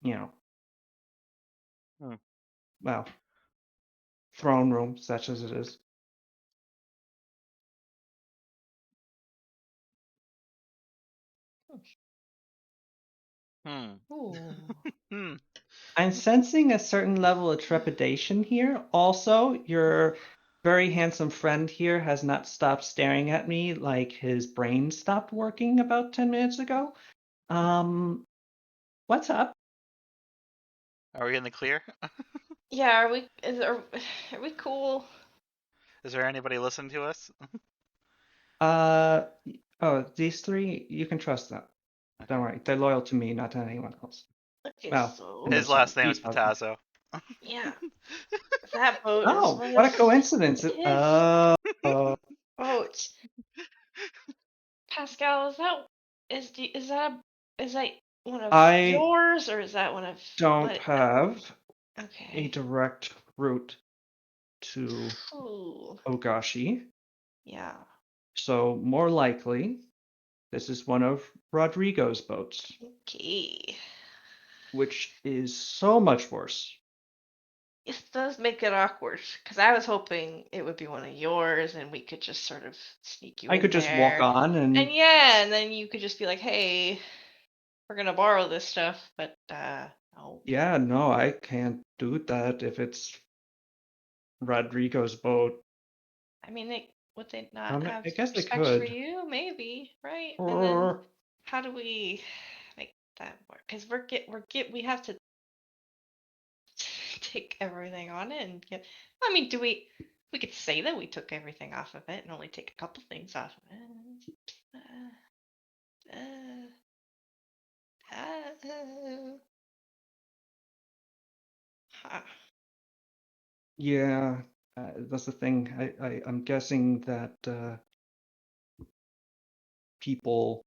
Speaker 2: you know,
Speaker 1: Hmm.
Speaker 2: well, throne room, such as it is.
Speaker 1: Hmm.
Speaker 4: Ooh.
Speaker 1: Hmm.
Speaker 2: I'm sensing a certain level of trepidation here. Also, your very handsome friend here has not stopped staring at me like his brain stopped working about 10 minutes ago. What's up?
Speaker 1: Are we in the clear?
Speaker 4: Yeah, are we cool?
Speaker 1: Is there anybody listening to us?
Speaker 2: Uh, oh, these three, you can trust them. Don't
Speaker 1: Okay.
Speaker 2: worry, they're loyal to me, not to anyone else.
Speaker 4: Okay,
Speaker 2: Well, in
Speaker 1: His
Speaker 2: this
Speaker 4: so
Speaker 2: one,
Speaker 1: last name is
Speaker 2: these husbands.
Speaker 1: Patazo.
Speaker 4: yeah, that boat is
Speaker 2: Oh,
Speaker 4: one
Speaker 2: what
Speaker 4: of
Speaker 2: a coincidence!
Speaker 4: his
Speaker 2: Oh,
Speaker 4: boats. Pascal, is that one of
Speaker 2: I
Speaker 4: yours or is that one of
Speaker 2: don't
Speaker 4: what?
Speaker 2: have a
Speaker 4: Okay.
Speaker 2: direct route to
Speaker 4: Ooh,
Speaker 2: Ogashi.
Speaker 4: yeah.
Speaker 2: So more likely, this is one of Rodrigo's boats,
Speaker 4: Okay.
Speaker 2: which is so much worse.
Speaker 4: It does make it awkward because I was hoping it would be one of yours and we could just sort of sneak you
Speaker 2: I
Speaker 4: in
Speaker 2: could just walk
Speaker 4: there.
Speaker 2: on
Speaker 4: And
Speaker 2: and
Speaker 4: yeah, and then you could just be like, "Hey, we're gonna borrow this stuff," but no.
Speaker 2: yeah, no, I can't do that if it's Rodrigo's boat.
Speaker 4: I mean, would they not have
Speaker 2: I guess I
Speaker 4: respect for
Speaker 2: could.
Speaker 4: you? Maybe, right? And then
Speaker 2: Or
Speaker 4: how do we make that work? Because we have to take everything on it and get. I mean, do we? We could say that we took everything off of it and only take a couple things off of it. Uh, huh.
Speaker 2: yeah, that's the thing. I'm guessing that people.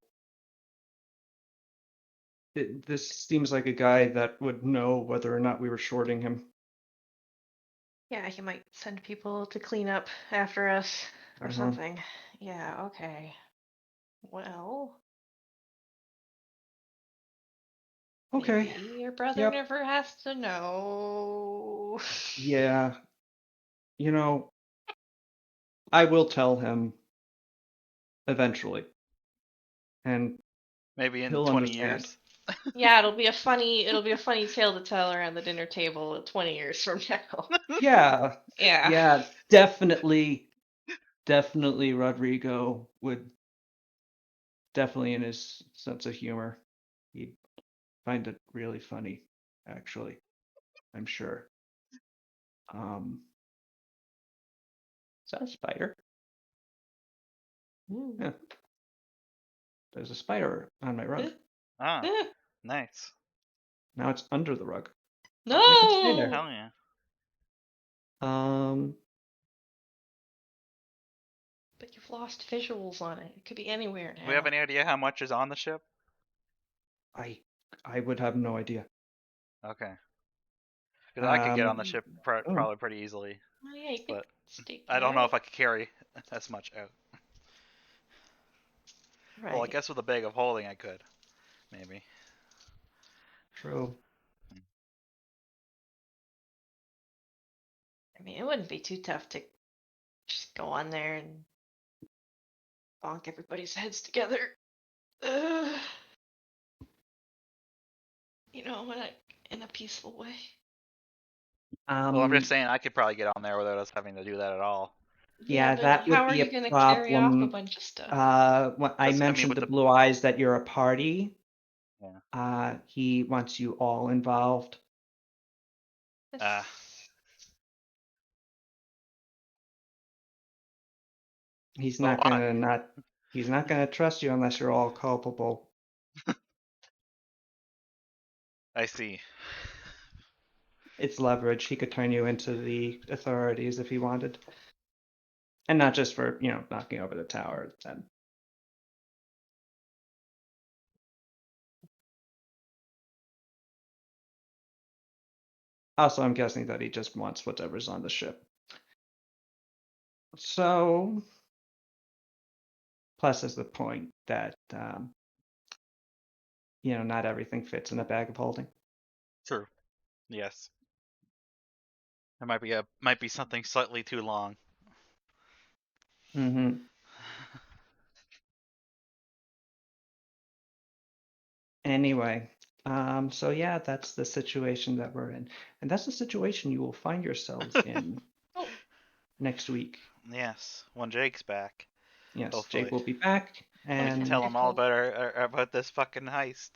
Speaker 2: This seems like a guy that would know whether or not we were shorting him.
Speaker 4: Yeah, he might send people to clean up after us or
Speaker 2: Uh-huh.
Speaker 4: something. Yeah, okay. Well, maybe
Speaker 2: Okay.
Speaker 4: your brother
Speaker 2: Yep.
Speaker 4: never has to know.
Speaker 2: Yeah. You know, I will tell him eventually, and
Speaker 1: Maybe in
Speaker 2: he'll
Speaker 1: 20
Speaker 2: understand.
Speaker 1: years.
Speaker 4: Yeah, it'll be a funny tale to tell around the dinner table 20 years from now.
Speaker 2: Yeah.
Speaker 4: Yeah.
Speaker 2: Yeah, definitely Rodrigo would definitely in his sense of humor. He'd find it really funny, actually. I'm sure. Is that a spider?
Speaker 4: Ooh.
Speaker 2: Yeah, there's a spider on my rug.
Speaker 1: Ah, nice.
Speaker 2: Now it's under the rug. And it can stay there.
Speaker 4: No!
Speaker 1: Hell yeah.
Speaker 2: Um,
Speaker 4: But you've lost visuals on it. It could be anywhere
Speaker 1: Do we have
Speaker 4: now.
Speaker 1: any idea how much is on the ship?
Speaker 2: I I would have no idea.
Speaker 1: Okay. Because I could get on
Speaker 2: Um,
Speaker 1: the ship
Speaker 2: oh,
Speaker 1: probably pretty easily,
Speaker 4: Oh yeah, you could
Speaker 1: but
Speaker 4: stick
Speaker 1: I
Speaker 4: it
Speaker 1: don't know
Speaker 4: out.
Speaker 1: if I could carry as much out. Well, I
Speaker 4: Right.
Speaker 1: guess with a bag of holding I could, maybe.
Speaker 2: true.
Speaker 4: I mean, it wouldn't be too tough to just go on there and bonk everybody's heads together. You know, in a peaceful way.
Speaker 1: Well, I'm just saying I could probably get on there without us having to do that at all.
Speaker 2: Yeah,
Speaker 4: but
Speaker 2: that would
Speaker 4: how are
Speaker 2: be
Speaker 4: you
Speaker 2: a
Speaker 4: gonna carry off a
Speaker 2: problem.
Speaker 4: bunch of stuff?
Speaker 2: When I
Speaker 1: That's- I mean,
Speaker 2: mentioned
Speaker 1: with
Speaker 2: to
Speaker 1: the-
Speaker 2: Blue Eyes that you're a party.
Speaker 1: Yeah.
Speaker 2: He wants you all involved.
Speaker 1: Uh,
Speaker 2: He's
Speaker 1: But
Speaker 2: not
Speaker 1: why?
Speaker 2: gonna not. He's not gonna trust you unless you're all culpable.
Speaker 1: I see.
Speaker 2: It's leverage. He could turn you into the authorities if he wanted, and not just for knocking over the tower. Then. Also, I'm guessing that he just wants whatever's on the ship. So, plus is the point that not everything fits in a bag of holding.
Speaker 1: True. Yes. There might be something slightly too long.
Speaker 2: Mm-hmm. Anyway, so yeah, that's the situation that we're in, and that's the situation you will find yourselves in
Speaker 4: Oh.
Speaker 2: next week.
Speaker 1: Yes, when Jake's back.
Speaker 2: Yes,
Speaker 1: Hopefully.
Speaker 2: Jake will be back,
Speaker 1: And we can
Speaker 2: and
Speaker 1: tell him all about this fucking heist.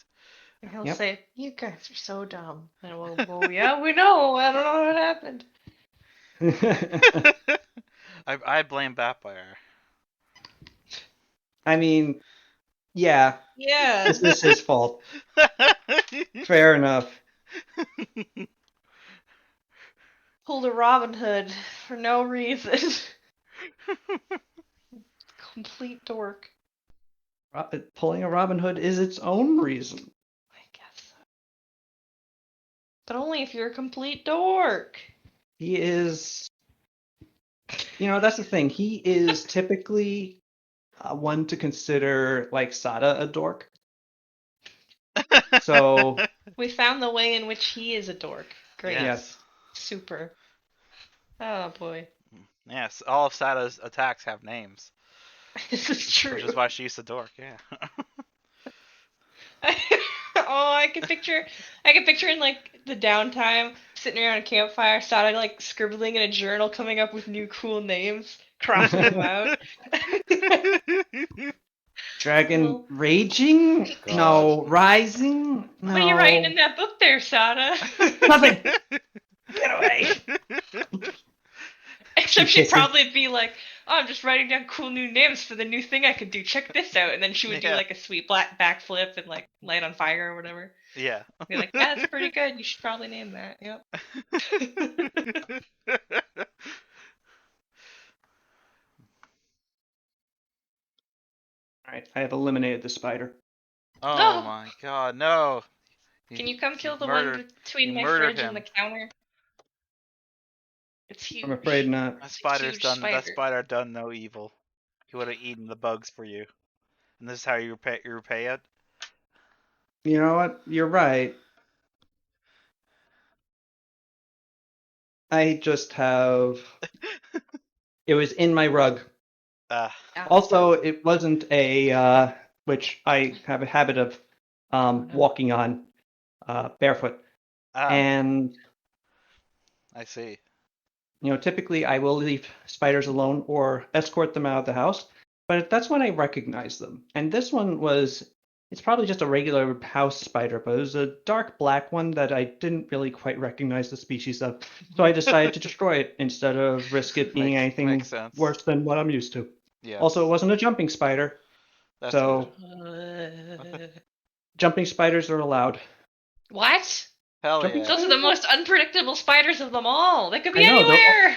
Speaker 4: And he'll
Speaker 2: Yep.
Speaker 4: say, "You guys are so dumb." And well, yeah, we know. I don't know what happened.
Speaker 1: I blame Vampire.
Speaker 2: I mean, yeah,
Speaker 4: Yeah.
Speaker 2: this is his fault. Fair enough.
Speaker 4: Pulled a Robin Hood for no reason. Complete dork.
Speaker 2: Pulling a Robin Hood is its own reason.
Speaker 4: I guess so. But only if you're a complete dork.
Speaker 2: He is, that's the thing. He is typically one to consider like Sada a dork. So
Speaker 4: We found the way in which he is a dork. Great.
Speaker 2: Yes.
Speaker 4: Super. Oh boy.
Speaker 1: Yes, all of Sada's attacks have names.
Speaker 4: This is true.
Speaker 1: Which is why she's a dork, yeah.
Speaker 4: I can picture in like the downtime, sitting around a campfire, Sada like scribbling in a journal, coming up with new cool names, crossing them out.
Speaker 2: Dragon raging?
Speaker 3: God.
Speaker 2: No. Rising? No.
Speaker 4: What are you writing in that book there, Sada?
Speaker 2: Nothing. Get away.
Speaker 4: Except
Speaker 2: She
Speaker 4: she'd probably be like, "Oh, I'm just writing down cool new names for the new thing I could do. Check this out." And then she would do
Speaker 1: Yeah.
Speaker 4: like a sweet black backflip and like light on fire or whatever.
Speaker 1: Yeah.
Speaker 4: Be like, "Yeah, that's pretty good. You should probably name that." Yep.
Speaker 2: Alright, I have eliminated the spider.
Speaker 1: Oh
Speaker 4: No.
Speaker 1: my god, no.
Speaker 4: Can you come kill the
Speaker 1: murdered-
Speaker 4: one between
Speaker 1: you
Speaker 4: my
Speaker 1: murdered
Speaker 4: fridge and the
Speaker 1: him.
Speaker 4: counter? It's huge.
Speaker 2: I'm afraid not.
Speaker 1: That
Speaker 4: Huge
Speaker 1: that
Speaker 4: spider.
Speaker 1: spider done no evil. He would have eaten the bugs for you. And this is how you repay it?
Speaker 2: You know what? You're right. I just have. It was in my rug. Also, it wasn't a which I have a habit of walking on barefoot, and
Speaker 1: I see.
Speaker 2: typically I will leave spiders alone or escort them out of the house, but that's when I recognize them. And this one it's probably just a regular house spider, but it was a dark black one that I didn't really quite recognize the species of. So I decided to destroy it instead of risk it being anything
Speaker 1: makes sense.
Speaker 2: worse than what I'm used to.
Speaker 1: Yes.
Speaker 2: Also, it wasn't a jumping spider,
Speaker 1: That's
Speaker 2: so jumping spiders are allowed.
Speaker 4: What?
Speaker 1: Hell
Speaker 2: Jumping
Speaker 1: yeah.
Speaker 4: Those are the most unpredictable spiders of them all. They could be
Speaker 2: I know, they're all-
Speaker 4: anywhere.